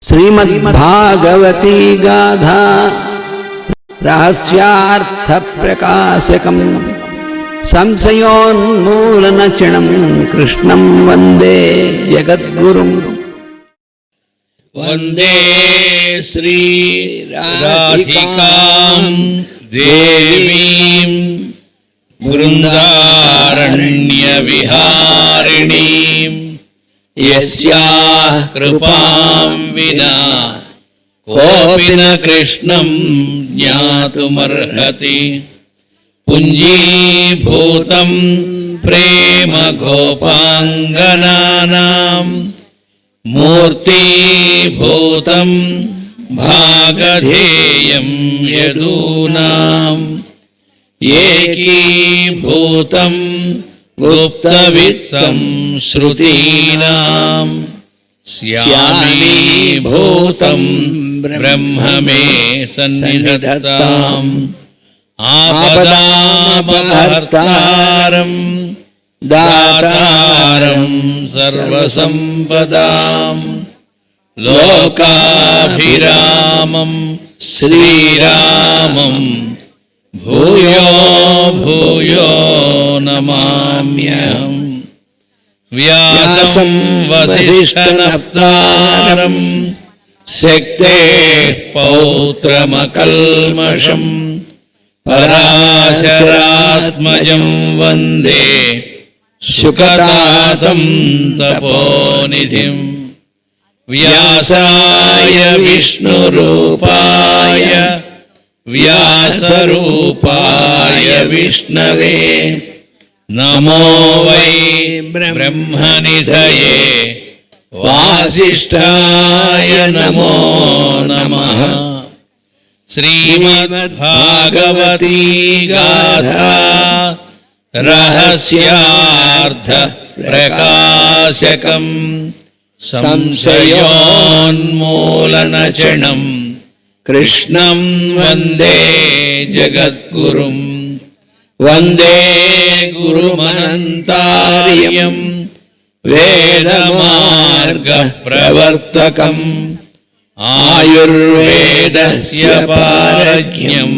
श्रीमद्भागवती गाथा रहस्यार्थ प्रकाशकम् संशयोन्मूलनचिणं कृष्णं वंदे जगद्गुरुं। वंदे श्री राधिकां देवीं वृन्दारण्यविहारिणीं यस्याः कृपां विना कोऽपि न कृष्णं ज्ञातुमर्हति। पुञ्जीभूतं प्रेम गोपाङ्गनानां मूर्तिभूतं भागधेयं यदूनां एकीभूतं गुप्तवित्तं श्रुतीनां स्यामीभूतं ब्रह्म मे सन्निधत्ताम्। आपदामहर्तारं दातारं सर्वसम्पदां लोकाभिरामं श्रीरामं भूयो भूयो नमाम्यहम्। व्यासं वसिष्ठनप्तारं शक्तेः पौत्रमकल्मषम् पराशरात्मजं वन्दे शुकतातं तपोनिधिं। व्यासाय विष्णुरूपाय व्यासरूपाय विष्णवे नमो वै ब्रह्मनिधये वासिष्ठाय नमो नमः। श्रीमद्भागवती गाथा रहस्यार्थ प्रकाशकम् संशयोन्मूलनचिणं कृष्णं वन्दे जगद्गुरुं। वन्दे गुरुमनन्तार्यं वेदमार्गप्रवर्तकम् आयुर्वेदस्य पारज्ञं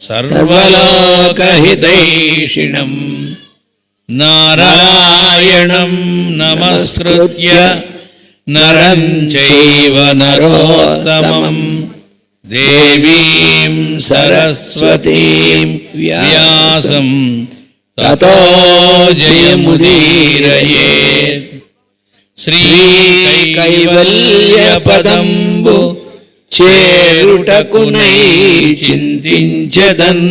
सर्वलोकहितैषिणं। नारायणं नमस्कृत्य नरं चैव नरोत्तमं देवीं सरस्वतीं व्यासं ततो जयमुदीरयेत्। श्रीकैवल्यपदम्बु చేరుటకునై చింతించెదన్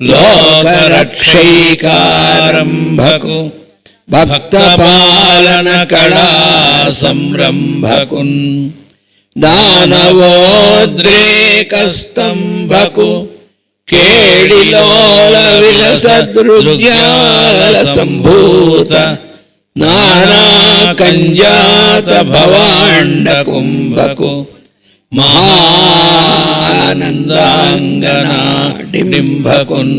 లోకరక్షైకారంభకు భక్తపాలన కళా సంరంభకున్ దానవోద్రేకస్తంభకు కేళిలోల విలసదృగ్యాల సంభూత నానా కంజాత భవాండ కుంభకు మహానందాంగనాడింభకున్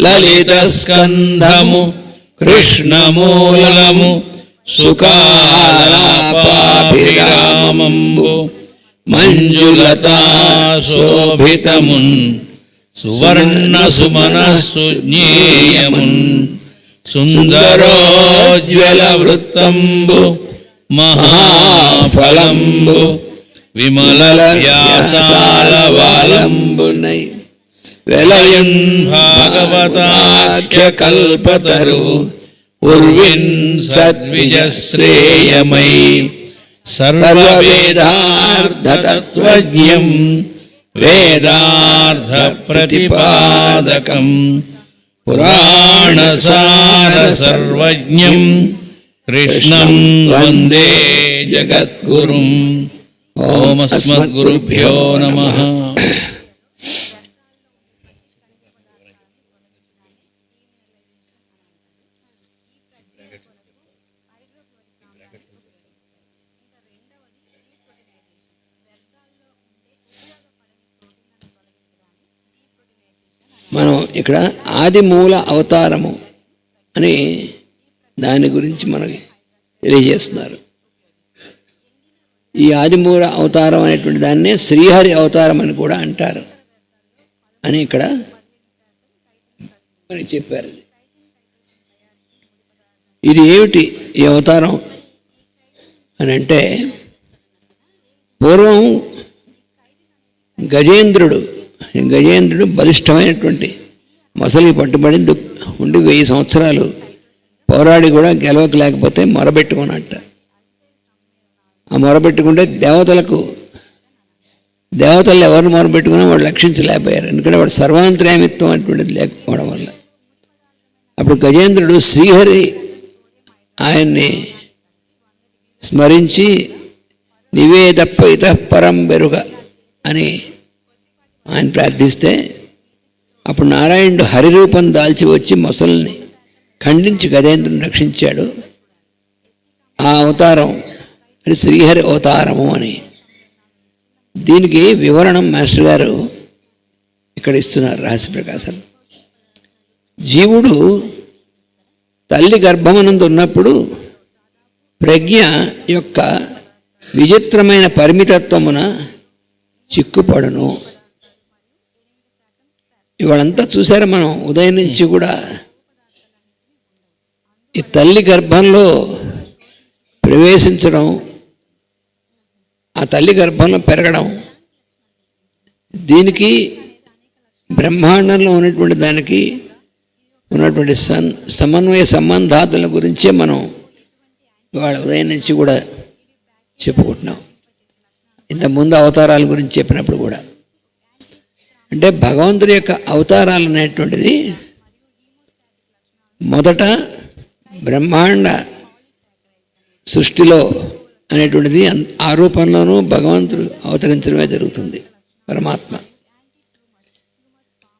లలిత స్కంధము కృష్ణమూలము సుకాలాపాభిరామంబు మంజులతా శోభితమున్ సువర్ణ సుమనస్సు జ్ఞేయమున్ సుందరోజ్వల వృత్తంబు మహాఫలంబు విమల వ్యాసాల వాలంబునై వెలయన్ భాగవతాఖ్య కల్పతరు ఉర్విన్ సద్విజశ్రేయమై సర్వవేదార్థ తత్వజ్ఞం వేదార్థ ప్రతిపాదకం పురాణసార సర్వజ్ఞం కృష్ణం వందే జగద్గురుం. ఓం అస్మద్గురుభ్యో నమః. మనం ఇక్కడ ఆది మూల అవతారము అని దాని గురించి మనకి తెలియజేస్తున్నారు. ఈ ఆదిమూల అవతారం అనేటువంటి దాన్నే శ్రీహరి అవతారం అని కూడా అంటారు అని ఇక్కడ మనకి చెప్పారు. ఇది ఏమిటి ఈ అవతారం అని అంటే, పూర్వం గజేంద్రుడు బలిష్టమైనటువంటి మొసలి పట్టుబడి ఉండి 1000 సంవత్సరాలు పోరాడి కూడా గెలవకలేకపోతే మొరబెట్టుకున్నట్ట. ఆ మొరబెట్టుకుంటే దేవతలు ఎవరిని మొరబెట్టుకున్నా వాడు రక్షించలేకపోయారు. ఎందుకంటే వాడు సర్వాంతర్యామిత్వం అటువంటిది లేకపోవడం వల్ల. అప్పుడు గజేంద్రుడు శ్రీహరి ఆయన్ని స్మరించి నీవే తప్ప ఇతఃపరం బెరుగ అని ఆయన ప్రార్థిస్తే, అప్పుడు నారాయణుడు హరిరూపం దాల్చి వచ్చి మొసల్ని ఖండించి గజేంద్రుని రక్షించాడు. ఆ అవతారం అది శ్రీహరి అవతారము అని. దీనికి వివరణం మాస్టర్ గారు ఇక్కడ ఇస్తున్నారు రహస్య ప్రకాశం. జీవుడు తల్లి గర్భమనందు ఉన్నప్పుడు ప్రజ్ఞ యొక్క విచిత్రమైన పరిమితత్వమున చిక్కుపడును. ఇవాళంతా చూసారా మనం ఉదయం నుంచి కూడా ఈ తల్లి గర్భంలో ప్రవేశించడం, ఆ తల్లి గర్భంలో పెరగడం, దీనికి బ్రహ్మాండంలో ఉన్నటువంటి దానికి ఉన్నటువంటి సమన్వయ సంబంధాదుల గురించే మనం ఇవాళ ఉదయం నుంచి కూడా చెప్పుకుంటున్నాం. ఇంతకుముందు అవతారాల గురించి చెప్పినప్పుడు కూడా, అంటే భగవంతుడి యొక్క అవతారాలు అనేటువంటిది మొదట బ్రహ్మాండ సృష్టిలో అనేటువంటిది ఆ రూపంలోనూ భగవంతుడు అవతరించడమే జరుగుతుంది, పరమాత్మ.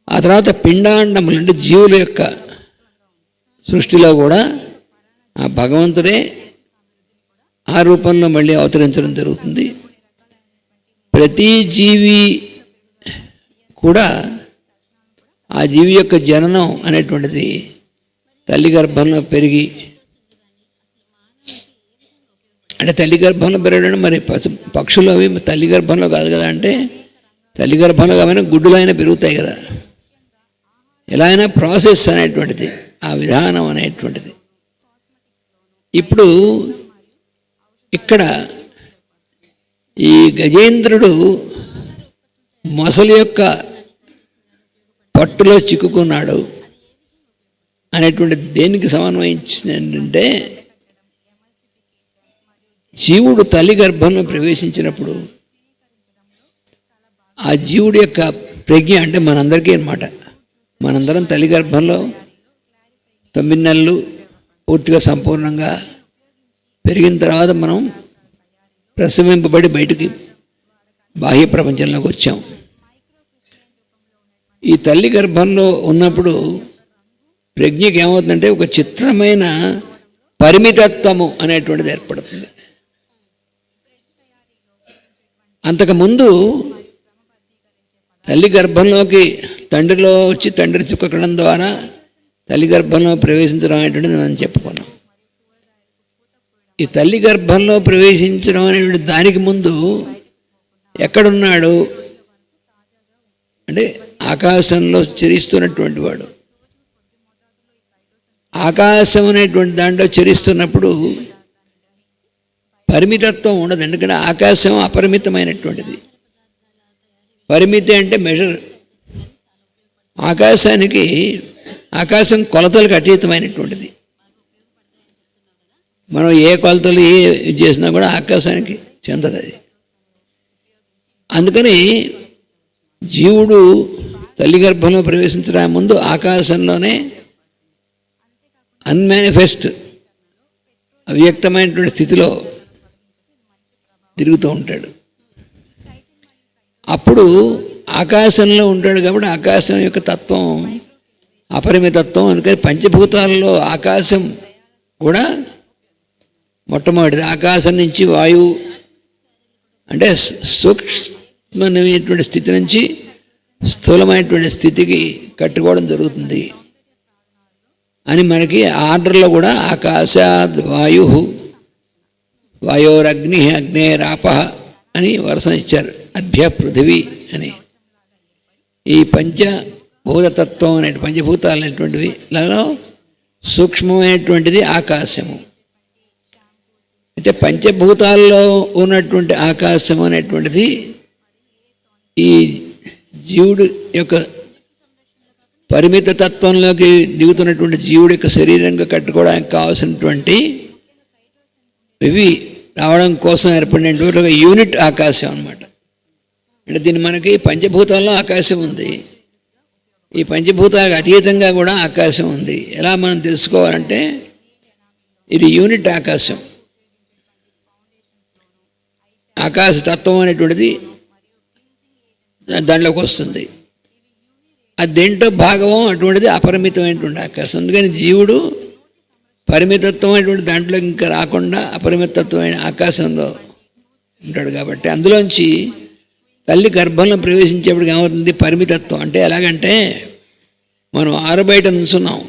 ఆ తర్వాత పిండాండములు అంటే జీవుల యొక్క సృష్టిలో కూడా ఆ భగవంతుడే ఆ రూపంలో మళ్ళీ అవతరించడం జరుగుతుంది. ప్రతి జీవి కూడా ఆ జీవి యొక్క జననం అనేటువంటిది తల్లి గర్భంలో పెరిగి, అంటే తల్లి గర్భంలో పెరగడం మరి పక్షులు అవి తల్లి గర్భంలో కాదు కదా, అంటే తల్లి గర్భంలో కామైనా గుడ్డులో అయినా పెరుగుతాయి కదా. ఎలా అయినా ప్రాసెస్ అనేటువంటిది, ఆ విధానం అనేటువంటిది. ఇప్పుడు ఇక్కడ ఈ గజేంద్రుడు మొసలి యొక్క పట్టులో చిక్కుకున్నాడు అనేటువంటి దేనికి సమన్వయించింది ఏంటంటే, జీవుడు తల్లి గర్భంలో ప్రవేశించినప్పుడు ఆ జీవుడి యొక్క ప్రజ్ఞ అంటే మనందరికీ అన్నమాట. మనందరం తల్లి గర్భంలో 9 నెలలు పూర్తిగా సంపూర్ణంగా పెరిగిన తర్వాత మనం ప్రసవింపబడి బయటికి బాహ్య ప్రపంచంలోకి వచ్చాం. ఈ తల్లి గర్భంలో ఉన్నప్పుడు ప్రజ్ఞకి ఏమవుతుందంటే ఒక చిత్రమైన పరిమితత్వము అనేటువంటిది ఏర్పడుతుంది. అంతకుముందు తల్లి గర్భంలోకి తండ్రిలో వచ్చి తండ్రి చుక్కడం ద్వారా తల్లి గర్భంలో ప్రవేశించడం అనేటువంటిది మనం చెప్పుకున్నాం. ఈ తల్లి గర్భంలో ప్రవేశించడం అనేటువంటి దానికి ముందు ఎక్కడున్నాడు అంటే ఆకాశంలో చరిస్తున్నటువంటి వాడు. ఆకాశం అనేటువంటి దాంట్లో చరిస్తున్నప్పుడు పరిమితత్వం ఉండదు, ఎందుకంటే ఆకాశం అపరిమితమైనటువంటిది. పరిమితి అంటే మెజర్. ఆకాశం కొలతలకు అతీతమైనటువంటిది. మనం ఏ కొలతలు ఏ చేసినా కూడా ఆకాశానికి చెందదు అది. అందుకని జీవుడు తల్లి గర్భంలో ప్రవేశించడానికి ముందు ఆకాశంలోనే అన్మానిఫెస్ట్ అవ్యక్తమైనటువంటి స్థితిలో తిరుగుతూ ఉంటాడు. అప్పుడు ఆకాశంలో ఉంటాడు కాబట్టి ఆకాశం యొక్క తత్వం అపరిమితత్వం. అందుకని పంచభూతాలలో ఆకాశం కూడా మొట్టమొదటిది. ఆకాశం నుంచి వాయువు అంటే సూక్ష్మమైనటువంటి స్థితి నుంచి స్థూలమైనటువంటి స్థితికి కట్టుకోవడం జరుగుతుంది అని మనకి ఆర్డర్లో కూడా ఆకాశాద్ వాయు వాయోరగ్ని అగ్నేరాప అని వరుస ఇచ్చారు. అభ్య పృథివీ అని. ఈ పంచభూతతత్వం అనే పంచభూతాలు అనేటువంటివి లలో సూక్ష్మమైనటువంటిది ఆకాశము. అయితే పంచభూతాల్లో ఉన్నటువంటి ఆకాశం అనేటువంటిది ఈ జీవుడు యొక్క పరిమిత తత్వంలోకి దిగుతున్నటువంటి జీవుడి యొక్క శరీరంగా కట్టుకోవడానికి కావాల్సినటువంటి ఇవి రావడం కోసం ఏర్పడినటువంటి ఒక యూనిట్ ఆకాశం అన్నమాట. అంటే దీన్ని మనకి పంచభూతాల్లో ఆకాశం ఉంది, ఈ పంచభూతాలకు అతీతంగా కూడా ఆకాశం ఉంది. ఎలా మనం తెలుసుకోవాలంటే ఇది యూనిట్ ఆకాశం. ఆకాశ తత్వం అనేటువంటిది దాంట్లోకి వస్తుంది. అది దేంట్లో భాగమో అటువంటిది అపరిమితమైనటువంటి ఆకాశం. అందుకని జీవుడు పరిమితత్వం అనేటువంటి దాంట్లో ఇంకా రాకుండా అపరిమితత్వమైన ఆకాశంలో ఉంటాడు. కాబట్టి అందులోంచి తల్లి గర్భంలో ప్రవేశించేప్పటికి ఏమవుతుంది? పరిమితత్వం. అంటే ఎలాగంటే మనం ఆరుబయట నుంచున్నాం.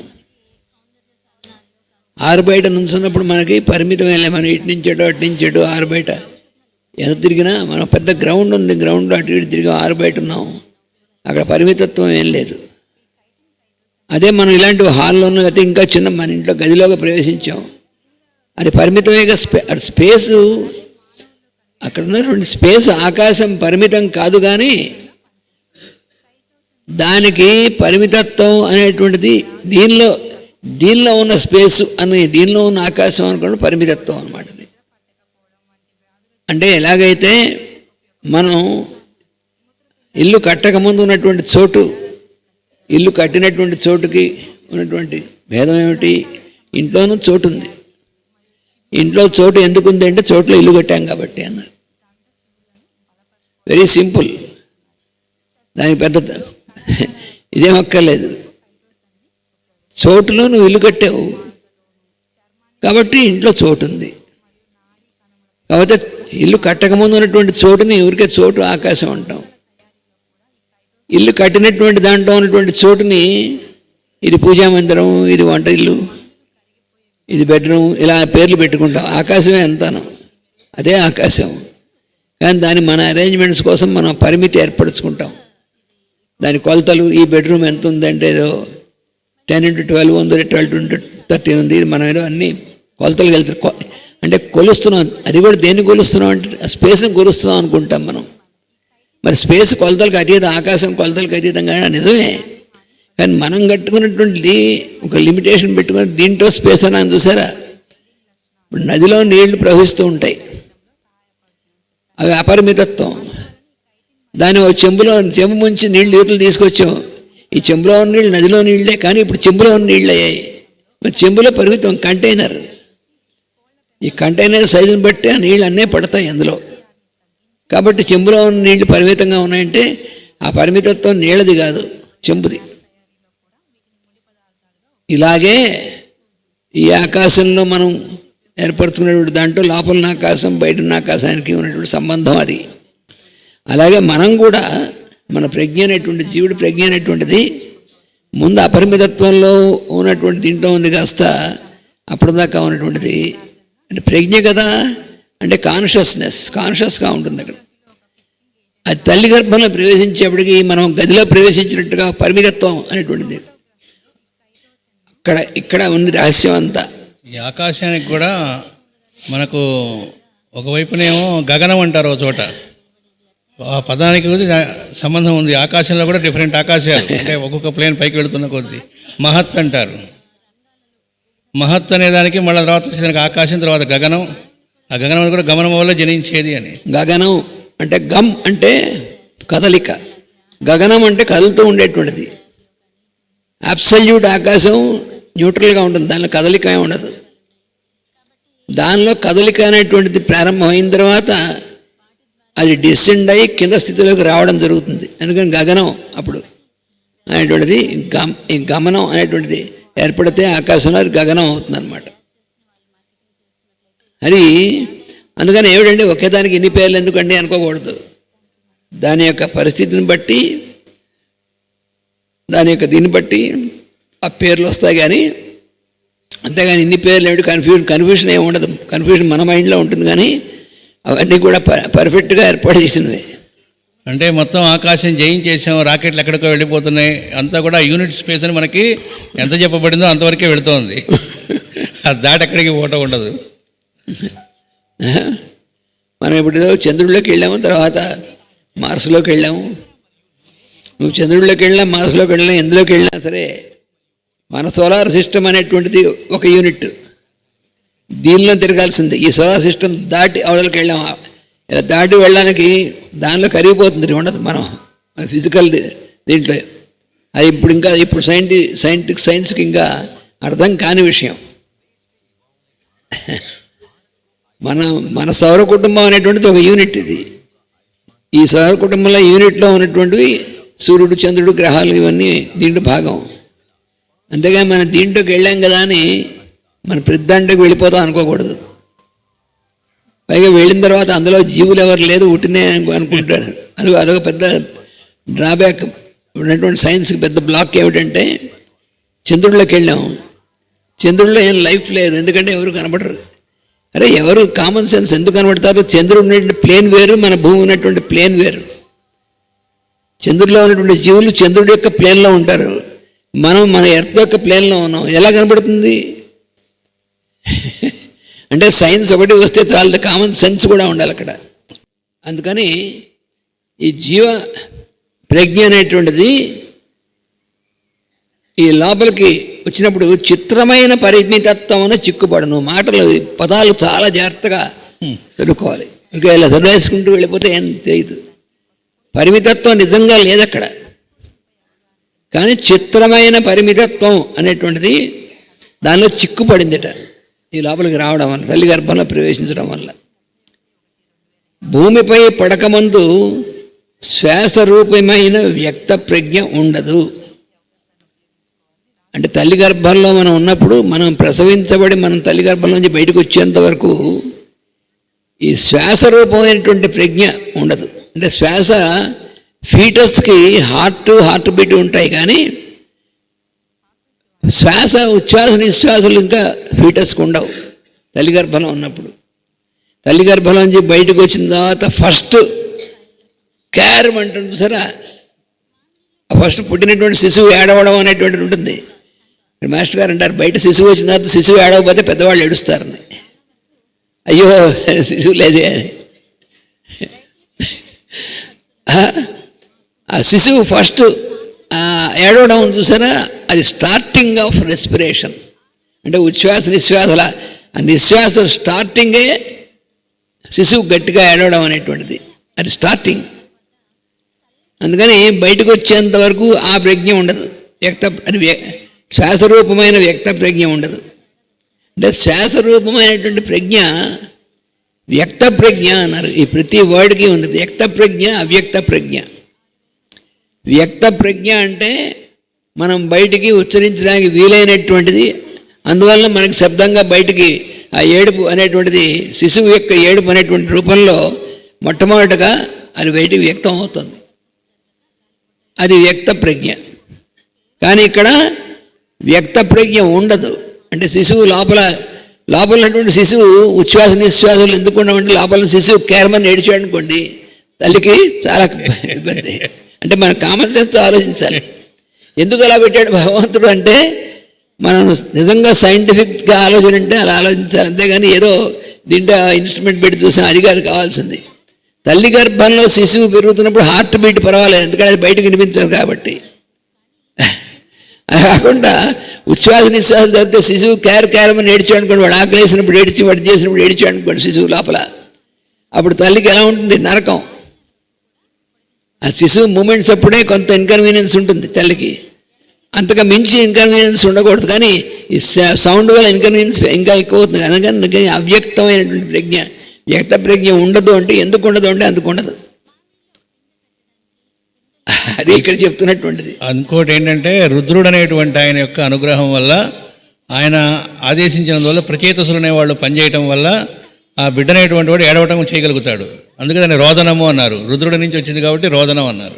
ఆరుబయట నుంచున్నప్పుడు మనకి పరిమితమైన, మనం ఇటు నుంచాడు అటు నుంచాడు ఆరుబయట ఎంత తిరిగినా, మనం పెద్ద గ్రౌండ్ ఉంది, గ్రౌండ్లో అటు ఇటు తిరిగి ఆరుబయట ఉన్నాం, అక్కడ పరిమితత్వం ఏం లేదు. అదే మనం ఇలాంటి హాల్లో ఉన్న, అయితే ఇంకా చిన్న మన ఇంట్లో గదిలోకి ప్రవేశించాం, అది పరిమితమేగా. అది స్పేసు, అక్కడ ఉన్నటువంటి స్పేస్ ఆకాశం పరిమితం కాదు, కానీ దానికి పరిమితత్వం అనేటువంటిది దీనిలో ఉన్న స్పేసు అని, దీనిలో ఉన్న ఆకాశం అనుకోండి పరిమితత్వం అన్నమాట. అంటే ఎలాగైతే మనం ఇల్లు కట్టకముందు ఉన్నటువంటి చోటు, ఇల్లు కట్టినటువంటి చోటుకి ఉన్నటువంటి భేదం ఏమిటి? ఇంట్లోనూ చోటు ఉంది. ఇంట్లో చోటు ఎందుకు ఉంది అంటే చోట్లో ఇల్లు కట్టాం కాబట్టి అన్నారు. Very simple. దానికి పెద్ద ఇదేం అక్కర్లేదు. చోటులో నువ్వు ఇల్లు కట్టావు కాబట్టి ఇంట్లో చోటు ఉంది. కాకపోతే ఇల్లు కట్టకముందు ఉన్నటువంటి చోటుని ఊరికే చోటు ఆకాశం అంటాం. ఇల్లు కట్టినటువంటి దాంట్లో ఉన్నటువంటి చోటుని ఇది పూజా మందిరం, ఇది వంట ఇల్లు, ఇది బెడ్రూమ్, ఇలా పేర్లు పెట్టుకుంటాం. ఆకాశమే అంతాను, అదే ఆకాశం. కానీ దాన్ని మన అరేంజ్మెంట్స్ కోసం మనం పరిమితి ఏర్పరచుకుంటాం. దాని కొలతలు, ఈ బెడ్రూమ్ ఎంత ఉందంటే ఏదో 10x12 ఉంది, 12x13 ఉంది. మనం ఏదో అన్ని కొలతలు వెళ్తాం. అంటే కొలుస్తున్నాం. అది కూడా దేన్ని కొలుస్తున్నాం అంటే స్పేస్ని కొలుస్తున్నాం అనుకుంటాం మనం. మరి స్పేస్ కొలతలకు అతీతం, ఆకాశం కొలతలకు అతీతంగా నిజమే. కానీ మనం కట్టుకున్నటువంటి ఒక లిమిటేషన్ పెట్టుకుని దీంట్లో స్పేస్ అని చూసారా? ఇప్పుడు నదిలో నీళ్లు ప్రవహిస్తూ ఉంటాయి, అవి అపరిమితత్వం. దాన్ని ఒక చెంబు ముంచి నీళ్ళు తీసుకొచ్చాం. ఈ చెంబులో ఉన్న నీళ్ళు నదిలో నీళ్ళే, కానీ ఇప్పుడు చెంబులో ఉన్న నీళ్ళు అయ్యాయి. మరి చెంబులో పరిమితం కంటైనర్. ఈ కంటైనర్ సైజుని బట్టి ఆ నీళ్ళు అన్నీ పడతాయి అందులో. కాబట్టి చెంబులో ఉన్న నీళ్లు పరిమితంగా ఉన్నాయంటే ఆ పరిమితత్వం నీళ్ళది కాదు, చెంబుది. ఇలాగే ఈ ఆకాశంలో మనం ఏర్పరచుకునేటువంటి దాంట్లో లోపల ఆకాశం బయట ఉన్న ఆకాశానికి ఉన్నటువంటి సంబంధం అది. అలాగే మనం కూడా మన ప్రజ్ఞ అనేటువంటి జీవుడి ప్రజ్ఞ అనేటువంటిది ముందు అపరిమితత్వంలో ఉన్నటువంటి దీంట్లో ఉంది, కాస్త అప్పటిదాకా ఉన్నటువంటిది అంటే ప్రజ్ఞ కదా. అంటే కాన్షియస్గా ఉంటుంది అక్కడ. అది తల్లి గర్భంలో ప్రవేశించేప్పటికి మనం గదిలో ప్రవేశించినట్టుగా పరిమితత్వం అనేటువంటిది ఇక్కడ ఉంది రహస్యం అంతా. ఈ ఆకాశానికి కూడా మనకు ఒకవైపునేమో గగనం అంటారు ఒక చోట, ఆ పదానికి సంబంధం ఉంది. ఆకాశంలో కూడా డిఫరెంట్ ఆకాశాలు, అంటే ఒక్కొక్క ప్లేన్ పైకి వెళుతున్న కొద్ది మహత్ అంటారు. మహత్ అనే దానికి మళ్ళీ తర్వాత వచ్చేదానికి ఆకాశం, తర్వాత గగనం. ఆ గగనం కూడా గమనం వల్ల జనించేది అని. గగనం అంటే గమ్ అంటే కదలిక, గగనం అంటే కదులుతూ ఉండేటువంటిది. అబ్సల్యూట్ ఆకాశం న్యూట్రల్గా ఉంటుంది, దానిలో కదలిక ఉండదు. దానిలో కదలిక అనేటువంటిది ప్రారంభమైన తర్వాత అది డిసెండ్ అయ్యి కింద స్థితిలోకి రావడం జరుగుతుంది. అందుకని గగనం అప్పుడు అనేటువంటిది ఈ గమనం అనేటువంటిది ఏర్పడితే ఆకాశంలో అది గగనం అవుతుంది అన్నమాట. అది అందుకని ఏమిటంటే ఒకేదానికి ఇన్ని పేర్లు ఎందుకండి అనుకోకూడదు. దాని యొక్క పరిస్థితిని బట్టి, దాని యొక్క దీన్ని బట్టి ఆ పేర్లు వస్తాయి. కానీ అంతేగాని ఇన్ని పేర్లు ఏమిటి కన్ఫ్యూషన్ ఏమి ఉండదు. కన్ఫ్యూషన్ మన మైండ్లో ఉంటుంది, కానీ అవన్నీ కూడా పర్ఫెక్ట్గా ఏర్పాటు చేసినవి. అంటే మొత్తం ఆకాశం జయించేసాం, రాకెట్లు ఎక్కడికో వెళ్ళిపోతున్నాయి, అంతా కూడా యూనిట్ స్పేస్ అని మనకి ఎంత చెప్పబడిందో అంతవరకే వెళుతోంది. అది దాటి ఎక్కడికి పోవటం ఉండదు. మనం ఇప్పుడు చంద్రుడిలోకి వెళ్ళాము, తర్వాత మార్స్లోకి వెళ్ళాము. నువ్వు చంద్రుడిలోకి వెళ్ళినా, మార్స్లోకి వెళ్ళినా, ఎందులోకి వెళ్ళినా సరే మన సోలార్ సిస్టమ్ అనేటువంటిది ఒక యూనిట్, దీనిలో తిరగాల్సింది. ఈ సోలార్ సిస్టమ్ దాటి అవతలకి వెళ్ళాము, ఇలా దాటి వెళ్ళడానికి దానిలో కరిగిపోతుంది, ఉండదు మనం ఫిజికల్ దీంట్లో. అది ఇప్పుడు సైన్స్కి ఇంకా అర్థం కాని విషయం. మన సౌర కుటుంబం అనేటువంటిది ఒక యూనిట్. ఇది ఈ సౌర కుటుంబంలో యూనిట్లో ఉన్నటువంటివి సూర్యుడు, చంద్రుడు, గ్రహాలు ఇవన్నీ దీంట్లో భాగం. అంతేగాని మనం దీంట్లోకి వెళ్ళాం కదా అని మన పెద్దంటకి వెళ్ళిపోతాం అనుకోకూడదు. పైగా వెళ్ళిన తర్వాత అందులో జీవులు ఎవరు లేదు, ఉట్టినే అనుకుంటారు. అదొక పెద్ద డ్రాబ్యాక్ ఉన్నటువంటి సైన్స్కి పెద్ద బ్లాక్. ఏమిటంటే చంద్రుడిలోకి వెళ్ళాము, చంద్రుడిలో ఏం లైఫ్ లేదు, ఎందుకంటే ఎవరు కనబడరు. అరే ఎవరు కామన్ సెన్స్ ఎందుకు కనబడతారు? చంద్రుడు ఉన్నటువంటి ప్లేన్ వేరు, మన భూమి ఉన్నటువంటి ప్లేన్ వేరు. చంద్రుడిలో ఉన్నటువంటి జీవులు చంద్రుడి యొక్క ప్లేన్లో ఉంటారు, మనం మన ఎర్త్ యొక్క ప్లేన్లో ఉన్నాం. ఎలా కనబడుతుంది? అంటే సైన్స్ ఒకటి వస్తే చాలా, కామన్ సెన్స్ కూడా ఉండాలి అక్కడ. అందుకని ఈ జీవ ప్రజ్ఞ అనేటువంటిది ఈ లోపలికి వచ్చినప్పుడు చిత్రమైన పరిమితత్వం అనే చిక్కుపడను. మాటలు, పదాలు చాలా జాగ్రత్తగా చదువుకోవాలి. ఇంకా ఇలా చదివేసుకుంటూ వెళ్ళిపోతే ఏం తెలియదు. పరిమితత్వం నిజంగా లేదక్కడ, కానీ చిత్రమైన పరిమితత్వం అనేటువంటిది దానిలో చిక్కుపడిందిట ఈ లోపలికి రావడం వల్ల, తల్లి గర్భంలో ప్రవేశించడం వల్ల. భూమిపై పడకమందు శ్వాస రూపమైన వ్యక్త ప్రజ్ఞ ఉండదు. అంటే తల్లి గర్భంలో మనం ఉన్నప్పుడు, మనం ప్రసవించబడి మనం తల్లి గర్భంలోంచి బయటకు వచ్చేంత వరకు ఈ శ్వాస రూపమైనటువంటి ప్రజ్ఞ ఉండదు. అంటే శ్వాస, ఫీటస్కి హార్ట్ బీట్ ఉంటాయి, కానీ శ్వాస, ఉచ్ఛ్వాస, నిశ్వాసలు ఇంకా ఫీటస్కి ఉండవు తల్లి గర్భంలో ఉన్నప్పుడు. తల్లి గర్భంలోంచి బయటకు వచ్చిన తర్వాత ఫస్ట్ కేర్ అంటుంది సరే, ఫస్ట్ పుట్టినటువంటి శిశువు ఏడవడం అనేటువంటిది ఉంటుంది. మాస్టర్ గారు అంటారు, బయట శిశువు వచ్చిన తర్వాత శిశువు ఏడవకపోతే పెద్దవాళ్ళు ఏడుస్తారని. అయ్యో శిశువు లేదే అని. ఆ శిశువు ఫస్ట్ ఏడవడం చూసారా, అది స్టార్టింగ్ ఆఫ్ రెస్పిరేషన్. అంటే ఉచ్ఛ్వాస నిశ్వాసల ఆ నిశ్వాస స్టార్టింగే శిశువు గట్టిగా ఏడవడం అనేటువంటిది, అది స్టార్టింగ్. అందుకని బయటకు వచ్చేంత వరకు ఆ ప్రజ్ఞ ఉండదు, అది శ్వాసరూపమైన వ్యక్త ప్రజ్ఞ ఉండదు. అంటే శ్వాసరూపమైనటువంటి ప్రజ్ఞ వ్యక్త ప్రజ్ఞ అన్నారు. ఈ ప్రతి వర్డ్కి ఉంది వ్యక్త ప్రజ్ఞ, అవ్యక్త ప్రజ్ఞ. వ్యక్త ప్రజ్ఞ అంటే మనం బయటికి ఉచ్చరించడానికి వీలైనటువంటిది, అందువల్ల మనకి శబ్దంగా బయటికి ఆ ఏడుపు అనేటువంటిది, శిశువు యొక్క ఏడుపు అనేటువంటి రూపంలో మొట్టమొదటిగా అది బయటికి వ్యక్తం అవుతుంది, అది వ్యక్త ప్రజ్ఞ. కానీ ఇక్కడ వ్యక్త ప్రజ్ఞ ఉండదు. అంటే శిశువు లోపల ఉన్నటువంటి శిశువు ఉచ్ఛ్వాస నిశ్వాసాలు ఎందుకు ఉండమంటే, లోపల శిశువు కేరమని ఏడిచాడు అనుకోండి, తల్లికి చాలా ఇబ్బంది. అంటే మన కామన్ సెన్స్తో ఆలోచించాలి. ఎందుకు అలా పెట్టాడు భగవంతుడు అంటే, మనం నిజంగా సైంటిఫిక్గా ఆలోచన అంటే అలా ఆలోచించాలి. అంతేగాని ఏదో దీంట్లో ఇన్స్ట్రుమెంట్ పెట్టి చూసాం అది కాదు కావాల్సింది. తల్లి గర్భంలో శిశువు పెరుగుతున్నప్పుడు హార్ట్ బీట్ పర్వాలేదు, ఎందుకంటే అది బయటకు వినిపించదు కాబట్టి. అది కాకుండా ఉచ్ఛ్వాస నిశ్వాసాలు జరిగితే శిశువు కేరమని ఏడిచాడు అనుకోండి, వాడు ఆకలి వేసినప్పుడు ఏడిచి, వాడు చేసినప్పుడు ఏడిచాడు అనుకోండి శిశువు లోపల, అప్పుడు తల్లికి ఎలా ఉంటుంది? నరకం. ఆ శిశువు మూమెంట్స్ అప్పుడే కొంత ఇన్కన్వీనియన్స్ ఉంటుంది తల్లికి, అంతగా మించి ఇన్కన్వీనియన్స్ ఉండకూడదు. కానీ ఈ సౌండ్ వల్ల ఇన్కన్వీనియన్స్ ఇంకా ఎక్కువ అవుతుంది. అందుకని అవ్యక్తమైనటువంటి ప్రజ్ఞ, వ్యక్త ప్రజ్ఞ ఉండదు. అంటే ఎందుకు ఉండదు అంటే అందుకు ఉండదు, అది ఇక్కడ చెప్తున్నటువంటిది. ఇంకోటి ఏంటంటే, రుద్రుడు అనేటువంటి ఆయన యొక్క అనుగ్రహం వల్ల, ఆయన ఆదేశించినందువల్ల ప్రచేతసులు అనేవాళ్ళు పనిచేయటం వల్ల ఆ బిడ్డ అనేటువంటి వాడు ఏడవటం చేయగలుగుతాడు. అందుకే దాన్ని రోదనము అన్నారు. రుద్రుడి నుంచి వచ్చింది కాబట్టి రోదనం అన్నారు.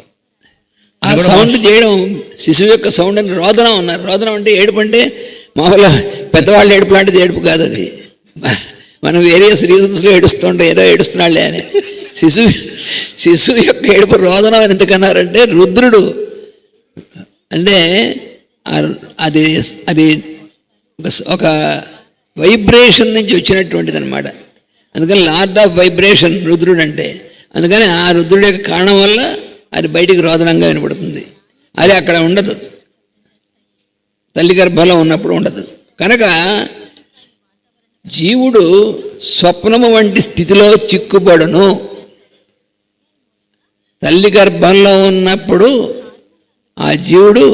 ఆ సౌండ్ చేయడం శిశువు యొక్క సౌండ్ అని రోదనం అన్నారు. రోదనం అంటే ఏడుపు అంటే మామూలుగా పెద్దవాళ్ళు ఏడుపు లాంటిది ఏడుపు కాదు అది. మనం వేరియస్ రీజన్స్లో ఏడుస్తుంటే ఏదో ఏడుస్తున్నాళ్ళే అని. శిశువు యొక్క ఏడుపు రోదనం అని ఎందుకన్నారంటే రుద్రుడు అంటే అది అది ఒక వైబ్రేషన్ నుంచి వచ్చినటువంటిది అనమాట. అందుకని లార్డ్ ఆఫ్ వైబ్రేషన్ రుద్రుడు అంటే. అందుకని ఆ రుద్రుడి యొక్క కారణం వల్ల అది బయటికి రోదనంగా వినపడుతుంది. అది అక్కడ ఉండదు, తల్లి గర్భంలో ఉన్నప్పుడు ఉండదు. కనుక జీవుడు స్వప్నము వంటి స్థితిలో చిక్కుబడును. తల్లి గర్భంలో ఉన్నప్పుడు ఆ జీవుడు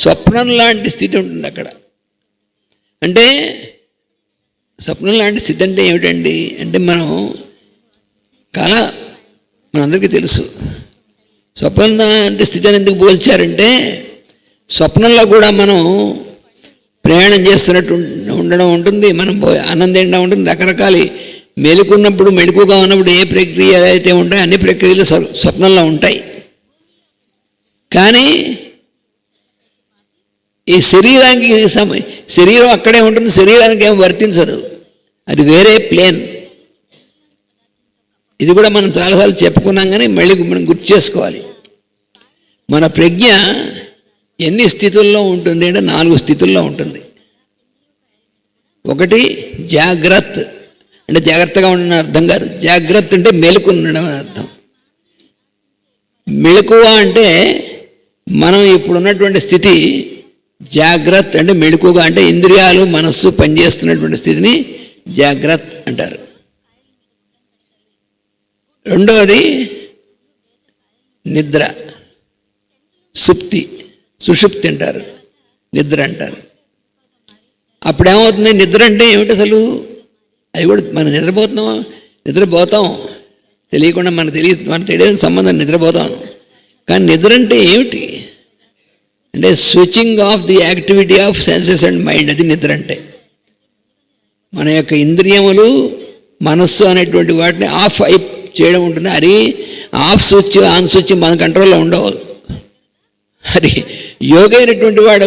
స్వప్నం లాంటి స్థితి ఉంటుంది అక్కడ. అంటే స్వప్నం లాంటి స్థితి అంటే ఏమిటండి అంటే మనం కళ మనందరికీ తెలుసు. స్వప్నం లాంటి స్థితిని ఎందుకు పోల్చారంటే స్వప్నంలో కూడా మనం ప్రయాణం చేస్తున్నట్టు ఉండడం ఉంటుంది, మనం అన్నం తినడం ఉంటుంది, రకరకాల మెలుకున్నప్పుడు మెలకుగా ఉన్నప్పుడు ఏ ప్రక్రియ అయితే ఉంటాయో అన్ని ప్రక్రియలు స్వప్నంలో ఉంటాయి. కానీ ఈ శరీరం అక్కడే ఉంటుంది, శరీరానికి ఏం వర్తించదు, అది వేరే ప్లేన్. ఇది కూడా మనం చాలాసార్లు చెప్పుకున్నాం, కానీ మళ్ళీ మనం గుర్తు చేసుకోవాలి. మన ప్రజ్ఞ ఎన్ని స్థితుల్లో ఉంటుంది అంటే 4 స్థితుల్లో ఉంటుంది. ఒకటి జాగ్రత్త అంటే జాగ్రత్తగా ఉండడం అర్థం కాదు. జాగ్రత్త అంటే మెలకు ఉండడం అని అర్థం. మెలకువ అంటే మనం ఇప్పుడు ఉన్నటువంటి స్థితి. జాగ్రత్త అంటే మెలకుగా అంటే ఇంద్రియాలు మనస్సు పనిచేస్తున్నటువంటి స్థితిని జాగ్రత్త అంటారు. రెండవది నిద్ర, సుషుప్తి అంటారు, నిద్ర అంటారు. అప్పుడేమవుతుంది? నిద్ర అంటే ఏమిటి అసలు? అది కూడా మనం నిద్రపోతాం తెలియకుండా మనకు తెలియని సంబంధం నిద్రపోతాం. కానీ నిద్ర అంటే ఏమిటి అంటే switching off the activity of senses and mind. అది నిద్ర అంటే మన యొక్క ఇంద్రియములు మనస్సు అనేటువంటి వాటిని ఆఫ్ చేయడం ఉంటుంది. అది ఆఫ్ స్విచ్ ఆన్ స్విచ్ మన కంట్రోల్లో ఉండవు. అది యోగ అయినటువంటి వాడు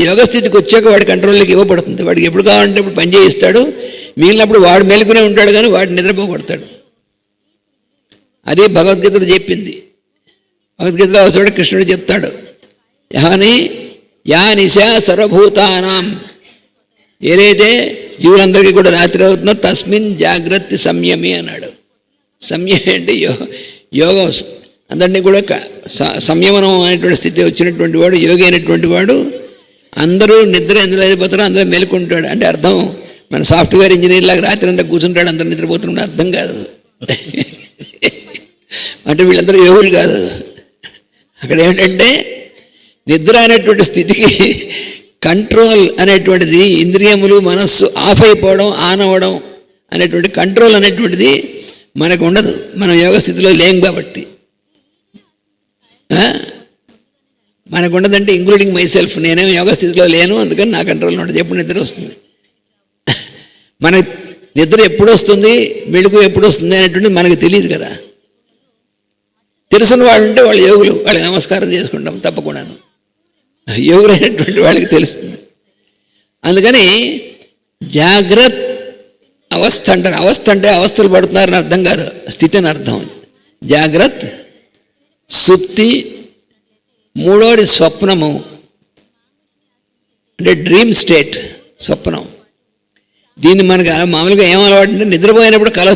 యోగ స్థితికి వచ్చాక వాడి కంట్రోల్లోకి ఇవ్వబడుతుంది. వాడికి ఎప్పుడు కావాలంటే ఇప్పుడు పని చేయిస్తాడు, మిగిలినప్పుడు వాడు మేలుకునే ఉంటాడు, కానీ వాడు నిద్రపోబడతాడు. అదే భగవద్గీతలో చెప్పింది. భగవద్గీతలో ఒక చోట కృష్ణుడు చెప్తాడు, యా నిశా సర్వభూతానాం, ఏదైతే జీవులందరికీ కూడా రాత్రి అవుతుందో తస్మిన్ జాగ్రత్త సంయమి అన్నాడు. సంయమి అంటే యోగం, అందరినీ కూడా సంయమనం అనేటువంటి స్థితి వచ్చినటువంటి వాడు యోగి అయినటువంటి వాడు. అందరూ నిద్ర ఎందులో అయిపోతారో అందులో మేలుకుంటాడు అంటే అర్థం మన సాఫ్ట్వేర్ ఇంజనీర్ లాగా రాత్రి అంతా కూర్చుంటాడు, అందరూ నిద్రపోతున్నాడు అర్థం కాదు. అంటే వీళ్ళందరూ యోగులు కాదు. అక్కడ ఏమిటంటే నిద్ర అనేటువంటి స్థితికి కంట్రోల్ అనేటువంటిది, ఇంద్రియములు మనస్సు ఆఫ్ అయిపోవడం ఆన్ అవ్వడం అనేటువంటి కంట్రోల్ అనేటువంటిది మనకు ఉండదు. మనం యోగ స్థితిలో లేం కాబట్టి. మనకు ఉండదంటే ఇంక్లూడింగ్ మై సెల్ఫ్, నేనేం యోగ స్థితిలో లేను, అందుకని నా కంట్రోల్లో ఉండదు. ఎప్పుడు నిద్ర వస్తుంది, మన నిద్ర ఎప్పుడు వస్తుంది, మెళుకు ఎప్పుడు వస్తుంది అనేటువంటిది మనకు తెలియదు కదా. తెలిసిన వాళ్ళు ఉంటే వాళ్ళు యోగులు, వాళ్ళకి నమస్కారం చేసుకుంటాం తప్పకుండాను. యోగులైనటువంటి వాళ్ళకి తెలుస్తుంది. అందుకని జాగ్రత్త అవస్థ అంటారు. అవస్థ అంటే అవస్థలు పడుతున్నారని అర్థం కాదు, స్థితి అని అర్థం. జాగ్రత్త, సుప్తి, మూడోది స్వప్నము అంటే డ్రీమ్ స్టేట్, స్వప్నం. దీన్ని మనకు మామూలుగా ఏం అలవాటు అంటే నిద్రపోయినప్పుడు కళ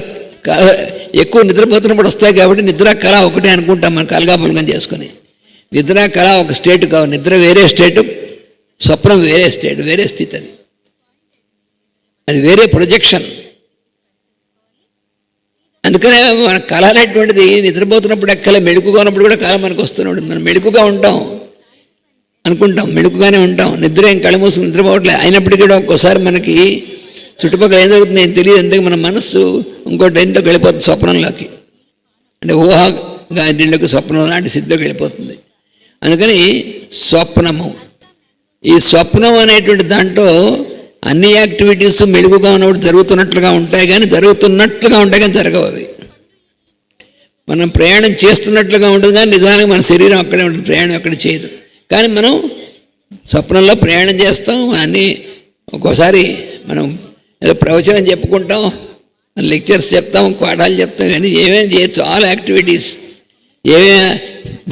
ఎక్కువ నిద్రపోతున్నప్పుడు వస్తాయి కాబట్టి నిద్ర కళ ఒకటే అనుకుంటాం మనం కలగాపులగం చేసుకొని. నిద్ర కళ ఒక స్టేట్ కావు, నిద్ర వేరే స్టేటు, స్వప్నం వేరే స్టేట్, వేరే స్థితి. అది వేరే ప్రొజెక్షన్. అందుకనే మన కళ అనేటువంటిది నిద్రపోతున్నప్పుడు ఎక్కలే, మెళుకుగా ఉన్నప్పుడు కూడా కళ మనకు వస్తూనే ఉంటుంది. మనం మెళుకుగా ఉంటాం అనుకుంటాం, మెళుకుగానే ఉంటాం, నిద్ర ఏం కళ మూసుకుని నిద్రపోవట్లే. అయినప్పటికీ కూడా ఒక్కోసారి మనకి చుట్టుపక్కల ఏం జరుగుతుంది ఏం తెలియదు, ఎందుకు మన మనస్సు ఇంకోటి ఇంట్లోకి వెళ్ళిపోతుంది, స్వప్నంలోకి, అంటే ఊహాగాంధీలోకి స్వప్నం లాంటి స్థితిలోకి వెళ్ళిపోతుంది. అందుకని స్వప్నము, ఈ స్వప్నం అనేటువంటి దాంట్లో అన్ని యాక్టివిటీస్ మెలుగుగా ఉన్నప్పుడు జరుగుతున్నట్లుగా ఉంటాయి, కానీ జరగవు అవి. మనం ప్రయాణం చేస్తున్నట్లుగా ఉంటుంది, కానీ నిజానికి మన శరీరం అక్కడే ఉంటుంది, ప్రయాణం అక్కడ చేయదు. కానీ మనం స్వప్నంలో ప్రయాణం చేస్తాం, అన్నీ ఒక్కోసారి మనం ఏదో ప్రవచనం చెప్పుకుంటాం, లెక్చర్స్ చెప్తాం, పాఠాలు చెప్తాం, కానీ ఏమేమి చేయొచ్చు ఆల్ యాక్టివిటీస్, ఏమేమి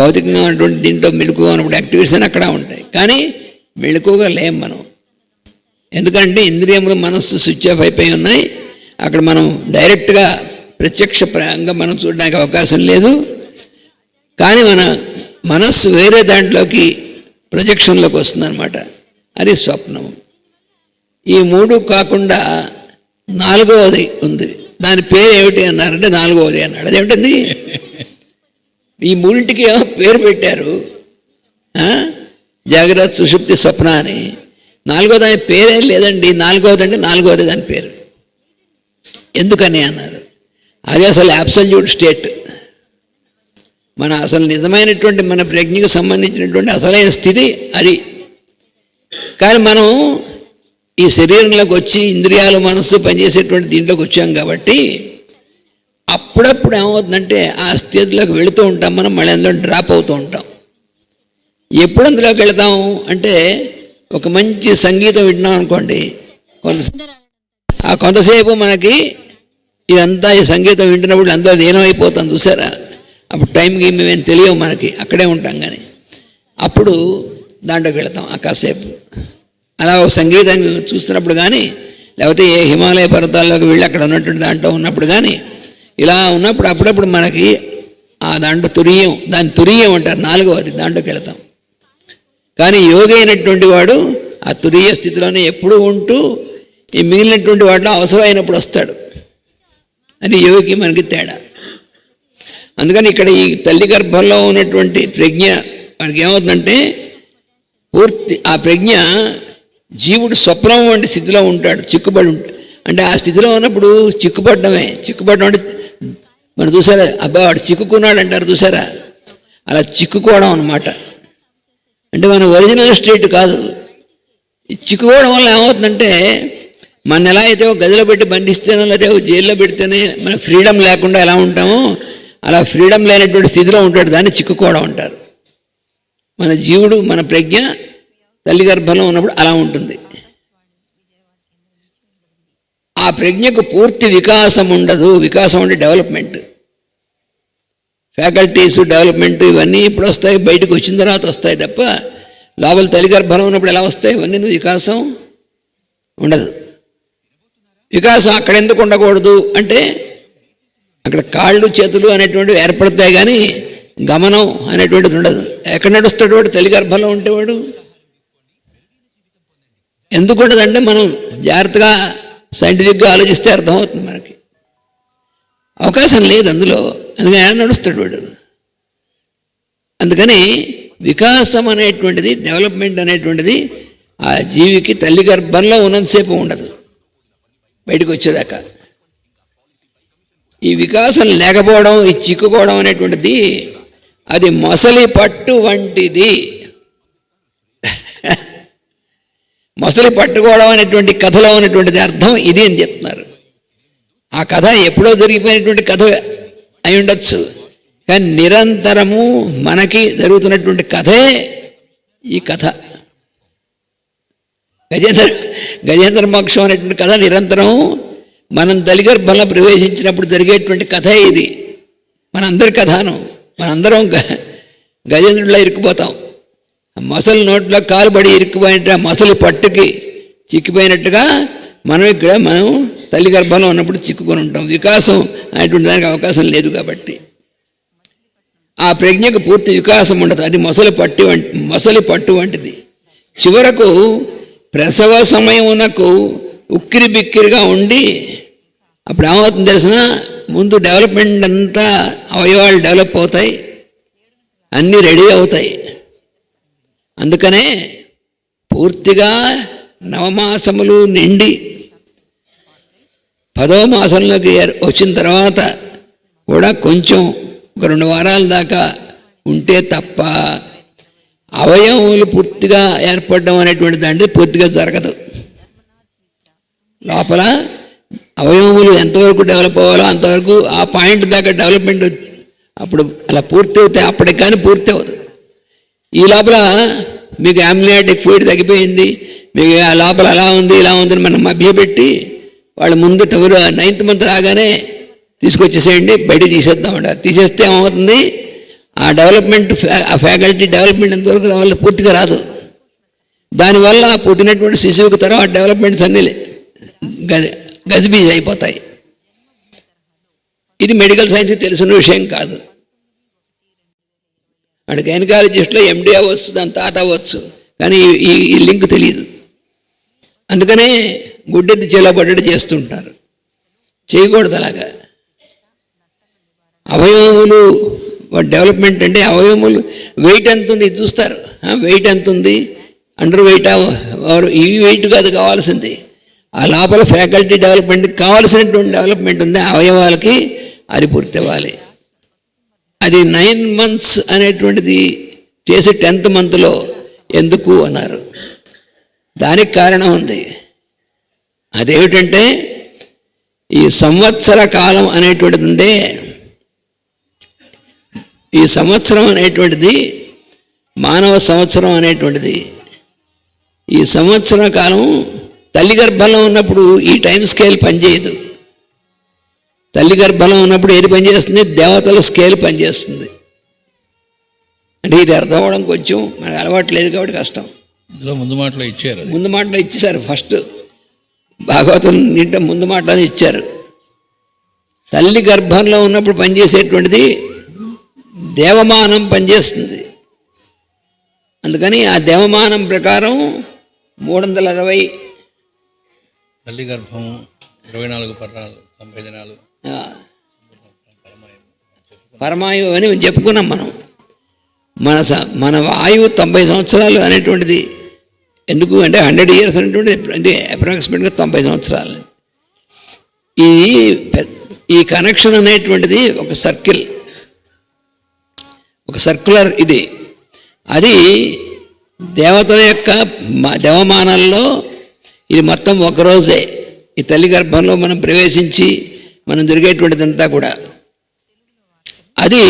భౌతికంగా ఉన్నటువంటి దీంట్లో మెలకుగా ఉన్నప్పుడు యాక్టివిటీస్ అని అక్కడ ఉంటాయి. కానీ మెలకుగా లేం మనం, ఎందుకంటే ఇంద్రియములు మనస్సు స్విచ్ ఆఫ్ అయిపోయి ఉన్నాయి. అక్కడ మనం డైరెక్ట్గా ప్రత్యక్షంగా మనం చూడడానికి అవకాశం లేదు. కానీ మన మనస్సు వేరే దాంట్లోకి ప్రొజెక్షన్లోకి వస్తుందన్నమాట. అది స్వప్నం. ఈ మూడు కాకుండా నాలుగవది ఉంది. దాని పేరు ఏమిటి అన్నారంటే నాలుగవది అన్నాడు. అదేమిటండి? ఈ మూడింటికి ఏమో పేరు పెట్టారు, జాగ్రత్త, సుషుప్తి, స్వప్న అని. నాలుగో దాని పేరేం లేదండి. నాలుగవది అంటే నాలుగవది దాని పేరు. ఎందుకని అన్నారు, అది అసలు అబ్సల్యూట్ స్టేట్, మన అసలు నిజమైనటువంటి మన ప్రజ్ఞకు సంబంధించినటువంటి అసలైన స్థితి అది. కానీ మనం ఈ శరీరంలోకి వచ్చి ఇంద్రియాలు మనస్సు పనిచేసేటువంటి దీంట్లోకి వచ్చాం కాబట్టి అప్పుడప్పుడు ఏమవుతుందంటే ఆ స్థితిలోకి వెళుతూ ఉంటాం మనం, మళ్ళీ అందులో డ్రాప్ అవుతూ ఉంటాం. ఎప్పుడు అందులోకి వెళతాం అంటే ఒక మంచి సంగీతం వింటున్నాం అనుకోండి, కొంతసేపు మనకి ఇదంతా ఈ సంగీతం వింటున్నప్పుడు అందరూ లీనమైపోతాం చూసారా. అప్పుడు టైంకి మేమేం తెలియవు మనకి, అక్కడే ఉంటాం. కానీ అప్పుడు దాంట్లోకి వెళతాం కాసేపు. అలా ఒక సంగీతం చూస్తున్నప్పుడు కానీ, లేకపోతే ఏ హిమాలయ పర్వతాల్లోకి వెళ్ళి అక్కడ ఉన్నటువంటి దాంట్లో ఉన్నప్పుడు కానీ, ఇలా ఉన్నప్పుడు అప్పుడప్పుడు మనకి ఆ దాంట్లో తురియం, దాన్ని తురియం అంటారు, నాలుగవది, దాంట్లోకి వెళతాం. కానీ యోగి అయినటువంటి వాడు ఆ తురియ స్థితిలోనే ఎప్పుడూ ఉంటూ ఈ మిగిలినటువంటి వాటిలో అవసరమైనప్పుడు వస్తాడు. అది యోగికి మనకి తేడా. అందుకని ఇక్కడ ఈ తల్లి గర్భంలో ఉన్నటువంటి ప్రజ్ఞ మనకి ఏమవుతుందంటే పూర్తి ఆ ప్రజ్ఞ జీవుడు స్వప్నం వంటి స్థితిలో ఉంటాడు, చిక్కుబడి ఉంటాడు. అంటే ఆ స్థితిలో ఉన్నప్పుడు చిక్కుపడడం అంటే మనం చూసారా, అబ్బా వాడు చిక్కుకున్నాడు అంటారు చూసారా, అలా చిక్కుకోవడం అన్నమాట. అంటే మన ఒరిజినల్ స్టేట్ కాదు. చిక్కుకోవడం వల్ల ఏమవుతుందంటే మన ఎలా అయితే ఒక గదిలో పెట్టి బంధిస్తేనో లేకపోతే ఒక జైల్లో పెడితేనే మన ఫ్రీడమ్ లేకుండా ఎలా ఉంటామో అలా ఫ్రీడమ్ లేనటువంటి స్థితిలో ఉంటాడు, దాన్ని చిక్కుకోవడం అంటారు. మన జీవుడు మన ప్రజ్ఞ తల్లి గర్భంలో ఉన్నప్పుడు అలా ఉంటుంది. ఆ ప్రజ్ఞకు పూర్తి వికాసం ఉండదు. వికాసం అంటే డెవలప్మెంట్, ఫ్యాకల్టీస్ డెవలప్మెంట్ ఇవన్నీ ఇప్పుడు వస్తాయి, బయటకు వచ్చిన తర్వాత వస్తాయి తప్ప లోపల తల్లి గర్భంలో ఉన్నప్పుడు ఎలా వస్తాయి ఇవన్నీ? వికాసం ఉండదు. వికాసం అక్కడ ఎందుకు ఉండకూడదు అంటే అక్కడ కాళ్ళు చేతులు అనేటువంటివి ఏర్పడతాయి కానీ గమనం అనేటువంటిది ఉండదు. ఎక్కడ నడుస్తాడు వాడు తల్లి గర్భంలో ఉంటేవాడు? ఎందుకు ఉండదంటే మనం జాగ్రత్తగా సైంటిఫిక్గా ఆలోచిస్తే అర్థమవుతుంది మనకి. అవకాశం లేదు అందులో, అందుకని ఆయన నడుస్తాడు వాడు. అందుకని వికాసం అనేటువంటిది, డెవలప్మెంట్ అనేటువంటిది ఆ జీవికి తల్లి గర్భంలో ఉన్నంతసేపు ఉండదు, బయటకు వచ్చేదాకా. ఈ వికాసం లేకపోవడం, ఈ చిక్కుకోవడం అనేటువంటిది అది మొసలి పట్టు వంటిది. మొసలి పట్టుకోవడం అనేటువంటి కథలో ఉన్నటువంటిది అర్థం ఇది అని చెప్తున్నారు. ఆ కథ ఎప్పుడో జరిగిపోయినటువంటి కథ అయి ఉండొచ్చు, కానీ నిరంతరము మనకి జరుగుతున్నటువంటి కథే ఈ కథ. గజేంద్ర మోక్షం అనేటువంటి కథ నిరంతరం మనం తల్లిగర్భంలో ప్రవేశించినప్పుడు జరిగేటువంటి కథే ఇది. మనందరి కథను, మనందరం గజేంద్రుడిలో ఇరుక్కుపోతాం. మొసలి నోట్లో కాలుబడి ఇరుక్కుపోయినట్టు ఆ మొసలి పట్టుకి చిక్కిపోయినట్టుగా మనం ఇక్కడ మనం తల్లి గర్భంలో ఉన్నప్పుడు చిక్కుకొని ఉంటాం. వికాసం అనేటువంటి దానికి అవకాశం లేదు కాబట్టి ఆ ప్రజ్ఞకు పూర్తి వికాసం ఉండదు. అది మొసలి పట్టు వంటిది. చివరకు ప్రసవ సమయమునకు ఉక్కిరి బిక్కిరిగా ఉండి అప్పుడు ఏమవుతుంది తెలిసిన, ముందు డెవలప్మెంట్ అంతా అవయవాలు డెవలప్ అవుతాయి, అన్నీ రెడీ అవుతాయి. అందుకనే పూర్తిగా నవమాసములు నిండి 10వ మాసంలోకి వచ్చిన తర్వాత కూడా కొంచెం ఒక 2 వారాల దాకా ఉంటే తప్ప అవయవములు పూర్తిగా ఏర్పడడం అనేటువంటి దాంట్లో పూర్తిగా జరగదు. లోపల అవయవములు ఎంతవరకు డెవలప్ అవ్వాలో అంతవరకు ఆ పాయింట్ దాకా డెవలప్మెంట్ అప్పుడు అలా పూర్తి అవుతాయి, అప్పటికి కానీ పూర్తి అవ్వదు. ఈ లోపల మీకు అమ్నియాటిక్ ఫ్లూయిడ్ తగ్గిపోయింది, మీకు ఆ లోపల అలా ఉంది ఇలా ఉందని మనం మభ్యపెట్టి వాళ్ళ ముందు తవరు 9th మంత్ రాగానే తీసుకొచ్చేసేయండి, బయట తీసేద్దామండి. తీసేస్తే ఏమవుతుంది, ఆ డెవలప్మెంట్ ఆ ఫ్యాకల్టీ డెవలప్మెంట్ ఎంతవరకు వల్ల పూర్తిగా రాదు. దానివల్ల పుట్టినటువంటి శిశువుకి తర్వాత డెవలప్మెంట్స్ అన్నీ గజిబిజి అయిపోతాయి. ఇది మెడికల్ సైన్స్కి తెలిసిన విషయం కాదు. వాడు గైనకాలజిస్ట్లో ఎండి అవ్వచ్చు, దాని తాత అవ్వచ్చు, కానీ ఈ లింక్ తెలియదు. అందుకనే గుడ్డెత్తి చేలబడ్డట్టు చేస్తుంటారు. చేయకూడదు అలాగా. అవయవములు డెవలప్మెంట్ అంటే అవయవములు వెయిట్ ఎంత ఉంది చూస్తారు. వెయిట్ ఎంత ఉంది, అండర్ వెయిటా, ఈ వెయిట్ కాదు కావాల్సింది, ఆ లోపల ఫ్యాకల్టీ డెవలప్మెంట్కి కావాల్సినటువంటి డెవలప్మెంట్ ఉంది, అవయవాలకి అది పూర్తి అవ్వాలి. అది 9 months అనేటువంటిది చేసి 10th monthలో ఎందుకు అన్నారు. దానికి కారణం ఉంది. అదేమిటంటే ఈ సంవత్సర కాలం అనేటువంటిది ఉందే, ఈ సంవత్సరం అనేటువంటిది మానవ సంవత్సరం అనేటువంటిది, ఈ సంవత్సర కాలం తల్లి గర్భంలో ఉన్నప్పుడు ఈ టైం స్కేల్ పనిచేయదు. తల్లి గర్భంలో ఉన్నప్పుడు ఏది పనిచేస్తుంది, దేవతల స్కేల్ పనిచేస్తుంది. అంటే ఇది అర్థం అవ్వడం కొంచెం మనకు అలవాటు లేదు కాబట్టి కష్టం. ఇందులో ముందు మాటలో ఇచ్చారు, ముందు మాటలో ఇచ్చేశారు. ఫస్ట్ భాగవతం నింటే ముందు మాటలో ఇచ్చారు. తల్లి గర్భంలో ఉన్నప్పుడు పనిచేసేటువంటిది దేవమానం పనిచేస్తుంది. అందుకని ఆ దేవమానం ప్రకారం 360 తల్లి గర్భం 24 పర్ణాలు 90 దినాలు పరమాయువు అని చెప్పుకున్నాం మనం. మన ఆయువు 90 సంవత్సరాలు అనేటువంటిది ఎందుకు అంటే 100 years అనేటువంటిది అంటే అప్రాక్సిమేట్గా 90 సంవత్సరాలు. ఈ కనెక్షన్ అనేటువంటిది ఒక సర్క్యులర్ ఇది. అది దేవతల యొక్క దేవమానాల్లో ఇది మొత్తం ఒకరోజే. ఈ తల్లి గర్భంలో మనం ప్రవేశించి మనం జరిగేటువంటిదంతా కూడా అది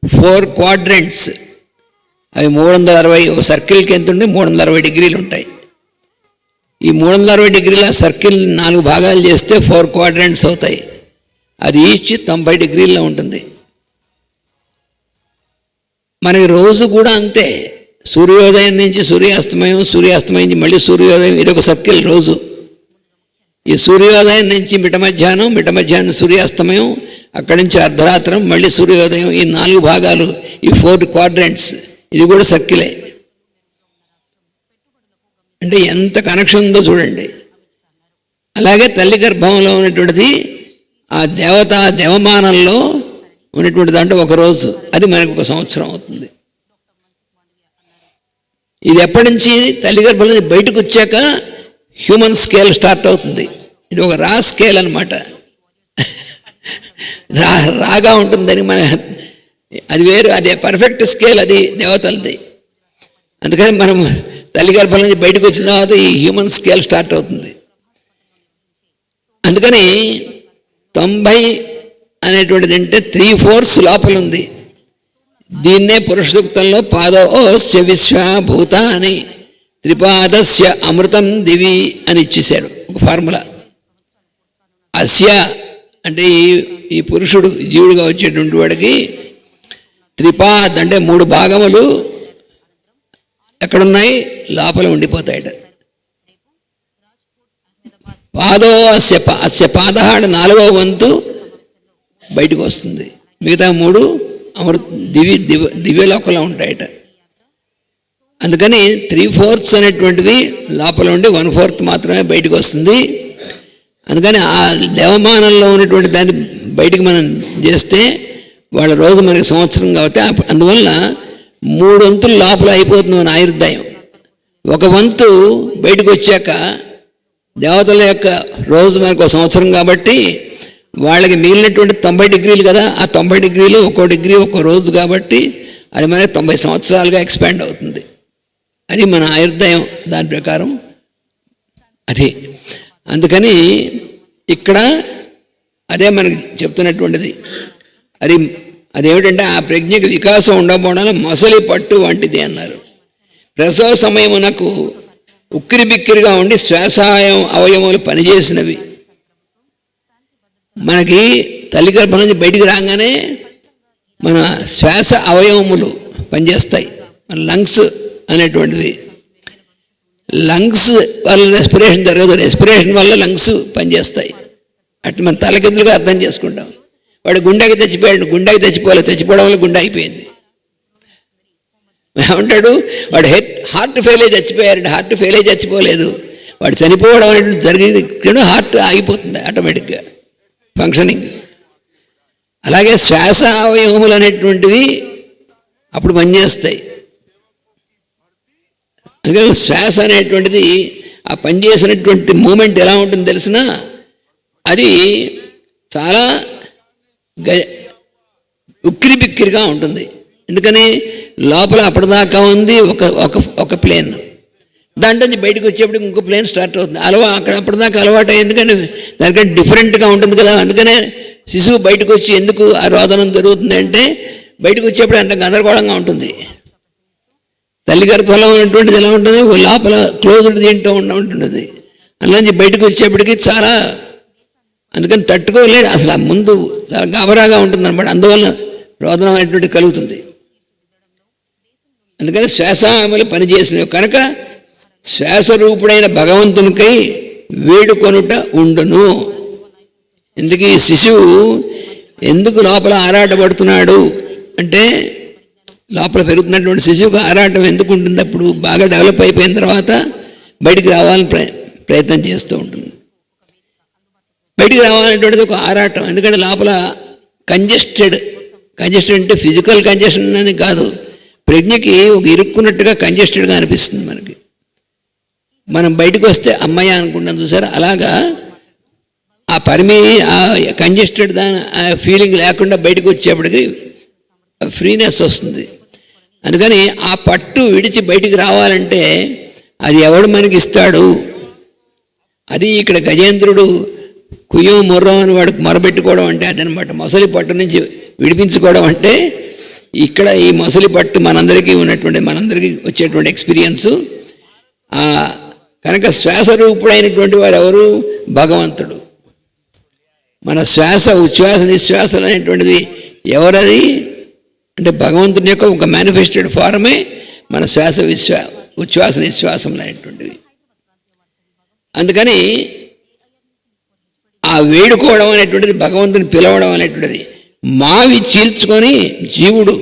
4 quadrants. అవి 360. ఒక సర్కిల్కి ఎంత ఉంటే 360 degrees ఉంటాయి. ఈ 360 degrees సర్కిల్ 4 భాగాలు చేస్తే 4 quadrants అవుతాయి. అది ఈచ్ 90 degrees ఉంటుంది. మనకి రోజు కూడా అంతే. సూర్యోదయం నుంచి సూర్యాస్తమయం, సూర్యాస్తమయం నుంచి మళ్ళీ సూర్యోదయం, ఇది ఒక సర్కిల్ రోజు. ఈ సూర్యోదయం నుంచి మిట్ట మధ్యాహ్నం సూర్యాస్తమయం, అక్కడి నుంచి అర్ధరాత్రం మళ్ళీ సూర్యోదయం, ఈ 4 భాగాలు, ఈ 4 quadrants, ఇది కూడా సర్కిలే. అంటే ఎంత కనెక్షన్ ఉందో చూడండి. అలాగే తల్లి గర్భంలో ఉన్నటువంటిది ఆ దేవమానంలో ఉన్నటువంటి దాంట్లో ఒక రోజు, అది మనకు 1 సంవత్సరం అవుతుంది. ఇది ఎప్పటి నుంచి తల్లి గర్భంలో బయటకు వచ్చాక హ్యూమన్ స్కేల్ స్టార్ట్ అవుతుంది. ఇది ఒక రా స్కేల్ అనమాట. రాగా ఉంటుందని మన అది వేరు, అదే పర్ఫెక్ట్ స్కేల్, అది దేవతలది. అందుకని మనం తల్లి గర్భం నుంచి బయటకు వచ్చిన తర్వాత ఈ హ్యూమన్ స్కేల్ స్టార్ట్ అవుతుంది. అందుకని 90 అనేటువంటిది అంటే 3/4 లోపల ఉంది. దీన్నే పురుష సూక్తంలో పాదోస్య విశ్వభూతాని త్రిపాదస్య అమృతం దివి అని ఇచ్చేశాడు ఒక ఫార్ములా. అస్య అంటే ఈ పురుషుడు జీవుడుగా వచ్చేటువంటి వాడికి త్రిపాద్ అంటే 3 భాగములు ఎక్కడున్నాయి, లోపల ఉండిపోతాయట. పాదో అస్య పాద 4వ వంతు బయటకు వస్తుంది. మిగతా 3 దివ్యలోకంలో ఉంటాయట. అందుకని 3/4 అనేటువంటిది లోపల ఉండి 1/4 మాత్రమే బయటకు వస్తుంది. అందుకని ఆ దేవమానంలో ఉన్నటువంటి దాన్ని బయటకు మనం చేస్తే వాళ్ళ రోజు మనకి సంవత్సరం కాబట్టి అందువల్ల 3 వంతులు లోపల అయిపోతుంది మన ఆయుర్దాయం. 1 వంతు బయటకు వచ్చాక దేవతల యొక్క రోజు మనకు 1 సంవత్సరం కాబట్టి వాళ్ళకి మిగిలినటువంటి 90 degrees కదా, ఆ 90 degrees 1 degree 1 రోజు కాబట్టి అది మనకి 90 సంవత్సరాలుగా ఎక్స్పాండ్ అవుతుంది. అది మన ఆయుర్దాయం దాని ప్రకారం అది. అందుకని ఇక్కడ అదే మనకి చెప్తున్నటువంటిది. అదేమిటంటే ఆ ప్రజ్ఞకి వికాసం ఉండకపోవడం మసలి పట్టు వంటిది అన్నారు. ప్రసవ సమయమునకు ఉక్కిరి బిక్కిరిగా ఉండి శ్వాసాయం అవయవాలు పనిచేసినవి. మనకి తల్లి గర్భం నుంచి బయటికి రాగానే మన శ్వాస అవయవములు పనిచేస్తాయి. మన లంగ్స్ అనేటువంటిది, లంగ్స్ వల్ల రెస్పిరేషన్ జరగదు, రెస్పిరేషన్ వల్ల లంగ్స్ పనిచేస్తాయి. అట్లా మన తలకిందులుగా అర్థం చేసుకుంటాం. వాడు గుండెకి చచ్చిపోయాడు, గుండెకి చచ్చిపోవడం వల్ల గుండె అయిపోయింది. ఏమంటాడు వాడు హార్ట్ ఫెయిల్ అయ్యి చచ్చిపోయాడు, హార్ట్ ఫెయిల్ అయ్యి చచ్చిపోలేదు, వాడు చనిపోవడం అనేది జరిగింది, హార్ట్ ఆగిపోతుంది ఆటోమేటిక్గా ఫంక్షనింగ్. అలాగే శ్వాస అవయవములు అనేటువంటివి అప్పుడు పనిచేస్తాయి. అందుకని శ్వాస అనేటువంటిది ఆ పనిచేసినటువంటి మూమెంట్ ఎలా ఉంటుందో తెలిసినా అది చాలా ఉక్కిరి బిక్కిరిగా ఉంటుంది. ఎందుకని లోపల అప్పటిదాకా ఉంది ఒక ప్లేన్, దాంట్లో నుంచి బయటకు వచ్చేప్పటికి ఇంకో ప్లేన్ స్టార్ట్ అవుతుంది. అక్కడ అప్పటిదాకా అలవాటు ఎందుకని దానికంటే డిఫరెంట్గా ఉంటుంది కదా. అందుకనే శిశువు బయటకు వచ్చి ఎందుకు ఆ రోదనం జరుగుతుంది అంటే బయటకు వచ్చేప్పుడు అంత గందరగోళంగా ఉంటుంది. తల్లి గర్భంలో ఉన్నటువంటిది ఎలా ఉంటుంది, లోపల క్లోజ్డ్ దీంట్లో ఉంటుంది, అందులోంచి బయటకు వచ్చేప్పటికి చాలా అందుకని తట్టుకోలేడు అసలు. ఆ ముందు చాలా గాబరాగా ఉంటుంది అన్నమాట, అందువల్ల రోదనం అనేటువంటి కలుగుతుంది. అందుకని శ్వాసములు పనిచేసినవి కనుక శ్వాసరూపుడైన భగవంతునికై వేడుకొనుట ఉండును. ఎందుకు ఈ శిశువు ఎందుకు లోపల ఆరాటపడుతున్నాడు అంటే లోపల పెరుగుతున్నటువంటి శిశువుకు ఆరాటం ఎందుకు ఉంటుంది, అప్పుడు బాగా డెవలప్ అయిపోయిన తర్వాత బయటికి రావాలని ప్రయత్నం చేస్తూ ఉంటుంది. బయటికి రావాలనేటువంటిది ఒక ఆరాటం. ఎందుకంటే లోపల కంజెస్టెడ్ అంటే ఫిజికల్ కంజెషన్ అని కాదు, ప్రజ్ఞకి ఒక ఇరుక్కున్నట్టుగా కంజెస్టెడ్గా అనిపిస్తుంది మనకి. మనం బయటకు వస్తే అమ్మయ్య అనుకుంటాం చూసారా, అలాగా ఆ ఆ కంజెస్టెడ్ దాని ఆ ఫీలింగ్ లేకుండా బయటకు వచ్చేప్పటికి ఫ్రీనెస్ వస్తుంది. అందుకని ఆ పట్టు విడిచి బయటికి రావాలంటే అది ఎవడు మనకి ఇస్తాడు? అది ఇక్కడ గజేంద్రుడు కుయ్యం ముర్రం అని వాడికి మొరబెట్టుకోవడం అంటే అదనమాట. మొసలి పట్టు నుంచి విడిపించుకోవడం అంటే ఇక్కడ ఈ మొసలి పట్టు మనందరికీ వచ్చేటువంటి ఎక్స్పీరియన్సు. కనుక శ్వాసరూపుడైనటువంటి వాడు ఎవరు? భగవంతుడు. మన శ్వాస ఉచ్ఛ్వాస నిశ్వాసలు అనేటువంటిది ఎవరది అంటే భగవంతుని యొక్క ఒక మేనిఫెస్టెడ్ ఫారమే మన శ్వాస ఉచ్ఛ్వాస నిశ్వాసములు అనేటువంటివి. అందుకని ఆ వేడుకోవడం అనేటువంటిది, భగవంతుని పిలవడం అనేటువంటిది, మావి చీల్చుకొని జీవుడు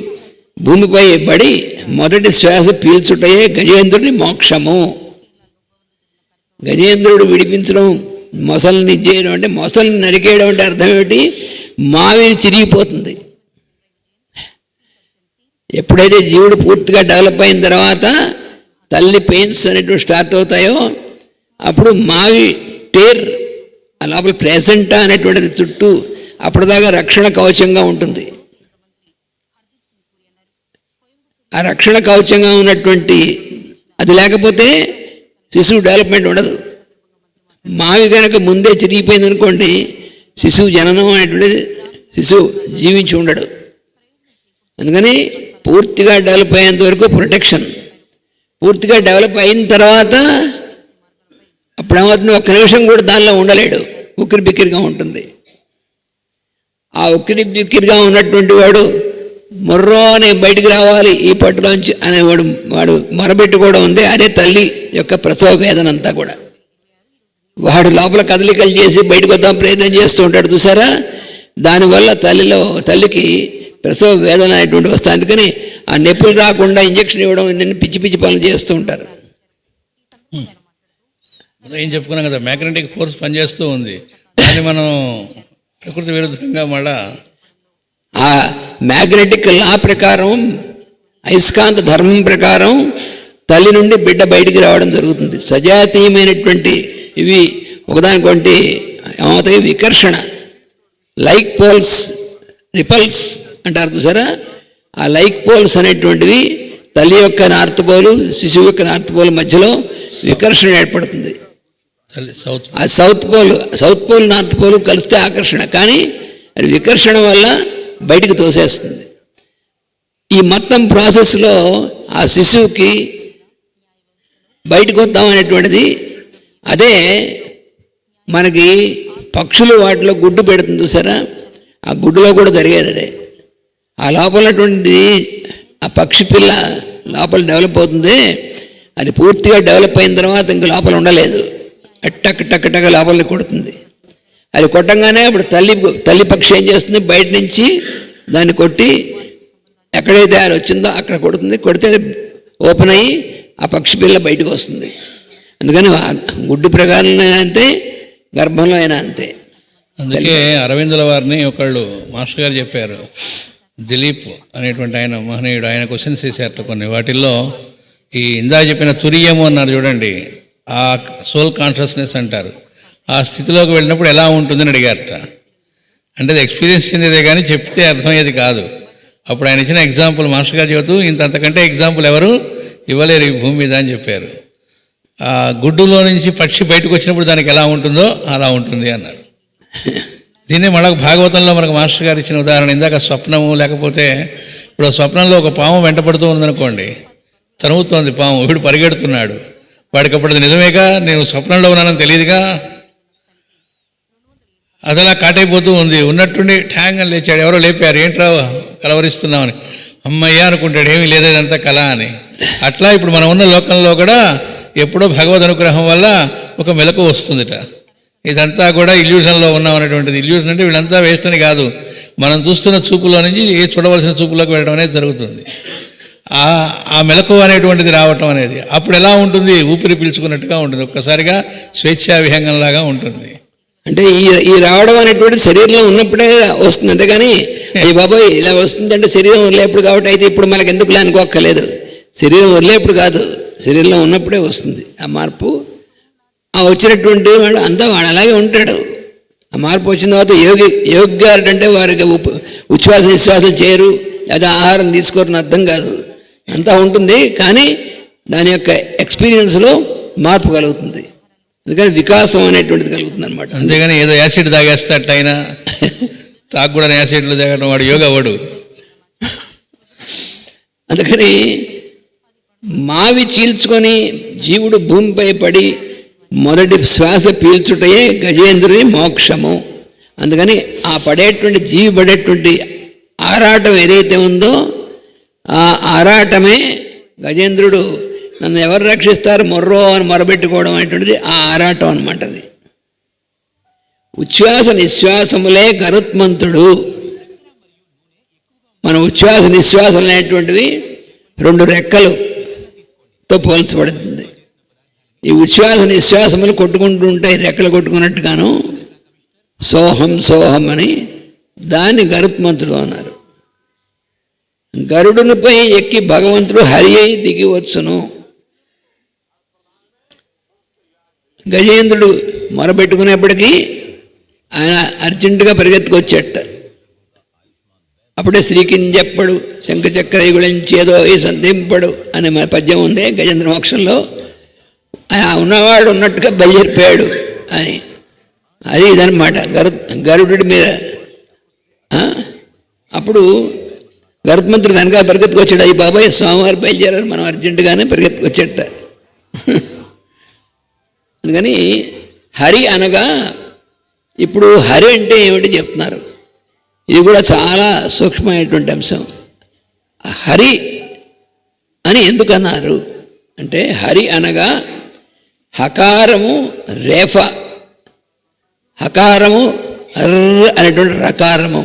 భూమిపై పడి మొదటి శ్వాస పీల్చుటయే గజేంద్రుని మోక్షము. గజేంద్రుడు విడిపించడం, మొసలిని చేయడం అంటే మొసలిని నరికేయడం అంటే అర్థం ఏమిటి? మావిని చిరిగిపోతుంది. ఎప్పుడైతే జీవుడు పూర్తిగా డెవలప్ అయిన తర్వాత తల్లి పెయిన్స్ అనేటువంటి స్టార్ట్ అవుతాయో అప్పుడు మావి టేర్ ఆ లోపల ప్లేసెంటా అనేటువంటిది చుట్టూ అప్పటిదాకా రక్షణ కవచంగా ఉంటుంది. ఆ రక్షణ కవచంగా ఉన్నటువంటి అది లేకపోతే శిశువు డెవలప్మెంట్ ఉండదు. మావి కనుక ముందే చిరిగిపోయింది అనుకోండి, శిశువు జననం అనేటువంటిది శిశువు జీవించి ఉండడు. అందుకని పూర్తిగా డెవలప్ అయ్యేంత వరకు ప్రొటెక్షన్. పూర్తిగా డెవలప్ అయిన తర్వాత అప్పుడేమవుతుంది, ఒక్క నిమిషం కూడా దానిలో ఉండలేడు, ఉక్కిరి బిక్కిరిగా ఉంటుంది. ఆ ఉక్కిరి బిక్కిరిగా ఉన్నటువంటి వాడు మొర్రో అని బయటికి రావాలి ఈ పట్టులోంచి అనేవాడు వాడు మొరబెట్టుకోవడం ఉంది. అదే తల్లి యొక్క ప్రసవ వేదన అంతా కూడా. వాడు లోపల కదలికలు చేసి బయటకు వద్దాం ప్రయత్నం చేస్తూ ఉంటాడు చూసారా, దానివల్ల తల్లికి ప్రసవ వేదన అనేటువంటి వస్తుంది. అందుకని ఆ నొప్పులు రాకుండా ఇంజక్షన్ ఇవ్వడం, నిన్ను పిచ్చి పిచ్చి పనులు చేస్తూ ఉంటారు. ఏం చెప్పుకున్నాం కదా, మ్యాగ్నెటిక్ ఫోర్స్ పనిచేస్తూ ఉంది. దాన్ని మనం ప్రకృతి విరుద్ధంగా మళ్ళా ఆ మ్యాగ్నెటిక్ లా ప్రకారం, అయస్కాంత ధర్మం ప్రకారం తల్లి నుండి బిడ్డ బయటికి రావడం జరుగుతుంది. సజాతీయమైనటువంటి ఇవి ఒకదానికొకటి ఏమవుతాయి, వికర్షణ. లైక్ పోల్స్ రిపల్స్ అంటారు చూసారా, ఆ లైక్ పోల్స్ అనేటువంటివి తల్లి యొక్క నార్త్ పోలు శిశువు యొక్క నార్త్ పోల్ మధ్యలో వికర్షణ ఏర్పడుతుంది. ఆ సౌత్ పోల్ నార్త్ పోల్ కలిస్తే ఆకర్షణ, కానీ అది వికర్షణ వల్ల బయటికి తోసేస్తుంది. ఈ మొత్తం ప్రాసెస్లో ఆ శిశువుకి బయటకు వద్దాం అనేటువంటిది. అదే మనకి పక్షులు వాటిలో గుడ్డు పెడుతుంది చూసారా, ఆ గుడ్డులో కూడా జరిగేది అదే. ఆ లోపలటువంటి ఆ పక్షి పిల్ల లోపల డెవలప్ అవుతుంది. అది పూర్తిగా డెవలప్ అయిన తర్వాత ఇంక లోపల ఉండలేదు, టక్ టక్ టక్ లోపలికి కొడుతుంది. అది కొట్టంగానే ఇప్పుడు తల్లి పక్షి ఏం చేస్తుంది, బయట నుంచి దాన్ని కొట్టి ఎక్కడైతే అది వచ్చిందో అక్కడ కొడుతుంది. కొడితే ఓపెన్ అయ్యి ఆ పక్షి పిల్ల బయటకు వస్తుంది. అందుకని గుడ్డు ప్రకారం అంతే, గర్భంలో అయినా అంతే. అందుకే అరవిందుల వారిని ఒకళ్ళు మాస్టర్ గారు చెప్పారు, దిలీప్ అనేటువంటి ఆయన మహనీయుడు, ఆయన క్వశ్చన్స్ వేసారట కొన్ని. వాటిల్లో ఈ ఇందా చెప్పిన తురియము అన్నారు చూడండి, ఆ సోల్ కాన్షియస్నెస్ అంటారు. ఆ స్థితిలోకి వెళ్ళినప్పుడు ఎలా ఉంటుందని అడిగారట. అంటే అది ఎక్స్పీరియన్స్ చెందేదే కానీ చెప్తే అర్థమయ్యేది కాదు. అప్పుడు ఆయన ఇచ్చిన ఎగ్జాంపుల్ మాస్టర్ గారు చెబుతూ, అంతకంటే ఎగ్జాంపుల్ ఎవరు ఇవ్వలేరు ఈ భూమి మీద అని చెప్పారు. ఆ గుడ్డులో నుంచి పక్షి బయటకు వచ్చినప్పుడు దానికి ఎలా ఉంటుందో అలా ఉంటుంది అన్నారు. దీన్నే మనకు భాగవతంలో మనకు మాస్టర్ గారు ఇచ్చిన ఉదాహరణ, ఇందాక స్వప్నము, లేకపోతే ఇప్పుడు స్వప్నంలో ఒక పాము వెంటపడుతూ ఉందనుకోండి, తరుగుతోంది పాము, వీడు పరిగెడుతున్నాడు, వాడికి అప్పుడు అది నిజమేగా, నేను స్వప్నంలో ఉన్నానని తెలియదుగా, అదలా కాటైపోతూ ఉంది. ఉన్నట్టుండి ట్యాంగ్ అని లేచాడు, ఎవరో లేపారు, ఏంట్రా కలవరిస్తున్నామని, అమ్మయ్య అనుకుంటాడు, ఏమీ లేదు ఇదంతా కళ అని. అట్లా ఇప్పుడు మనం ఉన్న లోకంలో కూడా ఎప్పుడో భగవద్ అనుగ్రహం వల్ల ఒక మెలకు వస్తుందిట. ఇదంతా కూడా ఇల్యూషన్లో ఉన్నాం అనేటువంటిది. ఇల్యూషన్ అంటే వీళ్ళంతా వేస్ట్ అని కాదు, మనం చూస్తున్న చూపులో నుంచి చూడవలసిన చూపులోకి వెళ్ళడం అనేది జరుగుతుంది. ఆ మెలకు అనేటువంటిది రావటం అనేది అప్పుడు ఎలా ఉంటుంది, ఊపిరి పీల్చుకున్నట్టుగా ఉంటుంది, ఒక్కసారిగా స్వేచ్ఛా విహంగంలాగా ఉంటుంది. అంటే ఈ రావడం అనేటువంటి శరీరంలో ఉన్నప్పుడే వస్తుంది. అంతేగాని అయ్యి బాబాయ్ ఇలా వస్తుందంటే శరీరం వదిలేప్పుడు కాబట్టి అయితే ఇప్పుడు మనకు ఎందుకులే అనుకోక్కర్లేదు. శరీరం వదిలేప్పుడు కాదు, శరీరంలో ఉన్నప్పుడే వస్తుంది ఆ మార్పు. ఆ వచ్చినటువంటి వాడు అంతా వాడు అలాగే ఉంటాడు. ఆ మార్పు వచ్చిన తర్వాత యోగి అంటే వారికి ఉచ్ఛ్వాస నిశ్వాసాలు చేయరు, లేదా ఆహారం తీసుకోరని అర్థం కాదు, అంతా ఉంటుంది. కానీ దాని యొక్క ఎక్స్పీరియన్స్లో మార్పు కలుగుతుంది. అందుకని వికాసం అనేటువంటిది కలుగుతుంది అనమాట. అంతేగాని ఏదో యాసిడ్ తాగేస్తాట అయినా తాగకూడ యాసిడ్లు తాగడం వాడు యోగా వాడు. అందుకని మావి చీల్చుకొని జీవుడు భూమిపై పడి మొదటి శ్వాస పీల్చుటయే గజేంద్రుని మోక్షము. అందుకని ఆ పడేటువంటి జీవి పడేటువంటి ఆరాటం ఏదైతే ఉందో ఆ ఆరాటమే గజేంద్రుడు నన్ను ఎవరు రక్షిస్తారు మొర్రో అని మొరబెట్టుకోవడం అనేటువంటిది ఆ ఆరాటం అనమాట. అది ఉచ్ఛ్వాస నిశ్వాసములే గరుత్మంతుడు. మన ఉచ్ఛ్వాస నిశ్వాసం అనేటువంటివి రెండు రెక్కలతో పోల్చబడుతుంది. ఈ ఉచ్ఛ్వాస నిశ్వాసములు కొట్టుకుంటూ ఉంటాయి, రెక్కలు కొట్టుకున్నట్టుగాను. సోహం సోహం అని దాన్ని గరుత్మంతుడు అన్నారు. గరుడునిపై ఎక్కి భగవంతుడు హరి అయి దిగివచ్చును. గజేంద్రుడు మొరబెట్టుకునేప్పటికీ ఆయన అర్జెంటుగా పరిగెత్తుకొచ్చేట. అప్పుడే శ్రీకింజెప్పడు శంఖచక్రయుగుళించేదో ఈ సంధింపడు అనే మన పద్యం ఉంది గజేంద్ర మోక్షంలో. ఉన్నవాడు ఉన్నట్టుగా బయలుదేరిపోయాడు అని. అది ఇదనమాట గరుడు మీద. అప్పుడు గరుత్మంతుడు కనుక పరిగెత్తుకొచ్చాడు, అయ్యి బాబాయ్ స్వామివారు బయలుదేరారు, మనం అర్జెంటుగానే పరిగెత్తుకొచ్చేట. అందుకని హరి అనగా ఇప్పుడు హరి అంటే ఏమిటి చెప్తున్నారు. ఇది కూడా చాలా సూక్ష్మమైనటువంటి అంశం. హరి అని ఎందుకన్నారు అంటే, హరి అనగా హకారము రేఫ, హకారము అనేటువంటి రకారము,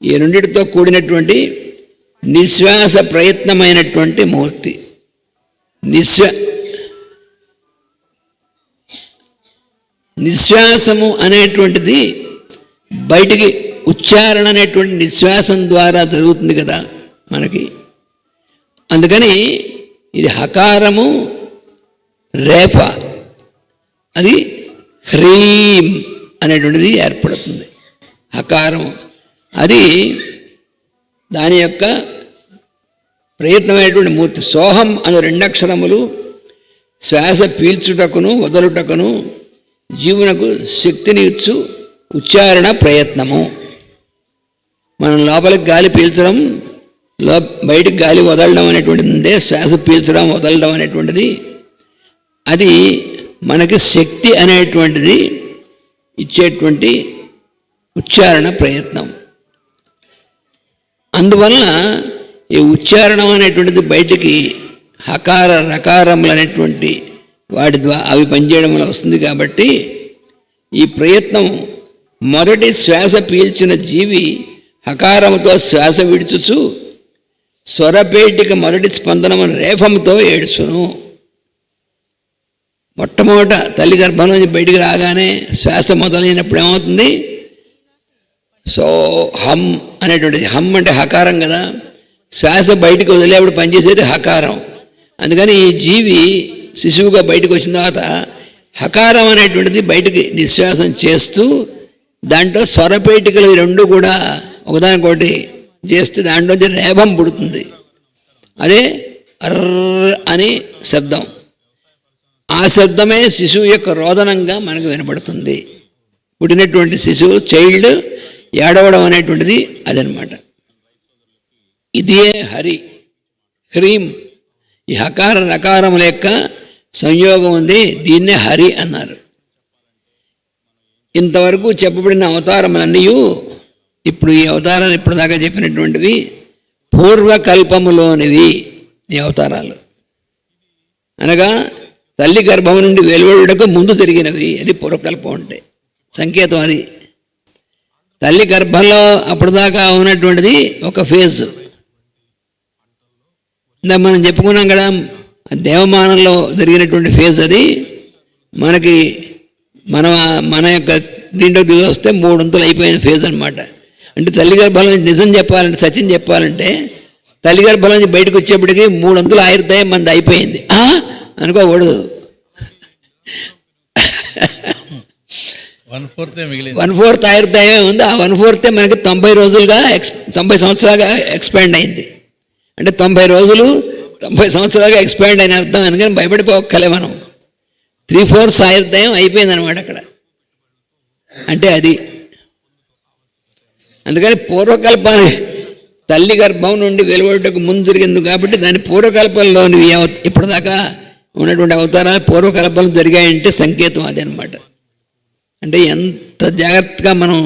ఈ రెండిటితో కూడినటువంటి నిశ్వాస ప్రయత్నమైనటువంటి మూర్తి. నిశ్వాసము అనేటువంటిది బయటికి ఉచ్చారణ అనేటువంటి నిశ్వాసం ద్వారా జరుగుతుంది కదా మనకి. అందుకని ఇది హకారము రేఫ, అది హ్రీం అనేటువంటిది ఏర్పడుతుంది. హకారము అది దాని యొక్క ప్రయత్నమైనటువంటి మూర్తి. సోహం అను రెండక్షరములు శ్వాస పీల్చుటకును వదలుటకును జీవునకు శక్తిని ఇచ్చు ఉచ్చారణ ప్రయత్నము. మనం లోపలికి గాలి పీల్చడం, బయటికి గాలి వదలడం అనేటువంటిది ఉందే, శ్వాస పీల్చడం వదలడం అనేటువంటిది అది మనకి శక్తి అనేటువంటిది ఇచ్చేటువంటి ఉచ్చారణ ప్రయత్నం. అందువలన ఈ ఉచ్చారణం అనేటువంటిది బయటికి హకార రకారములు అనేటువంటి వాటి ద్వారా అవి పనిచేయడం వల్ల వస్తుంది. కాబట్టి ఈ ప్రయత్నం మొదటి శ్వాస పీల్చిన జీవి హకారముతో శ్వాస విడుచుచు స్వరపేటిక మొదటి స్పందనము రేఫముతో ఏడ్చును. మొట్టమొదట తల్లి గర్భం నుంచి బయటికి రాగానే శ్వాస మొదలైనప్పుడు ఏమవుతుంది? సో హమ్ అనేటువంటిది, హమ్ అంటే హకారం కదా, శ్వాస బయటకు వదిలేప్పుడు పనిచేసేది హకారం. అందుకని ఈ జీవి శిశువుగా బయటకు వచ్చిన తర్వాత హకారం అనేటువంటిది బయటికి నిశ్వాసం చేస్తూ దాంట్లో స్వరపేటికలు ఈ రెండు కూడా ఒకదానికొకటి చేస్తే దాంట్లోంచి రేభం పుడుతుంది. అదే అర్ర అని శబ్దం. ఆ శబ్దమే శిశువు యొక్క రోదనంగా మనకు వినపడుతుంది. పుట్టినటువంటి శిశువు చైల్డ్ ఏడవడం అనేటువంటిది అదనమాట. ఇదే హరి హ్రీం. ఈ హకార రకారముల యొక్క సంయోగం ఉంది, దీన్నే హరి అన్నారు. ఇంతవరకు చెప్పబడిన అవతారములన్నీ ఇప్పుడు ఈ అవతారాలు ఇప్పుడు దాకా చెప్పినటువంటివి పూర్వకల్పములోనివి. ఈ అవతారాలు అనగా తల్లి గర్భం నుండి వెలువడుటకు ముందు జరిగినవి. అది పూర్వకల్పం అంటే సంకేతం. అది తల్లి గర్భంలో అప్పటిదాకా ఉన్నటువంటిది ఒక ఫేజ్. మనం చెప్పుకున్నాం కదా, దేవమానంలో జరిగినటువంటి ఫేజ్ అది. మనకి మన యొక్క దీంట్లో దిగి వస్తే 3 వంతులు అయిపోయిన ఫేజ్ అనమాట. అంటే తల్లి గర్భంలో నిజం చెప్పాలంటే, సత్యం చెప్పాలంటే, తల్లి గర్భంలో నుంచి బయటకు వచ్చేప్పటికి 3 వంతులు ఆయుర్దాయం మంది అయిపోయింది అనుకోకూడదు. 1/4 ఆయుర్దాయమే ఉంది. ఆ 1/4 మనకి 90 రోజులుగా 90 సంవత్సరాలుగా ఎక్స్పాండ్ అయింది. అంటే 90 రోజులు 90 సంవత్సరాలుగా ఎక్స్పాండ్ అయిన అర్థం. అందుకని భయపడిపోకలే మనం. 3/4 ఆయుర్దాయం అయిపోయింది అనమాట అక్కడ. అంటే అది అందుకని పూర్వకల్పాన్ని తల్లి గర్భం నుండి వెలువడటకు ముందు జరిగింది కాబట్టి దాని పూర్వకల్పంలోని ఇప్పటిదాకా ఉన్నటువంటి అవతారాలు పూర్వకల్పనలు జరిగాయంటే సంకేతం అది అనమాట. అంటే ఎంత జాగ్రత్తగా మనం,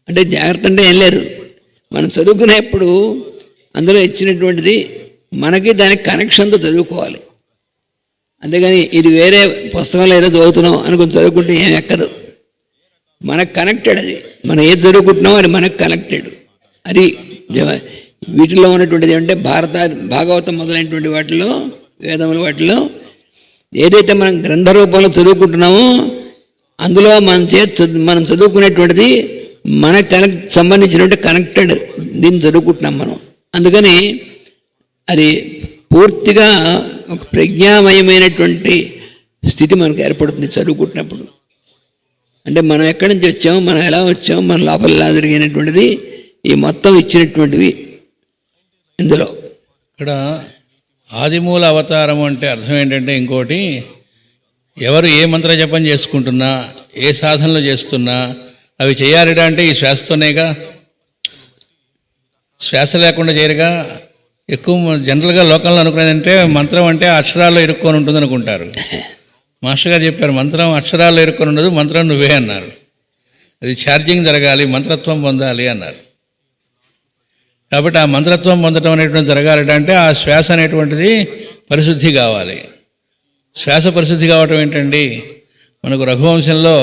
అంటే జాగ్రత్త అంటే ఏం లేదు, మనం చదువుకునేప్పుడు అందులో ఇచ్చినటువంటిది మనకి దానికి కనెక్షన్తో చదువుకోవాలి. అంతేగాని ఇది వేరే పుస్తకంలో ఏదో చదువుతున్నాం అనుకుని చదువుకుంటే ఏం ఎక్కదు. మనకు కనెక్టెడ్ అది. మనం ఏది చదువుకుంటున్నామో అది మనకు కనెక్టెడ్. అది వీటిలో ఉన్నటువంటిది ఏమంటే భాగవతం మొదలైనటువంటి వాటిలో, వేదముల వాటిలో ఏదైతే మనం గ్రంథ రూపంలో చదువుకుంటున్నామో అందులో మనం చదువుకునేటువంటిది మనకు సంబంధించినటువంటి కనెక్టెడ్ దీన్ని చదువుకుంటున్నాం మనం. అందుకని అది పూర్తిగా ఒక ప్రజ్ఞామయమైనటువంటి స్థితి మనకు ఏర్పడుతుంది చదువుకుంటున్నప్పుడు. అంటే మనం ఎక్కడి నుంచి వచ్చాము, మనం ఎలా వచ్చాము, మన లోపల ఎలా జరిగినటువంటిది ఈ మొత్తం ఇచ్చినటువంటివి ఇందులో. ఇక్కడ ఆదిమూల అవతారం అంటే అర్థం ఏంటంటే, ఇంకోటి ఎవరు ఏ మంత్ర జపం చేసుకుంటున్నా, ఏ సాధనలు చేస్తున్నా అవి చేయాలిట అంటే ఈ శ్వాసతోనేగా. శ్వాస లేకుండా చేయరుగా. ఎక్కువ జనరల్గా లోకంలో అనుకునేదంటే మంత్రం అంటే అక్షరాల్లో ఇరుక్కొని ఉంటుంది అనుకుంటారు. మాస్టర్ గారు చెప్పారు, మంత్రం అక్షరాల్లో ఇరుక్కొని ఉండదు, మంత్రం నువ్వే అన్నారు. అది ఛార్జింగ్ జరగాలి, మంత్రత్వం పొందాలి అన్నారు. కాబట్టి ఆ మంత్రత్వం పొందడం అనేటువంటి జరగాలంటే అంటే ఆ శ్వాస అనేటువంటిది పరిశుద్ధి కావాలి. శ్వాస పరిశుద్ధి కావటం ఏంటండి, మనకు రఘువంశంలో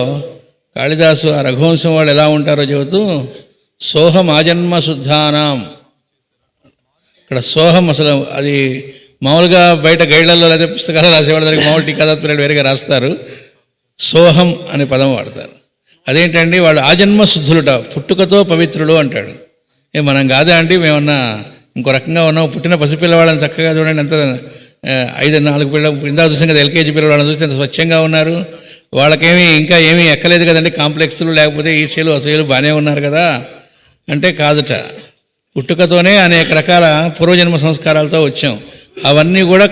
కాళిదాసు ఆ రఘువంశం వాళ్ళు ఎలా ఉంటారో చెబుతూ సోహం ఆజన్మ శుద్ధానాం. ఇక్కడ సోహం అసలు అది మామూలుగా బయట గైడ్లలో లేదా పుస్తకాలు రాసేవాళ్ళ దగ్గర మామూలు టీకాదాత్మలు వేరేగా రాస్తారు, సోహం అనే పదం వాడతారు. అదేంటండి, వాళ్ళు ఆజన్మ శుద్ధులుట, పుట్టుకతో పవిత్రులు అంటాడు. మనం కాదా అండి, మేమన్నా ఇంకో రకంగా ఉన్నాం. పుట్టిన పసిపిల్లవాళ్ళని చక్కగా చూడండి, ఎంత 5-4 పిల్లలు ఇందా చూసాం కదా, ఎల్కేజీ పిల్లవాళ్ళని చూస్తే ఎంత స్వచ్ఛంగా ఉన్నారు. వాళ్ళకేమీ ఇంకా ఏమీ ఎక్కలేదు కదండి, కాంప్లెక్స్లు లేకపోతే ఈర్ష్యలు అసూయలు బాగానే ఉన్నారు కదా అంటే కాదుట. పుట్టుకతోనే అనేక రకాల పూర్వజన్మ సంస్కారాలతో వచ్చాం. అవన్నీ కూడా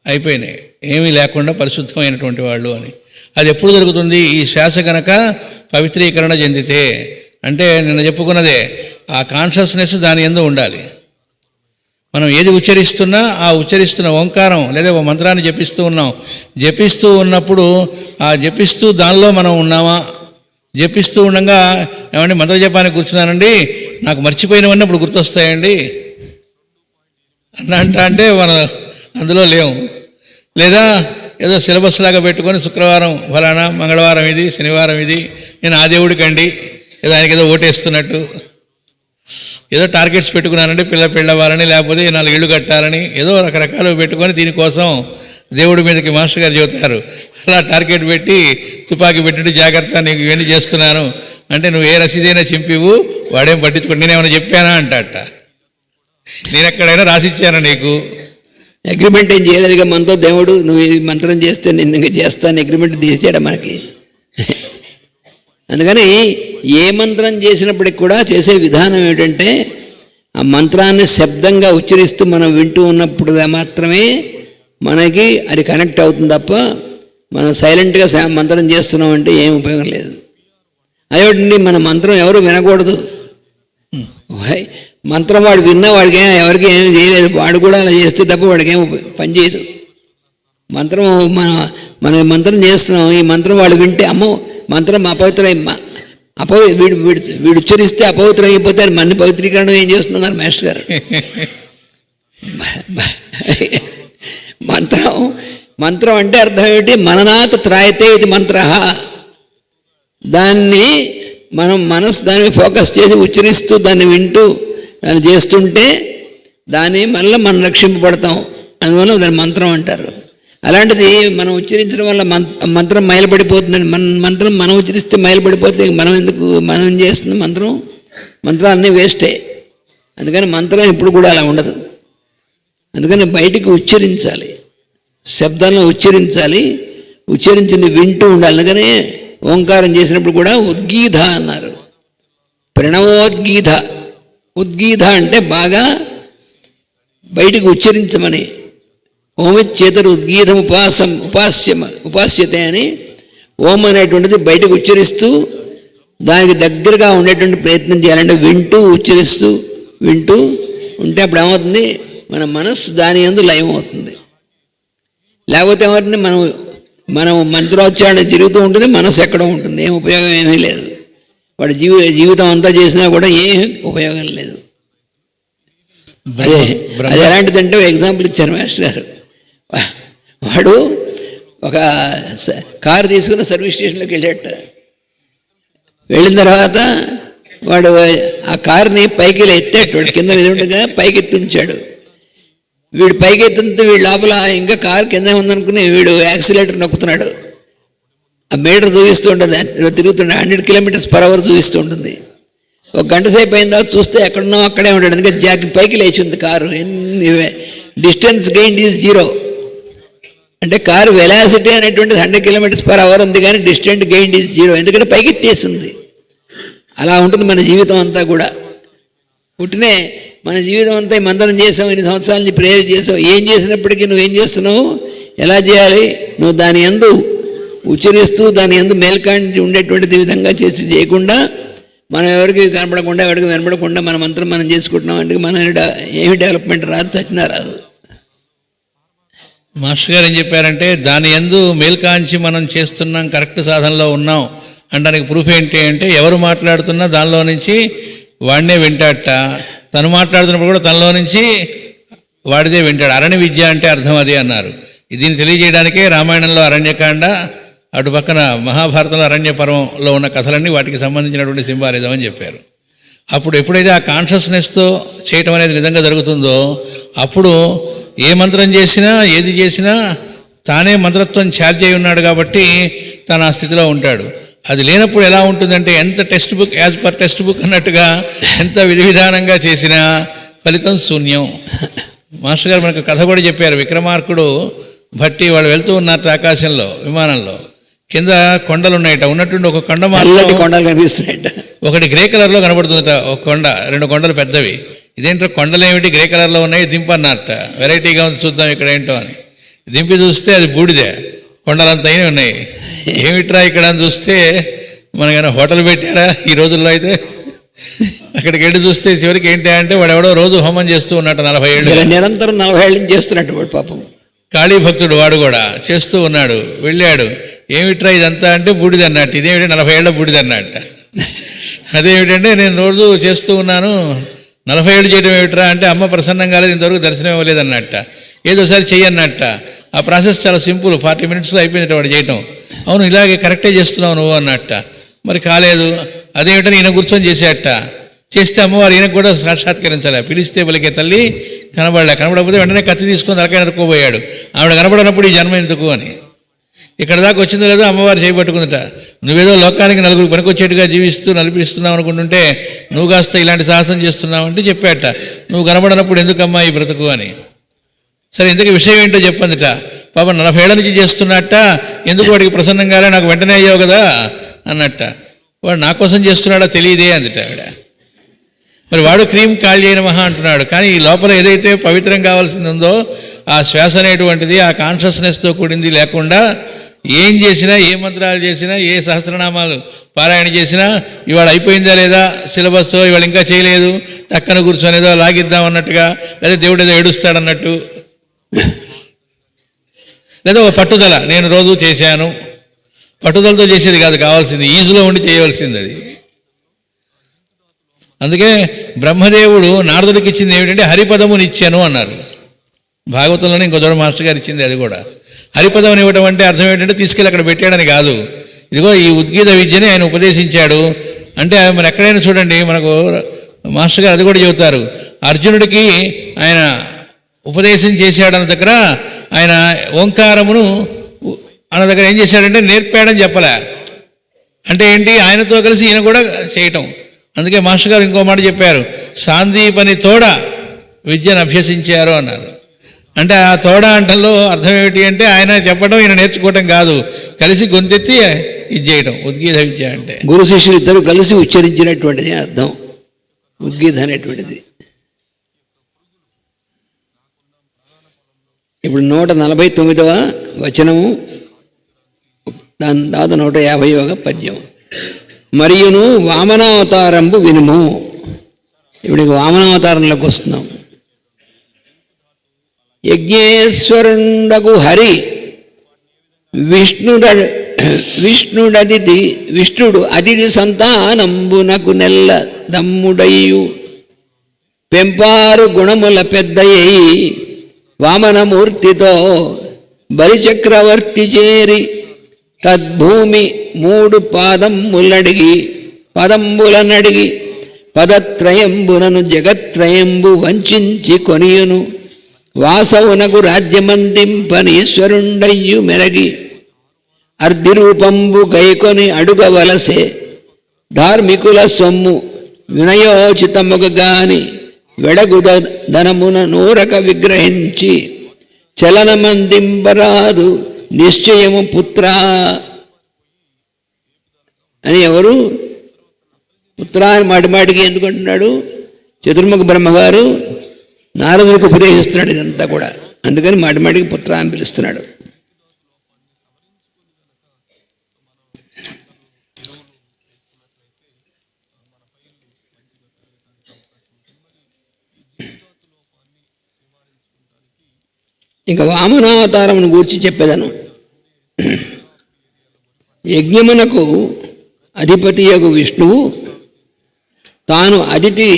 అయిపోయినాయి, ఏమీ లేకుండా పరిశుద్ధమైనటువంటి వాళ్ళు అని. అది ఎప్పుడు జరుగుతుంది, ఈ శ్వాస కనుక పవిత్రీకరణ చెందితే. అంటే నిన్న చెప్పుకున్నదే, ఆ కాన్షియస్నెస్ దాని యందు ఉండాలి. మనం ఏది ఉచ్చరిస్తున్నా ఆ ఉచ్చరిస్తున్న ఓంకారం లేదా ఒక మంత్రాన్ని జపిస్తూ ఉన్నాం. జపిస్తూ ఉన్నప్పుడు ఆ జపిస్తూ దానిలో మనం ఉన్నామా? జపిస్తూ ఉండగా ఏమంటే మంత్ర జపానికి కూర్చున్నానండి, నాకు మర్చిపోయినవన్నీ ఇప్పుడు గుర్తొస్తాయండి అంటే మనం అందులో లేవు. లేదా ఏదో సిలబస్ లాగా పెట్టుకొని శుక్రవారం ఫలానా, మంగళవారం ఇది, శనివారం ఇది, నేను ఆ దేవుడికండి, ఏదో ఆయనకి ఏదో ఓటేస్తున్నట్టు ఏదో టార్గెట్స్ పెట్టుకున్నానండి, పెళ్ళవ్వాలని, లేకపోతే 4 ఇళ్ళు కట్టాలని, ఏదో రకరకాలు పెట్టుకొని దీనికోసం దేవుడి మీదకి మాస్టర్ గారు చెబుతారు. అలా టార్గెట్ పెట్టి తుపాకీ పెట్టినట్టు జాగ్రత్త నీకు ఇవన్నీ చేస్తున్నాను అంటే నువ్వు ఏ రసీదైనా చింపివు, వాడేం పట్టించుకోండి, నేనేమైనా చెప్పానా అంటట. నేను ఎక్కడైనా రాసిచ్చానా నీకు? అగ్రిమెంట్ ఏం చేయలేదుగా మనతో దేవుడు, నువ్వు ఈ మంత్రం చేస్తే నేను ఇంకా చేస్తాను అగ్రిమెంట్ తీసేయడం మనకి. అందుకని ఏ మంత్రం చేసినప్పటికి కూడా చేసే విధానం ఏమిటంటే ఆ మంత్రాన్ని శబ్దంగా ఉచ్చరిస్తూ మనం వింటూ ఉన్నప్పుడు మాత్రమే మనకి అది కనెక్ట్ అవుతుంది తప్ప మనం సైలెంట్గా మంత్రం చేస్తున్నాం అంటే ఏం ఉపయోగం లేదు. అదేంటి మన మంత్రం ఎవరు వినకూడదు. మంత్రం వాడు విన్నా వాడికి ఎవరికి ఏం చేయలేదు, వాడు కూడా అలా చేస్తే తప్ప వాడికి ఏం పనిచేయదు. మంత్రం మన మంత్రం చేస్తున్నాం, ఈ మంత్రం వాడు వింటే అమ్మో మంత్రం వీడు ఉచ్చరిస్తే అపవిత్రం అయిపోతే మన పవిత్రీకరణ ఏం చేస్తున్నారు మాస్టర్ గారు. మంత్రం అంటే అర్థం ఏమిటి? మననాత్ త్రాయతే ఇది మంత్ర. దాన్ని మనం దాన్ని ఫోకస్ చేసి ఉచ్చరిస్తూ దాన్ని వింటూ దాన్ని చేస్తుంటే దాన్ని మళ్ళీ మనం రక్షింపబడతాం. అందువల్ల దాన్ని మంత్రం అంటారు. అలాంటిది మనం ఉచ్చరించడం వల్ల మంత్రం మైలపడిపోతుందండి. మంత్రం మనం ఉచ్చరిస్తే మైలపడిపోతే మనం చేస్తున్న మంత్రాలన్నీ వేస్టే. అందుకని మంత్రం ఎప్పుడు కూడా అలా ఉండదు. అందుకని బయటికి ఉచ్చరించాలి, శబ్దంలో ఉచ్చరించాలి, ఉచ్చరించింది వింటూ ఉండాలి. అందుకనే ఓంకారం చేసినప్పుడు కూడా ఉద్గీత అన్నారు, ప్రణవోద్గీత. ఉద్గీత అంటే బాగా బయటికి ఉచ్చరించమని. ఓమిచ్చేతరు ఉద్గీతం ఉపాస్యతే అని ఓం అనేటువంటిది బయటకు ఉచ్చరిస్తూ దానికి దగ్గరగా ఉండేటువంటి ప్రయత్నం చేయాలంటే వింటూ ఉచ్చరిస్తూ వింటూ ఉంటే అప్పుడు ఏమవుతుంది? మన మనస్సు దాని యందు లయం అవుతుంది. లేకపోతే ఏమవుతుంది? మనం మంత్రోచ్చారణ తిరుగుతూ ఉంటుంది, మనసు ఎక్కడో ఉంటుంది, ఏం ఉపయోగం ఏమీ లేదు. వాడు జీవితం అంతా చేసినా కూడా ఏం ఉపయోగం లేదు. అది ఎలాంటిదంటే ఎగ్జాంపుల్ ఇచ్చారు మాస్టర్ గారు. వాడు ఒక కారు తీసుకుని సర్వీస్ స్టేషన్లోకి వెళ్ళాట. వెళ్ళిన తర్వాత వాడు ఆ కారుని పైకి ఎత్తాడు. వాడు కింద ఎదురుండగా పైకి ఎత్తి ఉంచాడు. వీడు పైకి ఎత్తుంటే వీడు లోపల ఇంకా కారు కింద ఉందనుకుని వీడు యాక్సిలేటర్ నొక్కుతున్నాడు. ఆ మీటర్ చూపిస్తూ ఉంటుంది, తిరుగుతుండే 100 km/h చూపిస్తూ ఉంటుంది. ఒక గంట సేపు అయిన తర్వాత చూస్తే ఎక్కడున్నా అక్కడే ఉంటాడు. అందుకే పైకి లేచి ఉంది కారు. Distance gain is 0. అంటే కారు వెలాసిటీ అనేటువంటిది 100 km/h ఉంది, కానీ డిస్టెన్స్ గెయిన్ ఈజ్ 0. ఎందుకంటే పైకి ఎత్తేసి ఉంది. అలా ఉంటుంది మన జీవితం అంతా కూడా. పుట్టినే మన జీవితం అంతా మంత్రం చేసావు, 2 సంవత్సరాల నుంచి ప్రేయర్ చేసావు. ఏం చేసినప్పటికీ నువ్వేం చేస్తున్నావు, ఎలా చేయాలి, నువ్వు దాని యందు ఉచ్చరిస్తూ దాని యందు మేల్కాండి ఉండేటువంటి విధంగా చేయకుండా మనం ఎవరికి కనపడకుండా ఎవరికి వినపడకుండా మన మంత్రం మనం చేసుకుంటున్నాం అంటే మన ఏమి డెవలప్మెంట్ రాదు, చచ్చినా రాదు. మాస్టర్ గారు ఏం చెప్పారంటే దాని యందు మేల్కాంచి మనం చేస్తున్నాం, కరెక్ట్ సాధనలో ఉన్నాం అనడానికి ప్రూఫ్ ఏంటి అంటే ఎవరు మాట్లాడుతున్నా దానిలో నుంచి వాడినే వింటాడట. తను మాట్లాడుతున్నప్పుడు కూడా తనలో నుంచి వాడిదే వింటాడు. అరణ్య విద్య అంటే అర్థం అది అన్నారు. దీన్ని తెలియజేయడానికే రామాయణంలో అరణ్యకాండ, అటు పక్కన మహాభారతంలో అరణ్య పర్వంలో ఉన్న కథలన్నీ వాటికి సంబంధించినటువంటి సింబాలిజం అని చెప్పారు. అప్పుడు ఎప్పుడైతే ఆ కాన్షియస్నెస్తో చేయటం అనేది నిజంగా జరుగుతుందో అప్పుడు ఏ మంత్రం చేసినా ఏది చేసినా తానే మంత్రత్వం ఛార్జ్ అయి ఉన్నాడు కాబట్టి తను ఆ స్థితిలో ఉంటాడు. అది లేనప్పుడు ఎలా ఉంటుందంటే ఎంత text book as per text book అన్నట్టుగా ఎంత విధి విధానంగా చేసినా ఫలితం శూన్యం. మాస్టర్ గారు మనకు కథ కూడా చెప్పారు. విక్రమార్కుడు భట్టి వాళ్ళు వెళ్తూ ఉన్నట్టు ఆకాశంలో విమానంలో కింద కొండలు ఉన్నాయట. ఉన్నట్టుండి ఒక కొండ కొండలు కనిపిస్తున్నాయట. ఒకటి గ్రే కలర్లో కనబడుతుందట, ఒక కొండ, 2 కొండలు పెద్దవి. ఇదేంటో కొండలు ఏమిటి గ్రే కలర్లో ఉన్నాయి, దింపన్నట్ట. వెరైటీగా ఉంది, చూద్దాం ఇక్కడ ఏంటో అని దింపి చూస్తే అది బూడిదే, కొండలంతా అయినా ఉన్నాయి. ఏమిట్రా ఇక్కడ అని చూస్తే మనకైనా హోటల్ పెట్టారా ఈ రోజుల్లో? అయితే అక్కడికి వెళ్ళి చూస్తే చివరికి ఏంటి అంటే వాడు ఎవడో రోజు హోమం చేస్తూ ఉన్నట్టు 40 ఏళ్ళు, నిరంతరం 40 ఏళ్ళ నుంచి చేస్తున్నట్టు వాడు పాపం. కాళీ భక్తుడు వాడు కూడా చేస్తూ ఉన్నాడు. వెళ్ళాడు, ఏమిట్రా ఇదంతా అంటే బూడిది అన్నట్టు. ఇదేమిటి 40 ఏళ్ళ బూడిది అన్నట్ట. అదేమిటంటే నేను రోజు చేస్తూ ఉన్నాను, 40 ఏళ్ళు చేయడం ఏమిట్రా అంటే అమ్మ ప్రసన్నం కాలేదు, ఇంతవరకు దర్శనం ఇవ్వలేదు అన్నట్ట. ఏదోసారి చెయ్యన్నట్ట. ఆ ప్రాసెస్ చాలా సింపుల్, 40 మినిట్స్లో అయిపోయింది వాడు చేయటం. అవును ఇలాగే కరెక్టే చేస్తున్నావు నువ్వు అన్నట్ట. మరి కాలేదు, అదేమిటని ఈయన కూర్చొని చేసేట. చేస్తే అమ్మవారు ఈయనకు కూడా సాక్షాత్కరించాలి. పిలిస్తే పలికే తల్లి కనబడకపోతే వెంటనే కత్తి తీసుకొని తలకాయ నరుక్కోబోయాడు. ఆవిడ కనబడినప్పుడు ఈ జన్మ ఎందుకు అని. ఇక్కడ దాకా వచ్చిందో లేదో అమ్మవారు చేయబట్టుకుందట. నువ్వేదో లోకానికి నలుగురు పనికొచ్చేట్టుగా జీవిస్తూ నలిపిస్తున్నావు అనుకుంటుంటే నువ్వు కాస్త ఇలాంటి సాహసం చేస్తున్నావు అంటే చెప్పాట. నువ్వు కనబడినప్పుడు ఎందుకమ్మా ఈ బ్రతుకు అని. సరే ఇంతకీ విషయం ఏంటో చెప్పందిట. పాప 40 ఏళ్ళ నుంచి చేస్తున్నట్ట, ఎందుకు వాడికి ప్రసన్నం కాలే, నాకు వెంటనే అయ్యావు కదా అన్నట్ట. వాడు నా కోసం చేస్తున్నాడో తెలియదే అందుట ఆవిడ. మరి వాడు క్రీమ్ కాల్ చేయని మహా అంటున్నాడు. కానీ ఈ లోపల ఏదైతే పవిత్రం కావాల్సింది ఉందో ఆ శ్వాస అనేటువంటిది ఆ కాన్షియస్నెస్తో కూడింది లేకుండా ఏం చేసినా, ఏ మంత్రాలు చేసినా, ఏ సహస్రనామాలు పారాయణ చేసినా ఇవాళ అయిపోయిందా లేదా సిలబస్, ఇవాళ ఇంకా చేయలేదు, టక్కన కూర్చొనేదో లాగిద్దాం అన్నట్టుగా, లేదా దేవుడు ఏదో ఏడుస్తాడన్నట్టు, లేదా ఓ పట్టుదల, నేను రోజు చేశాను, పట్టుదలతో చేసేది కాదు కావాల్సింది, ఈజులో ఉండి చేయవలసింది అది. అందుకే బ్రహ్మదేవుడు నారదుడికి ఇచ్చింది ఏమిటంటే హరిపదమునిచ్చాను అన్నారు. భాగవతంలోనే ఇంకో చోట మాస్టర్ గారు ఇచ్చింది అది కూడా. హరిపదం ఇవ్వటం అంటే అర్థం ఏంటంటే తీసుకెళ్ళి అక్కడ పెట్టాడని కాదు. ఇదిగో ఈ ఉద్గీత విద్యని ఆయన ఉపదేశించాడు అంటే మరి ఎక్కడైనా చూడండి మనకు మాస్టర్ గారు అది కూడా చెబుతారు. అర్జునుడికి ఆయన ఉపదేశం చేశాడన్న దగ్గర ఆయన ఓంకారమును అన్న దగ్గర ఏం చేశాడంటే నేర్పాడని చెప్పలే. అంటే ఏంటి, ఆయనతో కలిసి ఈయన కూడా చేయటం. అందుకే మాస్టర్ గారు ఇంకో మాట చెప్పారు, సాందీపని తోడ విద్యను అభ్యసించారు అన్నారు. అంటే ఆ తోడ అంటల్లో అర్థం ఏమిటి అంటే ఆయన చెప్పడం ఈయన నేర్చుకోవటం కాదు, కలిసి గొంతెత్తి ఇది చేయటం ఉద్గీత విద్య అంటే. గురు శిష్యులు ఇద్దరు కలిసి ఉచ్చరించినటువంటిది అర్థం ఉద్గీత అనేటువంటిది. ఇప్పుడు 149వ వచనము, దాని తర్వాత 150వ పద్యం. మరియును వామనావతారంబు వినుము. ఇప్పుడు వామనావతారంలోకి వస్తున్నాం. యజ్ఞేశ్వరుండగు హరి విష్ణుడు అతిథి సంతానంబునకు నెల్ల దమ్ముడయ్యు పెంపారు గుణముల పెద్దయ్యి వామనమూర్తితో బలిచక్రవర్తి చేరి తద్భూమి 3 పదంబులనడిగి పదత్రయంబునను జగత్రయంబు వంచించి కొనియును వాసవునకు రాజ్యమందింపనీశ్వరుండయ్యు మెరగి అర్ధిరూపంబు గైకొని అడుగవలసే ధార్మికుల సొమ్ము వినయోచితముగాని వెడగుదనమున నూరక విగ్రహించి చలనమందింపరాదు నిశ్చయము పుత్ర అని ఎవరు పుత్ర అని మాటిమాటికి ఎందుకంటున్నాడు? చతుర్ముఖ బ్రహ్మగారు నారదుడికి ఉపదేశిస్తున్నాడు ఇదంతా కూడా. అందుకని మాటిమాటికి పుత్ర అని పిలుస్తున్నాడు. ఇంకా వామనావతారమును గూర్చి చెప్పేదను. యజ్ఞమునకు అధిపతియగు విష్ణువు తాను అదితి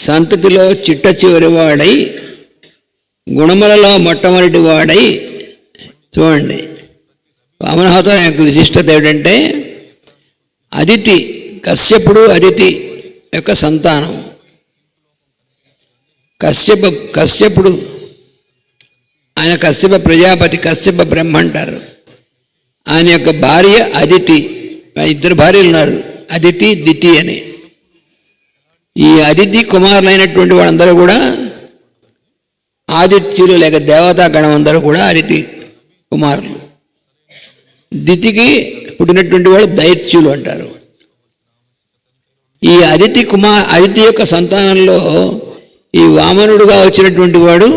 సంతతిలో చిట్ట చివరివాడై గుణములలో మొట్టమొదటి వాడై, చూడండి వామనావతారం యొక్క విశిష్టత ఏమిటంటే అదితి కశ్యపుడు అదితి యొక్క సంతానం. కశ్యపుడు ఆయన కశ్యప ప్రజాపతి, కశ్యప బ్రహ్మ అంటారు. ఆయన యొక్క భార్య అదితి. 2 భార్యలు ఉన్నారు, అదితి దితి అని. ఈ అదితి కుమారులైనటువంటి వాళ్ళందరూ కూడా ఆదిత్యులు లేక దేవతా గణం అందరూ కూడా అదితి కుమారులు. దితికి పుట్టినటువంటి వాళ్ళు దైత్యులు అంటారు. ఈ అదితి యొక్క సంతానంలో ఈ వామనుడుగా వచ్చినటువంటి వాడు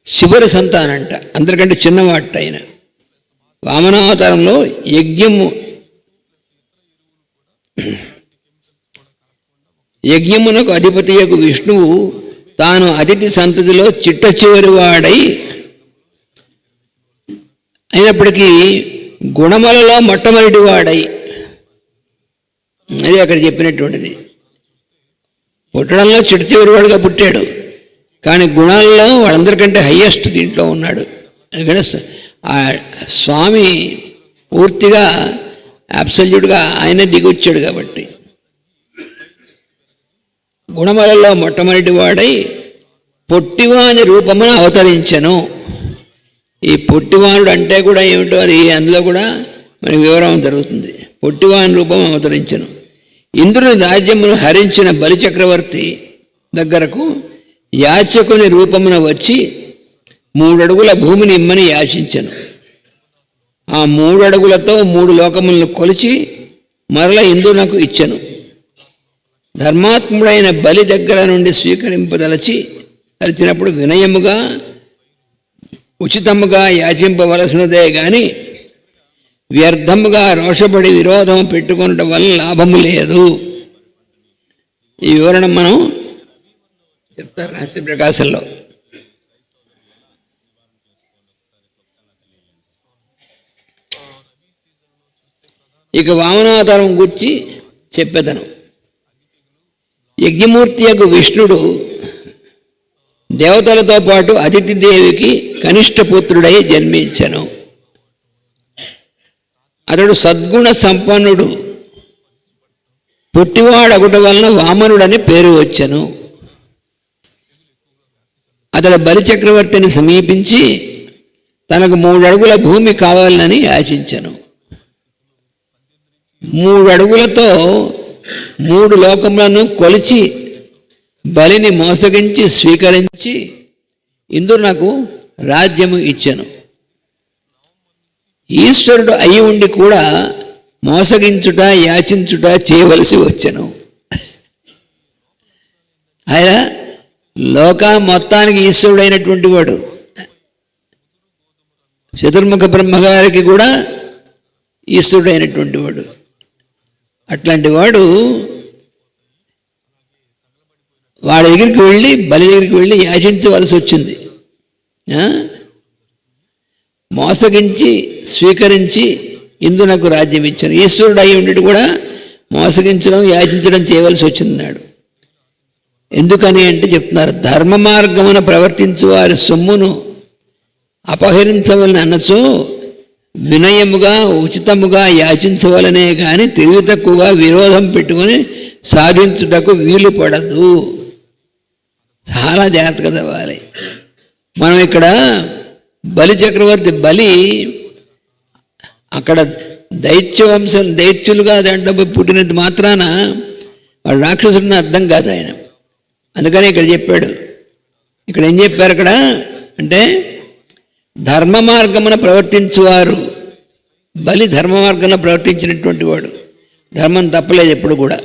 శివుడి సంతానంట, అందరికంటే చిన్నవాట ఆయన. వామనావతారంలో యజ్ఞము యజ్ఞమునకు అధిపతియకు విష్ణువు తాను అతిథి సంతతిలో చిట్ట చివరి వాడై అయినప్పటికీ గుణములలో మొట్టమొదటి వాడై, అది అక్కడ చెప్పినటువంటిది. పుట్టడంలో చిట్ట చివరి వాడుగా పుట్టాడు, కానీ గుణాల్లో వాళ్ళందరికంటే హయ్యెస్ట్ దీంట్లో ఉన్నాడు. ఎందుకంటే ఆ స్వామి పూర్తిగా అబ్సల్యూట్గా ఆయనే దిగొచ్చాడు కాబట్టి. గుణములలో మొట్టమొదటి వాడై పొట్టివాని రూపమున అవతరించెను. ఈ పొట్టివానుడు అంటే కూడా ఏమిటో అది అందులో కూడా మనకి వివరం జరుగుతుంది. పొట్టివాని రూపం అవతరించెను. ఇంద్రుని రాజ్యమును హరించిన బలిచక్రవర్తి దగ్గరకు యాచకుని రూపమున వచ్చి 3 అడుగుల భూమిని ఇమ్మని యాచించెను. ఆ 3 అడుగులతో 3 లోకములను కొలిచి మరల ఇంద్రునకు ఇచ్చెను. ధర్మాత్ముడైన బలి దగ్గర నుండి తలచినప్పుడు వినయముగా ఉచితముగా యాచింపవలసినదే గాని వ్యర్థముగా రోషపడి విరోధం పెట్టుకొనటం వల్ల లాభము లేదు. ఈ వివరణ మనం చెప్తారు రహస్య ప్రకాశంలో. ఇక వామనావతారం గురించి చెప్పేదను. యజ్ఞమూర్తి యొక్క విష్ణుడు దేవతలతో పాటు అదితిదేవికి కనిష్ట పుత్రుడై జన్మించెను. అతడు సద్గుణ సంపన్నుడు, పుట్టివాడగుట వలన వామనుడని పేరు వచ్చెను. అతడు బలిచక్రవర్తిని సమీపించి తనకు 3 అడుగుల భూమి కావాలని యాచించెను. 3 అడుగులతో 3 లోకములను కొలిచి బలిని మోసగించి స్వీకరించి ఇంద్రునకు రాజ్యము ఇచ్చెను. ఈశ్వరుడు అయి ఉండి కూడా మోసగించుట యాచించుట చేయవలసి వచ్చెను. ఆయన లోక మొత్తానికి ఈశ్వరుడు అయినటువంటి వాడు. చతుర్ముఖ బ్రహ్మగారికి కూడా ఈశ్వరుడు అయినటువంటి వాడు. అట్లాంటి వాడు వాడి దగ్గరికి వెళ్ళి బలి దగ్గరికి వెళ్ళి యాచించవలసి వచ్చింది. మోసగించి స్వీకరించి ఇందునకు రాజ్యం ఇచ్చాను. ఈశ్వరుడు అయి ఉండి కూడా మోసగించడం యాచించడం చేయవలసి వచ్చిందన్నాడు. ఎందుకని అంటే చెప్తున్నారు, ధర్మ మార్గమున ప్రవర్తించు వారి సొమ్మును అపహరించవలని అనచో వినయముగా ఉచితముగా యాచించవలనే కానీ తెలివి తక్కువగా విరోధం పెట్టుకొని సాధించుటకు వీలు పడదు. చాలా జాగ్రత్తగా చదవాలి. మనం ఇక్కడ బలి చక్రవర్తి బలి అక్కడ దైత్యులుగా దాంట్లో పుట్టినంత మాత్రాన వాడు రాక్షసుడిని అర్థం కాదు ఆయన. అందుకని ఇక్కడ చెప్పాడు. ఇక్కడ ఏం చెప్పారు అక్కడ అంటే ధర్మ మార్గమున ప్రవర్తించువారు. బలి ధర్మ మార్గంలో ప్రవర్తించినటువంటి వాడు, ధర్మం తప్పలేదు ఎప్పుడు కూడా.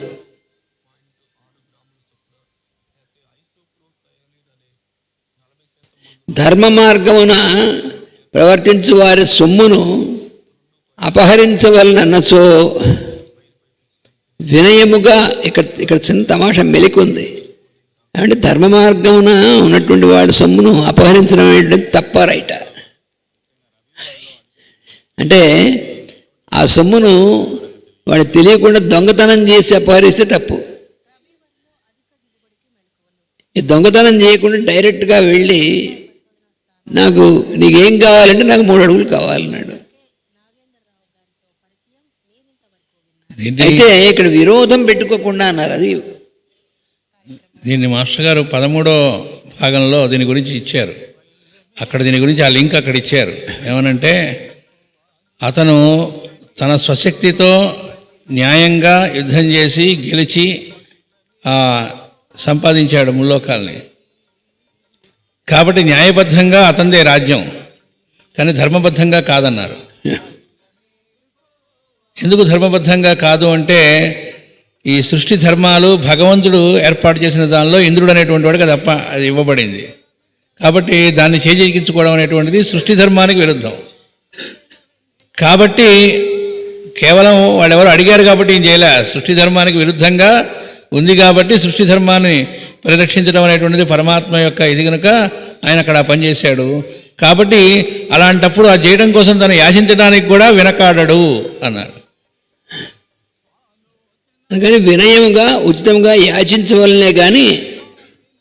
ధర్మ మార్గమున ప్రవర్తించు వారి సొమ్మును అపహరించవలనన్నచో వినయముగా ఇక్కడ చిన్న తమాషా మెలికుంది. అంటే ధర్మ మార్గమున ఉన్నటువంటి వాడి సొమ్మును అపహరించడం ఏంటంటే తప్ప రైట. అంటే ఆ సొమ్మును వాడు తెలియకుండా దొంగతనం చేసి అపహరిస్తే తప్పు. ఈ దొంగతనం చేయకుండా డైరెక్ట్గా వెళ్ళి నీకేం కావాలంటే నాకు 3 అడుగులు కావాలన్నాడు. అయితే ఇక్కడ విరోధం పెట్టుకోకుండా అన్నారు. అది దీన్ని మాస్టర్ గారు 13వ భాగంలో దీని గురించి ఇచ్చారు. అక్కడ దీని గురించి ఆ లింక్ అక్కడ ఇచ్చారు. ఏమనంటే అతను తన స్వశక్తితో న్యాయంగా యుద్ధం చేసి గెలిచి సంపాదించాడు ముల్లోకాల్ని. కాబట్టి న్యాయబద్ధంగా అతనిదే రాజ్యం, కానీ ధర్మబద్ధంగా కాదన్నారు. ఎందుకు ధర్మబద్ధంగా కాదు అంటే ఈ సృష్టి ధర్మాలు భగవంతుడు ఏర్పాటు చేసిన దానిలో ఇంద్రుడు అనేటువంటి వాడికి అది ఇవ్వబడింది. కాబట్టి దాన్ని చేజిక్కించుకోవడం అనేటువంటిది సృష్టి ధర్మానికి విరుద్ధం. కాబట్టి కేవలం వాళ్ళెవరు అడిగారు కాబట్టి ఏం చేయలే. సృష్టి ధర్మానికి విరుద్ధంగా ఉంది కాబట్టి సృష్టి ధర్మాన్ని పరిరక్షించడం అనేటువంటిది పరమాత్మ యొక్క ఇది కనుక ఆయన అక్కడ పనిచేశాడు. కాబట్టి అలాంటప్పుడు ఆ చేయడం కోసం తను యాచించడానికి కూడా వెనకాడడు అన్నారు. అందుకని వినయముగా ఉచితంగా యాచించవలనే కానీ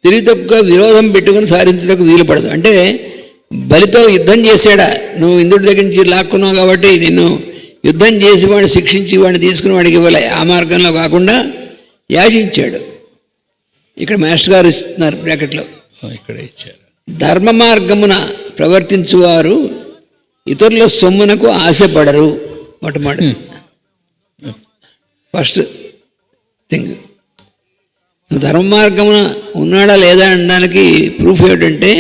తిరిగి తక్కువ విరోధం పెట్టుకుని సాధించడానికి వీలు పడదు. అంటే బలితో యుద్ధం చేశాడా, నువ్వు ఇంద్రుడి దగ్గర నుంచి లాక్కున్నావు కాబట్టి నిన్ను యుద్ధం చేసి వాడిని శిక్షించి వాడిని తీసుకుని వాడికి ఇవ్వలే. ఆ మార్గంలో కాకుండా యాచించాడు. ఇక్కడ మాస్టర్ గారు ఇస్తున్నారు బ్రాకెట్లో, ఇక్కడ ఇచ్చారు. ధర్మ మార్గమున ప్రవర్తించువారు ఇతరుల సొమ్మునకు ఆశపడరు. మొట్టమొదటి ఫస్ట్ థింగ్. నువ్వు ధర్మ మార్గమున ఉన్నాడా లేదా అనడానికి ప్రూఫ్ ఏమిటంటే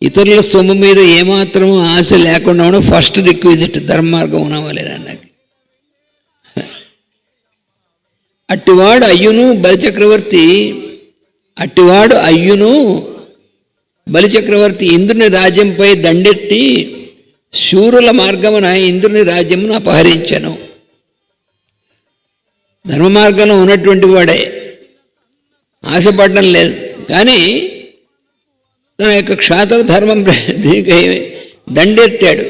ఇతరుల సొమ్ము మీద ఏమాత్రం ఆశ లేకుండా ఉండడం ఫస్ట్ రిక్విజిట్. ధర్మ మార్గం ఉన్నావా లేదా అన్నది. అట్టివాడు అయ్యును బలిచక్రవర్తి ఇంద్రుని రాజ్యంపై దండెత్తి శూరుల మార్గమున ఇంద్రుని రాజ్యమును అపహరించెను. ధర్మ మార్గంలో ఉన్నటువంటి వాడే, ఆశపడడం లేదు. కానీ తన యొక్క క్షాత్ర ధర్మం దీనికి దండెత్తాడు,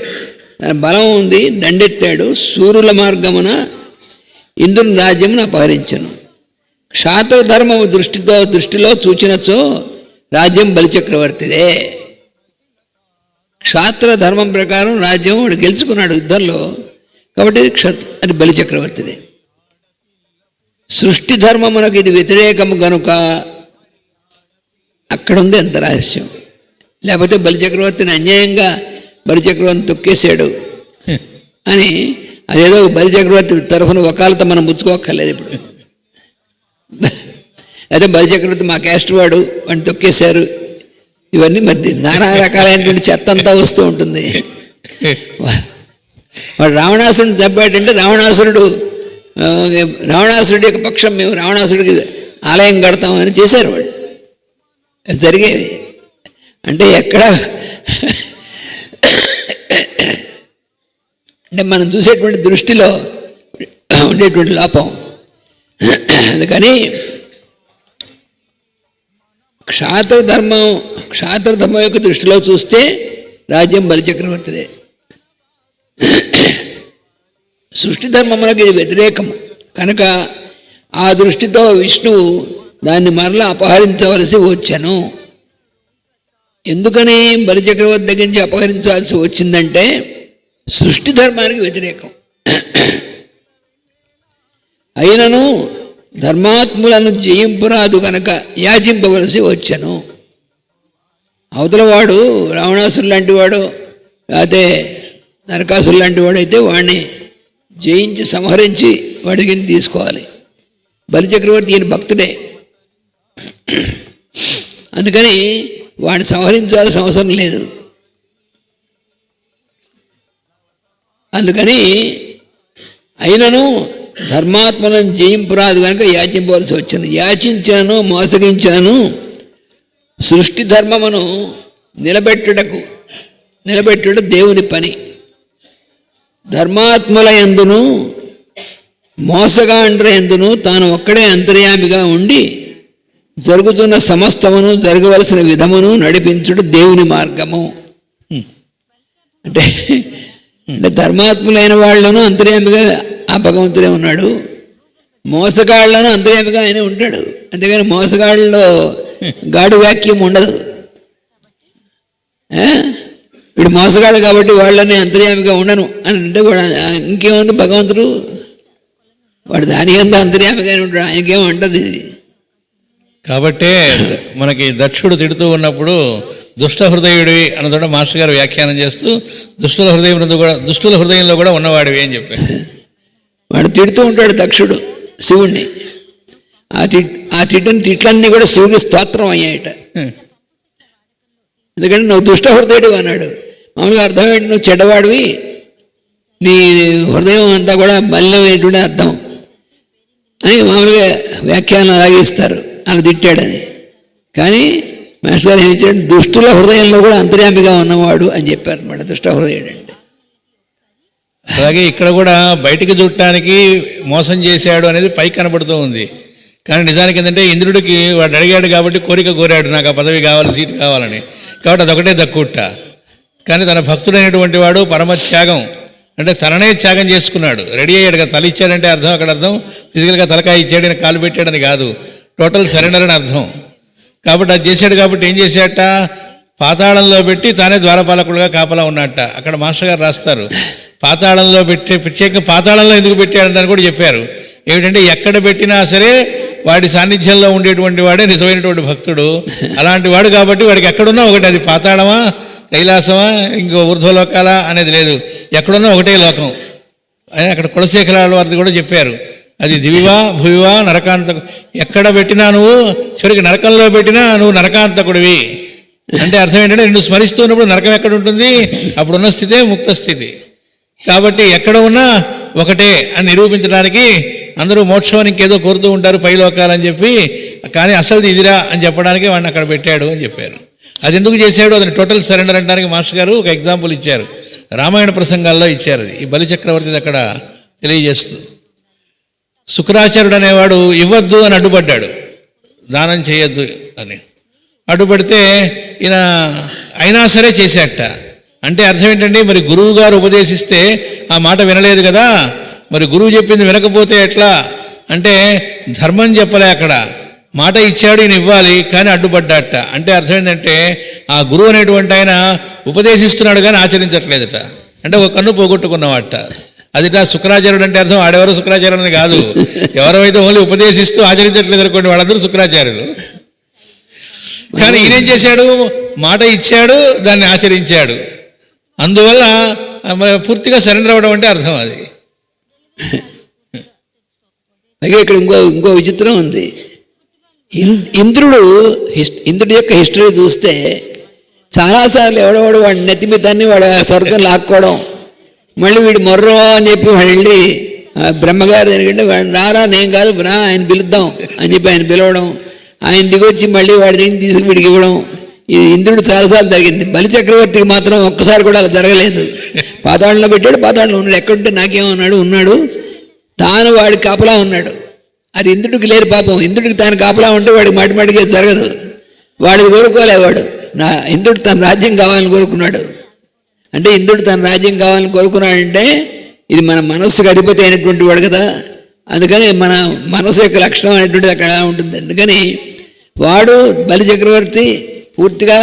తన బలం ఉంది, దండెత్తాడు. శూరుల మార్గమున ఇంద్రుని రాజ్యమును అపహరించను. క్షాత్ర ధర్మము దృష్టిలో చూచినచో రాజ్యం బలిచక్రవర్తిదే. క్షాత్ర ధర్మం ప్రకారం రాజ్యం వాడు గెలుచుకున్నాడు యుద్ధంలో, కాబట్టి అది బలిచక్రవర్తిదే. సృష్టి ధర్మమునకు ఇది వ్యతిరేకము గనుక అక్కడ ఉంది ఎంత రహస్యం. లేకపోతే బలిచక్రవర్తిని అన్యాయంగా బలిచక్రవర్తిని తొక్కేశాడు అని అదేదో బలిచక్రవర్తి తరఫున వకాలత మనం ముచ్చుకోక్కర్లేదు. ఇప్పుడు అదే బలిచక్రవర్తి మా క్యాస్ట్ వాడిని తొక్కేశారు, ఇవన్నీ మరి నానా రకాలైనటువంటి చెత్త అంతా వస్తూ ఉంటుంది. వాడు రావణాసురుడిని చంపాడంటే రావణాసురుడి యొక్క పక్షం మేము రావణాసుడికి ఆలయం కడతామని చేశారు వాళ్ళు. జరిగేవి అంటే ఎక్కడ అంటే మనం చూసేటువంటి దృష్టిలో ఉండేటువంటి లోపం. అందుకని క్షాత్రధర్మం యొక్క దృష్టిలో చూస్తే రాజ్యం బలిచక్రవర్తిదే. సృష్టి ధర్మములకు ఇది వ్యతిరేకము కనుక ఆ దృష్టితో విష్ణువు దాన్ని మరలా అపహరించవలసి వచ్చెను. ఎందుకని బలిచక్రవర్తి దగ్గర నుంచి అపహరించాల్సి వచ్చిందంటే సృష్టి ధర్మానికి వ్యతిరేకం. అయినను ధర్మాత్ములను జయింపురాదు కనుక యాచింపవలసి వచ్చెను. అవతల వాడు రావణాసురు లాంటి వాడు లేకపోతే నరకాసురు లాంటి వాడు అయితే వాడిని జయించి సంహరించి వాడికి తీసుకోవాలి. బలిచక్రవర్తి ఈయన భక్తుడే, అందుకని వాడిని సంహరించాల్సిన అవసరం లేదు. అందుకని అయినను ధర్మాత్మలను జయింపురాదు కనుక యాచింపవలసి వచ్చింది. యాచించాను, మోసగించాను. సృష్టి ధర్మమును నిలబెట్టుట దేవుని పని. ధర్మాత్ముల యందును మోసగాండ్ర యందును తాను ఒక్కడే అంతర్యామిగా ఉండి జరుగుతున్న సమస్తమును జరగవలసిన విధమును నడిపించుట దేవుని మార్గము. అంటే ధర్మాత్ములైన వాళ్ళను అంతర్యామిగా ఆ భగవంతుడే ఉన్నాడు, మోసగాళ్లను అంతర్యామిగా ఆయన ఉంటాడు. అంతేగాని మోసగాళ్ళలో గాడు వాక్యం ఉండదు. వీడు మోసగాడు కాబట్టి వాళ్ళని అంతర్యామిగా ఉండను అని అంటే వాడు ఇంకేముంది, భగవంతుడు వాడు దాని అంతా అంతర్యామిగానే ఉంటాడు, ఆయనకేమో అంటది. కాబట్టే మనకి దక్షుడు తిడుతూ ఉన్నప్పుడు దుష్ట హృదయుడివి అన్నదోట మాస్టర్ గారు వ్యాఖ్యానం చేస్తూ దుష్టుల హృదయంలో కూడా ఉన్నవాడివి అని చెప్పారు. వాడు తిడుతూ ఉంటాడు దక్షుడు శివుణ్ణి. ఆ తిట్లన్నీ కూడా శివుడికి స్తోత్రం అయ్యాయట. ఎందుకంటే నువ్వు దుష్ట హృదయుడు అన్నాడు. మామూలుగా అర్థం ఏంటి, నువ్వు చెడ్డవాడివి, నీ హృదయం అంతా కూడా మలినమైనటువంటి అర్థం అని మామూలుగా వ్యాఖ్యానం అలాగే ఇస్తారు, అని తిట్టాడని. కానీ మాస్టర్ గారు ఏం ఇచ్చాడు, దుష్టుల హృదయంలో కూడా అంతర్యామిగా ఉన్నవాడు అని చెప్పారు అనమాట దుష్ట హృదయుడు అంటే. అలాగే ఇక్కడ కూడా బయటికి చూడటానికి మోసం చేశాడు అనేది పైకి కనబడుతూ ఉంది, కానీ నిజానికి ఏంటంటే ఇంద్రుడికి వాడు అడిగాడు కాబట్టి కోరిక కోరాడు, నాకు ఆ పదవి కావాలి, సీటు కావాలని. కాబట్టి అదొకటే దక్కుట్ట. కానీ తన భక్తుడైనటువంటి వాడు పరమత్యాగం, అంటే తననే త్యాగం చేసుకున్నాడు, రెడీ అయ్యాడు కదా. తల ఇచ్చాడంటే అర్థం అక్కడ అర్థం ఫిజికల్గా తలకాయ ఇచ్చాడని కాలు పెట్టాడని కాదు, టోటల్ సరెండర్ అని అర్థం. కాబట్టి అది చేశాడు. కాబట్టి ఏం చేశాట, పాతాళంలో పెట్టి తానే ద్వారపాలకుడుగా కాపలా ఉన్నట్ట. అక్కడ మాస్టర్ గారు రాస్తారు, పాతాళంలో పెట్టి ప్రత్యేకంగా పాతాళంలో ఎందుకు పెట్టాడని కూడా చెప్పారు. ఏమిటంటే ఎక్కడ పెట్టినా సరే వాడి సాన్నిధ్యంలో ఉండేటువంటి వాడే నిజమైనటువంటి భక్తుడు. అలాంటి వాడు కాబట్టి వాడికి ఎక్కడున్నా ఒకటి, అది పాతాళమా కైలాసమా ఇంకో ఊర్ధ్వలోకాలా అనేది లేదు, ఎక్కడున్నా ఒకటే లోకం అని అక్కడ కులశేఖరాల వారిది కూడా చెప్పారు. అది దివివా భువివా నరకాంతకు, ఎక్కడ పెట్టినా నువ్వు చివరికి నరకంలో పెట్టినా నువ్వు నరకాంతకుడివి. అంటే అర్థం ఏంటంటే నిన్ను స్మరిస్తూ ఉన్నప్పుడు నరకం ఎక్కడ ఉంటుంది, అప్పుడున్న స్థితే ముక్త స్థితి. కాబట్టి ఎక్కడ ఉన్నా ఒకటే అని నిరూపించడానికి అందరూ మోక్షం ఇంకేదో కోరుతూ ఉంటారు పై లోకాలని చెప్పి, కానీ అసలు ఇదిరా అని చెప్పడానికి వాడిని అక్కడ పెట్టాడు అని చెప్పారు. అది ఎందుకు చేశాడు, అది టోటల్ సరెండర్ అనడానికి మాస్టర్ గారు ఒక ఎగ్జాంపుల్ ఇచ్చారు, రామాయణ ప్రసంగాల్లో ఇచ్చారు. ఈ బలిచక్రవర్తిది అక్కడ తెలియజేస్తూ, శుక్రాచార్యుడు అనేవాడు ఇవ్వద్దు అని అడ్డుపడ్డాడు, దానం చేయొద్దు అని అడ్డుపడితే ఈయన అయినా సరే చేశాట. అంటే అర్థం ఏంటంటే మరి గురువు గారు ఉపదేశిస్తే ఆ మాట వినలేదు కదా, మరి గురువు చెప్పింది వినకపోతే ఎట్లా అంటే ధర్మం చెప్పలే, అక్కడ మాట ఇచ్చాడు ఈయన ఇవ్వాలి కానీ అడ్డుపడ్డాట. అంటే అర్థం ఏంటంటే ఆ గురువు అనేటువంటి ఆయన ఉపదేశిస్తున్నాడు కానీ ఆచరించట్లేదట, అంటే ఒక కన్ను పోగొట్టుకున్నవాట. అదిట శుక్రాచార్యుడు అంటే అర్థం ఆడెవరో శుక్రాచార్యుడు అని కాదు, ఎవరైతే ఓన్లీ ఉపదేశిస్తూ ఆచరించట్లేదు అనుకోండి వాళ్ళందరూ శుక్రాచార్యులు. కానీ ఈయనేం చేశాడు, మాట ఇచ్చాడు దాన్ని ఆచరించాడు, అందువల్ల పూర్తిగా సరెండర్ అవ్వడం అంటే అర్థం అది. అలాగే ఇక్కడ ఇంకో విచిత్రం ఉంది. ఇంద్రుడి యొక్క హిస్టరీ చూస్తే చాలాసార్లు ఎవడవాడు వాడి నెత్తిమితాన్ని వాడు స్వర్గం లాక్కోవడం, మళ్ళీ వీడు మొర్రో అని చెప్పి వాడు వెళ్ళి బ్రహ్మగారు ఎందుకంటే వాడు రారా నేను కాదు రా ఆయన పిలుద్దాం అని చెప్పి ఆయన పిలవడం, ఆయన దిగొచ్చి మళ్ళీ వాడి దగ్గర తీసుకు వీడికి ఇవ్వడం. ఇది ఇంద్రుడు చాలాసార్లు జరిగింది. బలిచక్రవర్తికి మాత్రం ఒక్కసారి కూడా అలా జరగలేదు. పాతాళంలో పెట్టాడు, పాతాళంలో ఉన్నాడు, ఎక్కడుంటే నాకేమన్నాడు ఉన్నాడు, తాను వాడి కాపలా ఉన్నాడు. అది ఇంద్రుడికి లేరు పాపం, ఇంద్రుడికి తాను కాపలా ఉంటే వాడికి మాటిమాటిగా జరగదు, వాడిది కోరుకోలేవాడు. ఇంద్రుడు తన రాజ్యం కావాలని కోరుకున్నాడు. అంటే ఇంద్రుడు తన రాజ్యం కావాలని కోరుకున్నాడంటే ఇది మన మనస్సుకు అధిపతి అయినటువంటి వాడు కదా, అందుకని మన మనసు యొక్క లక్షణం అనేటువంటిది అక్కడ ఉంటుంది. అందుకని వాడు బలి చక్రవర్తి పూర్తిగా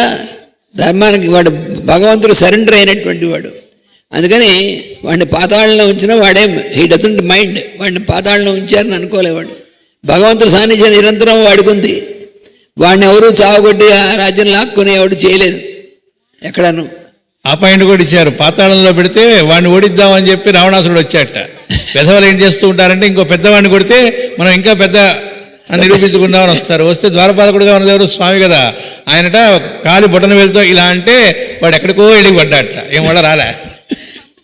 ధర్మానికి వాడు భగవంతుడు సరెండర్ అయినటువంటి వాడు. అందుకని వాడిని పాతాళంలో ఉంచినా వాడేం హీ డజంట్ మైండ్, వాడిని పాతాళంలో ఉంచారని అనుకోలేవాడు. భగవంతుడు సాన్నిధ్యం నిరంతరం వాడికి ఉంది, వాడిని ఎవరు చావగొట్టి ఆ రాజ్యం లాక్కుని ఎవడు చేయలేదు ఎక్కడను. ఆ పాయింట్ కూడా ఇచ్చారు, పాతాళంలో పెడితే వాడిని ఓడిద్దామని చెప్పి రావణాసురుడు వచ్చాట. పెద్దవాళ్ళు ఏం చేస్తూ ఉంటారంటే ఇంకో పెద్దవాడిని కొడితే మనం ఇంకా పెద్ద అని నిరూపించుకుందామని వస్తారు. వస్తే ద్వారపాలకుడుగా ఉన్నదెవరు స్వామి కదా, ఆయనట కాలి బొటన వెళ్తూ ఇలా అంటే వాడు ఎక్కడికో వెళ్ళి పడ్డాట, ఏం కూడా రాలే.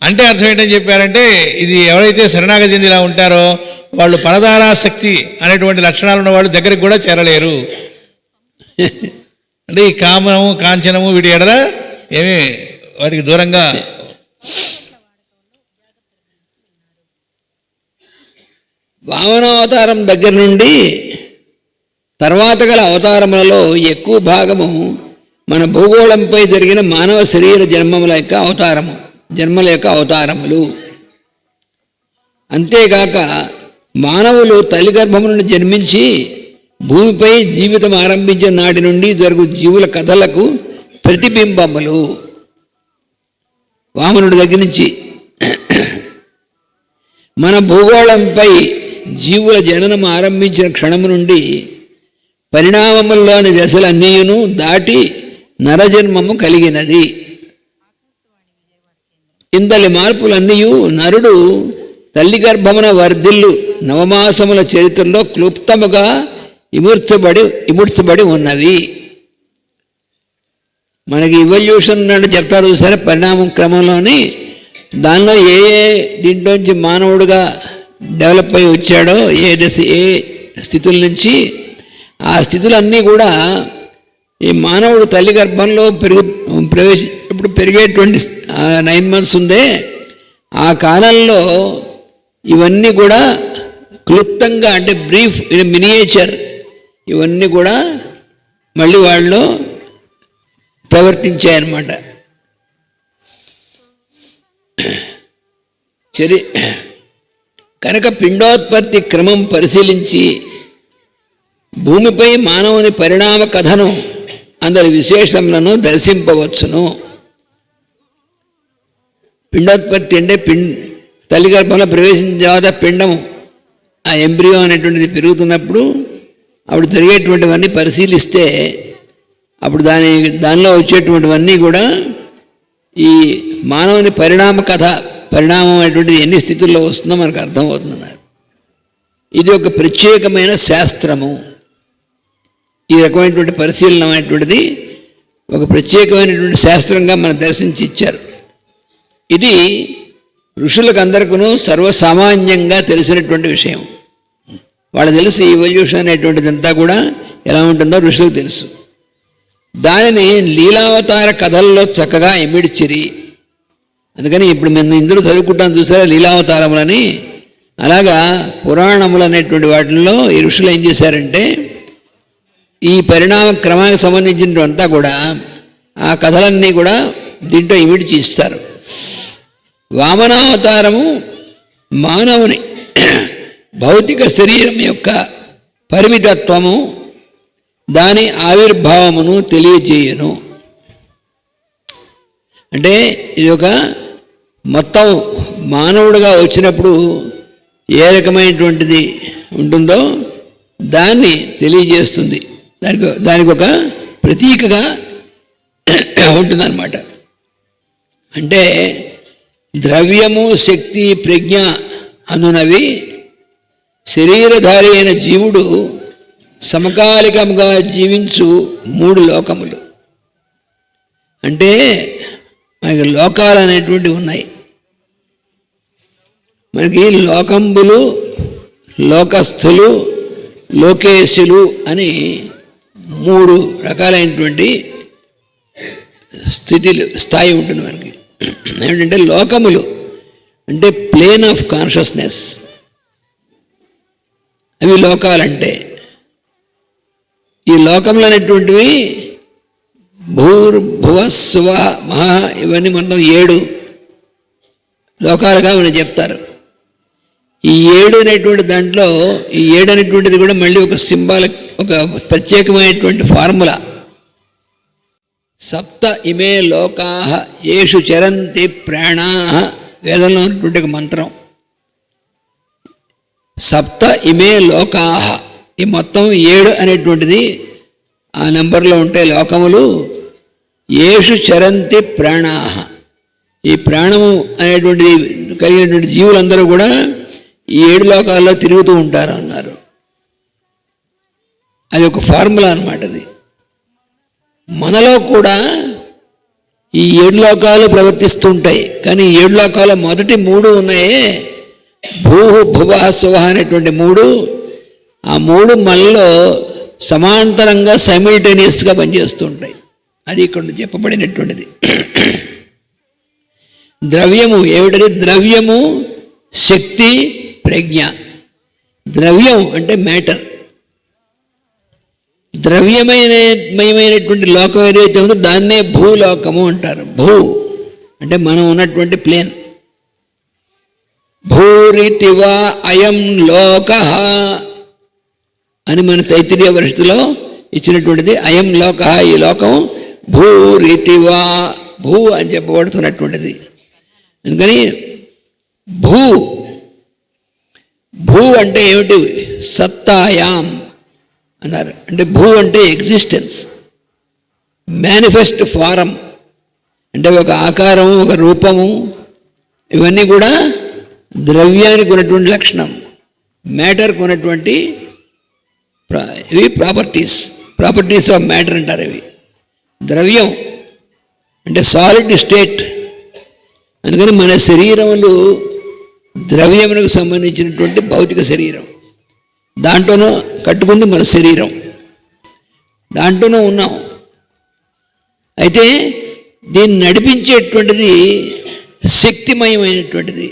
అంటే అర్థం ఏంటని చెప్పారంటే ఇది ఎవరైతే శరణాగతి చెంది ఇలా ఉంటారో వాళ్ళు పరదారాసక్తి అనేటువంటి లక్షణాలు ఉన్న వాళ్ళు దగ్గరికి కూడా చేరలేరు. అంటే ఈ కామనము కాంచనము వీటి ఎడల ఏమి వాటికి దూరంగా. వామనావతారం దగ్గర నుండి తర్వాత గల అవతారములలో ఎక్కువ భాగము మన భూగోళంపై జరిగిన మానవ శరీర జన్మల యొక్క అవతారములు. అంతేకాక మానవులు తల్లి గర్భము నుండి జన్మించి భూమిపై జీవితం ఆరంభించిన నాటి నుండి జరుగు జీవుల కథలకు ప్రతిబింబములు. వామనుడి దగ్గర నుంచి మన భూగోళంపై జీవుల జననం ఆరంభించిన క్షణము నుండి పరిణామముల్లోని దశలన్నీయును దాటి నరజన్మము కలిగినది. ఇంతలి మార్పులన్నీ నరుడు తల్లి గర్భమున వర్ధిల్లు నవమాసముల చరిత్రలో క్లుప్తముగా ఇముడ్చబడి ఉన్నవి. మనకి ఇవల్యూషన్ అన్నట్టు చెప్తారు సరే, పరిణామం క్రమంలోని దానిలో ఏ దీంట్లోంచి మానవుడుగా డెవలప్ అయి వచ్చాడో ఏ స్థితుల నుంచి ఆ స్థితులన్నీ కూడా ఈ మానవుడు తల్లి గర్భంలో ఇప్పుడు పెరిగేటువంటి 9 months ఉందే ఆ కాలంలో ఇవన్నీ కూడా క్లుప్తంగా అంటే బ్రీఫ్ మినియేచర్ ఇవన్నీ కూడా మళ్ళీ వాళ్ళు ప్రవర్తించాయన్నమాట. కనుక పిండోత్పత్తి క్రమం పరిశీలించి భూమిపై మానవుని పరిణామ కథను అందరి విశేషములను దర్శింపవచ్చును. పిండోత్పత్తి అంటే తల్లి గర్భంలో ప్రవేశించిన తర్వాత పిండము ఆ ఎంబ్రియో అనేటువంటిది పెరుగుతున్నప్పుడు అప్పుడు జరిగేటువంటివన్నీ పరిశీలిస్తే అప్పుడు దానిలో వచ్చేటువంటివన్నీ కూడా ఈ మానవుని పరిణామం అనేటువంటిది ఎన్ని స్థితుల్లో వస్తుందో మనకు అర్థమవుతున్నారు. ఇది ఒక ప్రత్యేకమైన శాస్త్రము. ఈ రకమైనటువంటి పరిశీలన అనేటువంటిది ఒక ప్రత్యేకమైనటువంటి శాస్త్రంగా మనం దర్శించి ఇచ్చారు. ఇది ఋషులకు అందరికీ సర్వసామాన్యంగా తెలిసినటువంటి విషయం. వాళ్ళు తెలుసు ఈవల్యూషన్ అనేటువంటిది అంతా కూడా ఎలా ఉంటుందో ఋషులకు తెలుసు. దానిని లీలావతార కథల్లో చక్కగా ఇమిడ్చిరి. అందుకని ఇప్పుడు మేము ఇందులో చదువుకుంటాం చూసారా లీలావతారములని. అలాగా పురాణములు అనేటువంటి వాటిల్లో ఈ ఋషులు ఏం చేశారంటే ఈ పరిణామ క్రమానికి సంబంధించినవంతా కూడా ఆ కథలన్నీ కూడా దీంట్లో ఇమిడ్చి ఇస్తారు. వామనావతారము మానవుని భౌతిక శరీరం యొక్క పరిమితత్వము దాని ఆవిర్భావమును తెలియజేయును. అంటే ఇది ఒక మొత్తం మానవుడిగా వచ్చినప్పుడు ఏ రకమైనటువంటిది ఉంటుందో దాన్ని తెలియజేస్తుంది. దానికి ఒక ప్రతీకగా ఉంటుందన్నమాట. అంటే ద్రవ్యము శక్తి ప్రజ్ఞ అనునవి శరీరధారి అయిన జీవుడు సమకాలికంగా జీవించు 3 లోకములు. అంటే మనకి లోకాలు అనేటువంటివి ఉన్నాయి. మనకి లోకంబులు, లోకస్థులు, లోకేశులు అని 3 రకాలైనటువంటి స్థాయి ఉంటుంది మనకి. ఏమిటంటే లోకములు అంటే ప్లేన్ ఆఫ్ కాన్షియస్నెస్, అవి లోకాలంటే. ఈ లోకములు అనేటువంటివి భూర్భువ స్వ మహా ఇవన్నీ మొత్తం 7 లోకాలుగా మనం చెప్తారు. ఈ 7 అనేటువంటి దాంట్లో ఈ 7 అనేటువంటిది కూడా మళ్ళీ ఒక సింబాలిక్, ఒక ప్రత్యేకమైనటువంటి ఫార్ములా. సప్త ఇమే లోకా ఏషు చరంతి ప్రాణా, వేదంలో ఉన్నటువంటి ఒక మంత్రం. సప్త ఇమే లోకా, ఈ మొత్తం 7 అనేటువంటిది ఆ నెంబర్లో ఉంటే లోకములు. ఏషు చరంతి ప్రాణా, ఈ ప్రాణము అనేటువంటి కలిగినటువంటి జీవులందరూ కూడా ఈ 7 లోకాల్లో తిరుగుతూ ఉంటారు అన్నారు. అది ఒక ఫార్ములా అన్నమాట. అది మనలో కూడా ఈ 7 లోకాలు ప్రవర్తిస్తుంటాయి. కానీ 7 లోకాల మొదటి 3 ఉన్నాయే, భూ భువ స్వ అనేటువంటి 3, ఆ 3 మనలో సమాంతరంగా సైమిల్టేనియస్గా పనిచేస్తుంటాయి. అది ఇక్కడ చెప్పబడినటువంటిది. ద్రవ్యము ఏమిటది? ద్రవ్యము శక్తి ప్రజ్ఞ. ద్రవ్యం అంటే మ్యాటర్. ద్రవ్యమయమైనటువంటి లోకం ఏదైతే ఉందో దాన్నే భూలోకము అంటారు. భూ అంటే మనం ఉన్నటువంటి ప్లేన్. భూరితివా అయం లోక అని మన తైత్తిరీయ పరిస్థితిలో ఇచ్చినటువంటిది. అయం లోక, ఈ లోకం భూరితివా, భూ అని చెప్పబడుతున్నటువంటిది. అందుకని భూ అంటే ఏమిటి? సత్తాయాం అన్నారు. అంటే భూ అంటే ఎగ్జిస్టెన్స్, మేనిఫెస్ట్ ఫారం, అంటే ఒక ఆకారము, ఒక రూపము, ఇవన్నీ కూడా ద్రవ్యానికి ఉన్నటువంటి లక్షణం, మ్యాటర్కి ఉన్నటువంటి ఇవి ప్రాపర్టీస్ ఆఫ్ మ్యాటర్ అంటారు. ఇవి ద్రవ్యం అంటే సాలిడ్ స్టేట్. అందుకని మన శరీరములు ద్రవ్యములకు సంబంధించినటువంటి భౌతిక శరీరం. దాంట్లోనూ కట్టుకుంది మన శరీరం, దాంట్లోనూ ఉన్నాం. అయితే దీన్ని నడిపించేటువంటిది శక్తిమయమైనటువంటిది,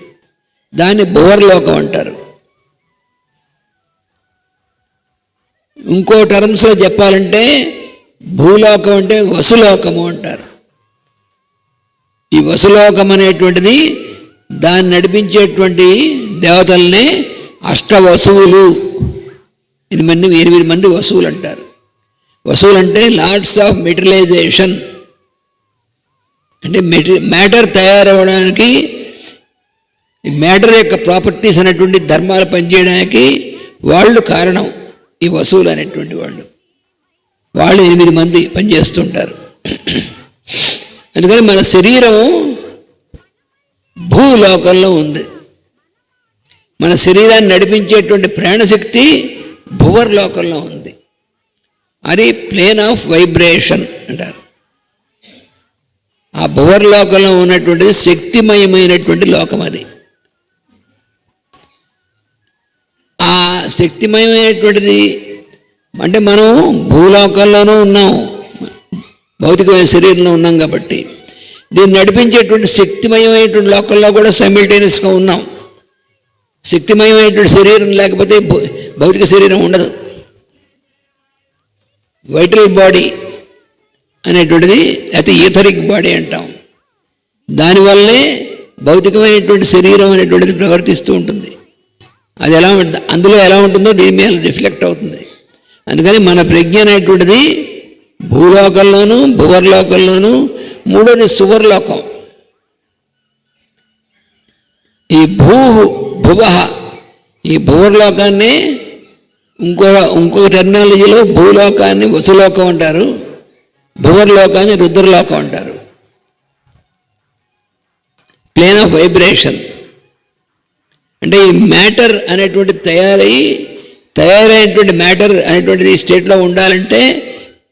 దాన్ని భువర్లోకం అంటారు. ఇంకో టర్మ్స్లో చెప్పాలంటే భూలోకం అంటే వసులోకము అంటారు. ఈ వసులోకం అనేటువంటిది దాన్ని నడిపించేటువంటి దేవతల్నే అష్టవసువులు, 8 మంది వసువులు అంటారు. వసువులు అంటే లార్డ్స్ ఆఫ్ మెటీరియలైజేషన్, అంటే మ్యాటర్ తయారవడానికి, మ్యాటర్ యొక్క ప్రాపర్టీస్ అనేటువంటి ధర్మాలు పనిచేయడానికి వాళ్ళు కారణం. ఈ వసువులు అనేటువంటి వాళ్ళు 8 మంది పనిచేస్తుంటారు. అందుకని మన శరీరం భూలోకంలో ఉంది. మన శరీరాన్ని నడిపించేటువంటి ప్రాణశక్తి భువర్లోకంలో ఉంది. అది ప్లేన్ ఆఫ్ వైబ్రేషన్ అంటారు. ఆ భువర్లోకంలో ఉన్నటువంటిది శక్తిమయమైనటువంటి లోకం. అది ఆ శక్తిమయమైనటువంటిది అంటే మనం భూలోకంలోనూ ఉన్నాం, భౌతికమైన శరీరంలో ఉన్నాం కాబట్టి దీన్ని నడిపించేటువంటి శక్తిమయమైనటువంటి లోకంలో కూడా సైమిల్టేనియస్గా ఉన్నాం. శక్తిమయమైనటువంటి శరీరం లేకపోతే భౌతిక శరీరం ఉండదు. వైటల్ బాడీ అనేటువంటిది అయితే ఈథరిక్ బాడీ అంటాం. దానివల్లే భౌతికమైనటువంటి శరీరం అనేటువంటిది ప్రవర్తిస్తూ ఉంటుంది. అది అందులో ఎలా ఉంటుందో దీని మీద రిఫ్లెక్ట్ అవుతుంది. అందుకని మన ప్రజ్ఞ అనేటువంటిది భూలోకంలోనూ భువర్లోకంలోనూ, మూడోది సువర్లోకం. ఈ భువ ఈ భువర్లోకాన్ని ఇంకో టెర్మినాలజీలో భూలోకాన్ని వసులోకం అంటారు, భువర్లోకాన్ని రుద్రలోకం అంటారు. ప్లేన్ ఆఫ్ వైబ్రేషన్ అంటే ఈ మ్యాటర్ అనేటువంటి తయారైనటువంటి మ్యాటర్ అనేటువంటిది స్టేట్లో ఉండాలంటే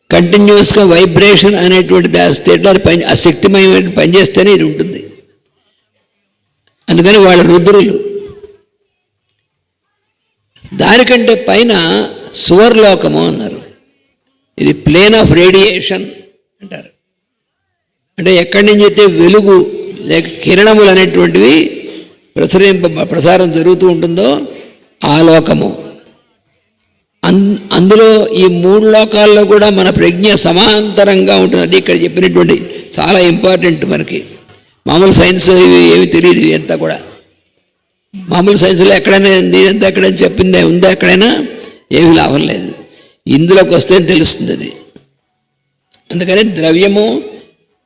కంటిన్యూస్గా వైబ్రేషన్ అనేటువంటి స్టేట్లో ఆ శక్తిమయమైన పనిచేస్తేనే ఇది ఉంటుంది. అందుకని వాళ్ళ రుద్రులు. దానికంటే పైన సువర్లోకము అన్నారు. ఇది ప్లేన్ ఆఫ్ రేడియేషన్ అంటారు. అంటే ఎక్కడి నుంచి అయితే వెలుగు లేక కిరణములు అనేటువంటివి ప్రసారం జరుగుతూ ఉంటుందో ఆ లోకము. అందులో ఈ 3 లోకాల్లో కూడా మన ప్రజ్ఞ సమాంతరంగా ఉంటుంది. అది ఇక్కడ చెప్పినటువంటి చాలా ఇంపార్టెంట్. మనకి మామూలు సైన్స్ ఇవి ఏమి తెలియదు. ఇదంతా కూడా మామూలు సైన్స్లో ఎక్కడైనా ఇదంతా ఎక్కడైనా చెప్పిందే ఉందా, ఎక్కడైనా ఏమీ లాభం లేదు. ఇందులోకి వస్తే తెలుస్తుంది అది. అందుకని ద్రవ్యము,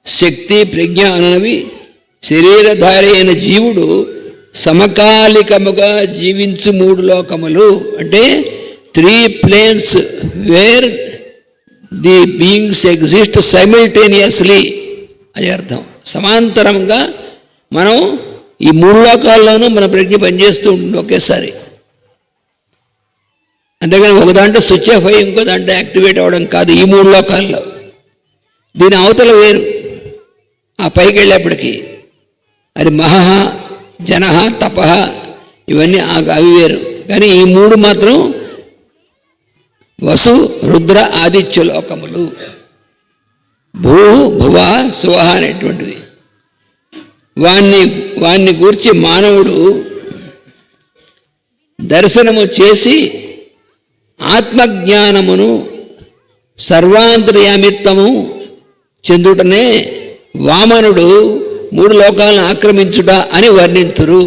శక్తి, ప్రజ్ఞ అనేవి శరీరధారి అయిన జీవుడు సమకాలికముగా జీవించు 3 లోకములు అంటే 3 planes where the beings exist simultaneously అని అర్థం. సమాంతరంగా మనం ఈ 3 లోకాల్లోనూ మన ప్రజ్ఞ పనిచేస్తూ ఉంటుంది ఒకేసారి. అంతేగాని ఒక దాంట్లో స్విచ్ ఆఫ్ అయ్యి ఇంకో దాంట్లో యాక్టివేట్ అవ్వడం కాదు. ఈ 3 లోకాల్లో దీని అవతల వేరు. ఆ పైకి వెళ్ళేప్పటికీ అది మహః, జనః, తపః ఇవన్నీ అవి వేరు. కానీ ఈ 3 మాత్రం వసు, రుద్ర, ఆదిత్య లోకములు. భూ, భువ, సువ అనేటువంటివి. వాణ్ణి గూర్చి మానవుడు దర్శనము చేసి ఆత్మజ్ఞానమును సర్వాంతర్యామిత్వము చెందుటనే వామనుడు 3 లోకాలను ఆక్రమించుట అని వర్ణింతురు.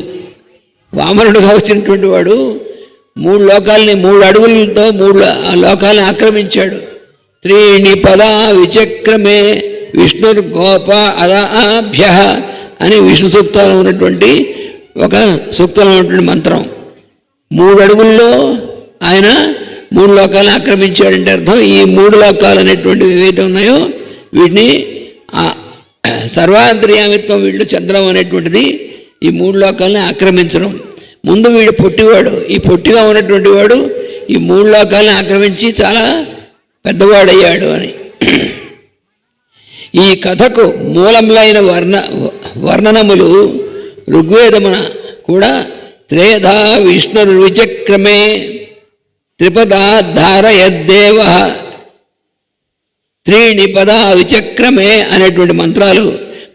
వామనుడుగా వచ్చినటువంటి వాడు 3 లోకాలని 3 అడుగులతో 3 లోకాలను ఆక్రమించాడు. 3 పదా విచక్రమే విష్ణుర్గోప అదాభ్య అని విష్ణు సూక్తంలో ఉన్నటువంటి ఒక సూక్తంలో ఉన్నటువంటి మంత్రం. 3 అడుగుల్లో ఆయన 3 లోకాలను ఆక్రమించాడంటే అర్థం ఈ 3 లోకాలు అనేటువంటివి ఏవైతే ఉన్నాయో వీటిని సర్వాంతర్యామిత్వం వీళ్ళు చంద్రం అనేటువంటిది ఈ 3 లోకాలని ఆక్రమించడం. ముందు వీడు పొట్టివాడు, ఈ పొట్టిగా ఉన్నటువంటి వాడు ఈ 3 లోకాలను ఆక్రమించి చాలా పెద్దవాడయ్యాడు అని. ఈ కథకు మూలములైన వర్ణనములు ఋగ్వేదమున కూడా త్రేధా విష్ణుర్విచక్రమే త్రిపదా ధారయద్దేవ 3 పదా విచక్రమే అనేటువంటి మంత్రాలు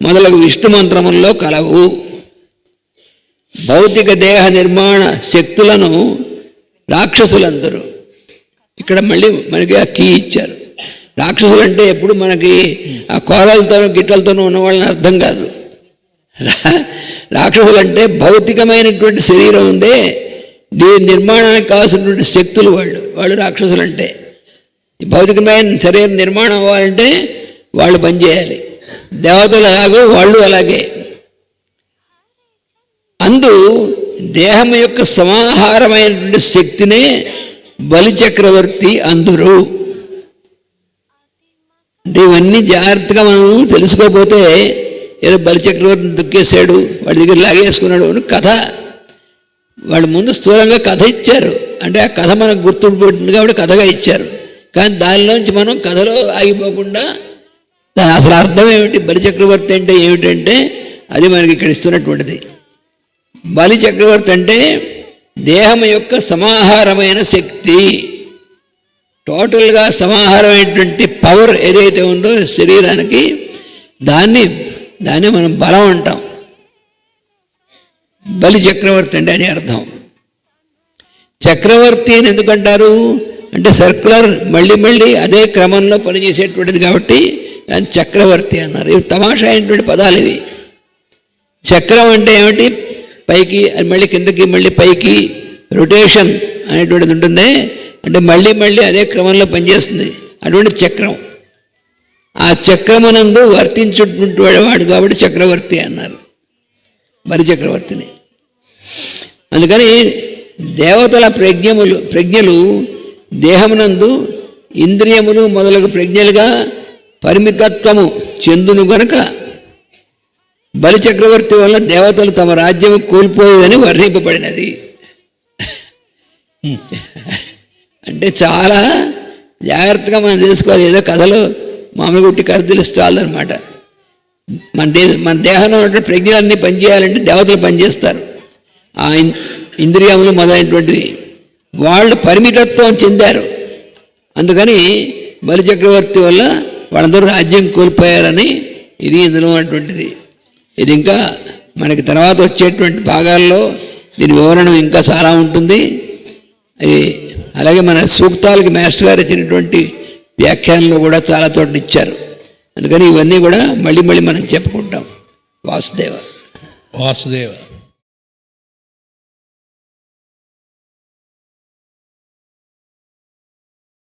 మొదలగు విష్ణు మంత్రముల్లో కలవు. భౌతిక దేహ నిర్మాణ శక్తులను రాక్షసులందరూ ఇక్కడ మళ్ళీ మనకి ఆ కీ ఇచ్చారు. రాక్షసులు అంటే ఎప్పుడు మనకి ఆ కోరలతోనూ గిట్టలతోనూ ఉన్నవాళ్ళని అర్థం కాదు. రాక్షసులు అంటే భౌతికమైనటువంటి శరీరం ఉందే, దీని నిర్మాణానికి కావాల్సినటువంటి శక్తులు వాళ్ళు రాక్షసులు అంటే. ఈ భౌతికమైన శరీరం నిర్మాణం అవ్వాలంటే వాళ్ళు పనిచేయాలి. దేవతలు ఎలాగో వాళ్ళు అలాగే. అందు దేహం యొక్క సమాహారమైనటువంటి శక్తినే బలిచక్రవర్తి అందురు. అంటే ఇవన్నీ జాగ్రత్తగా మనం తెలుసుకోకపోతే ఏదో బలిచక్రవర్తిని దుక్కేశాడు, వాడి దగ్గర లాగేసుకున్నాడు అని కథ. వాళ్ళు ముందు స్థూలంగా కథ ఇచ్చారు, అంటే ఆ కథ మనకు గుర్తుండిపోతుంది కాబట్టి కథగా ఇచ్చారు. కానీ దానిలోంచి మనం కథలో ఆగిపోకుండా దాని అసలు అర్థం ఏమిటి, బలిచక్రవర్తి అంటే ఏమిటంటే అది మనకి ఇక్కడ ఇస్తున్నటువంటిది. బలిచక్రవర్తి అంటే దేహం యొక్క సమాహారమైన శక్తి, టోటల్గా సమాహారమైనటువంటి పవర్ ఏదైతే ఉందో శరీరానికి, దాన్ని మనం బలం అంటాం. బలి చక్రవర్తి అంటే అని అర్థం. చక్రవర్తి అని ఎందుకంటారు అంటే సర్క్యులర్ మళ్ళీ అదే క్రమంలో పనిచేసేటువంటిది కాబట్టి దాన్ని చక్రవర్తి అన్నారు. ఇవి తమాషా అయినటువంటి పదాలు ఇవి. చక్రం అంటే ఏమిటి, పైకి మళ్ళీ కిందకి మళ్ళీ పైకి రొటేషన్ అనేటువంటిది ఉంటుంది. అంటే మళ్ళీ అదే క్రమంలో పనిచేస్తుంది, అటువంటి చక్రం. ఆ చక్రమునందు వర్తించుటువంటి వాడు కాబట్టి చక్రవర్తి అన్నారు, బలి చక్రవర్తిని. అందుకని దేవతల ప్రజ్ఞలు దేహమునందు ఇంద్రియములు మొదలగు ప్రజ్ఞలుగా పరిమితత్వము చెందును గనుక బలిచక్రవర్తి వల్ల దేవతలు తమ రాజ్యము కోల్పోయేదని వర్ణింపబడినది. అంటే చాలా జాగ్రత్తగా మనం తెలుసుకోవాలి. ఏదో కథలో మామిడి గుట్టి కథ తెలిసి చాలన్నమాట. మన దేహంలో ఉన్నటువంటి ప్రజ్ఞలన్నీ పనిచేయాలంటే దేవతలు పనిచేస్తారు. ఆ ఇంద్రియములు మొదలైనటువంటివి వాళ్ళు పరిమితత్వం చెందారు. అందుకని బలిచక్రవర్తి వల్ల వాళ్ళందరూ రాజ్యం కోల్పోయారని ఇది ఇందులో ఉన్నటువంటిది. ఇది ఇంకా మనకి తర్వాత వచ్చేటువంటి భాగాల్లో దీని వివరణ ఇంకా చాలా ఉంటుంది. అది అలాగే మన సూక్తాలకి మాస్టర్ గారు ఇచ్చినటువంటి వ్యాఖ్యానంలో కూడా చాలా చోట్ల ఇచ్చారు. అందుకని ఇవన్నీ కూడా మళ్ళీ మనం చెప్పుకుంటాం. వాసుదేవ.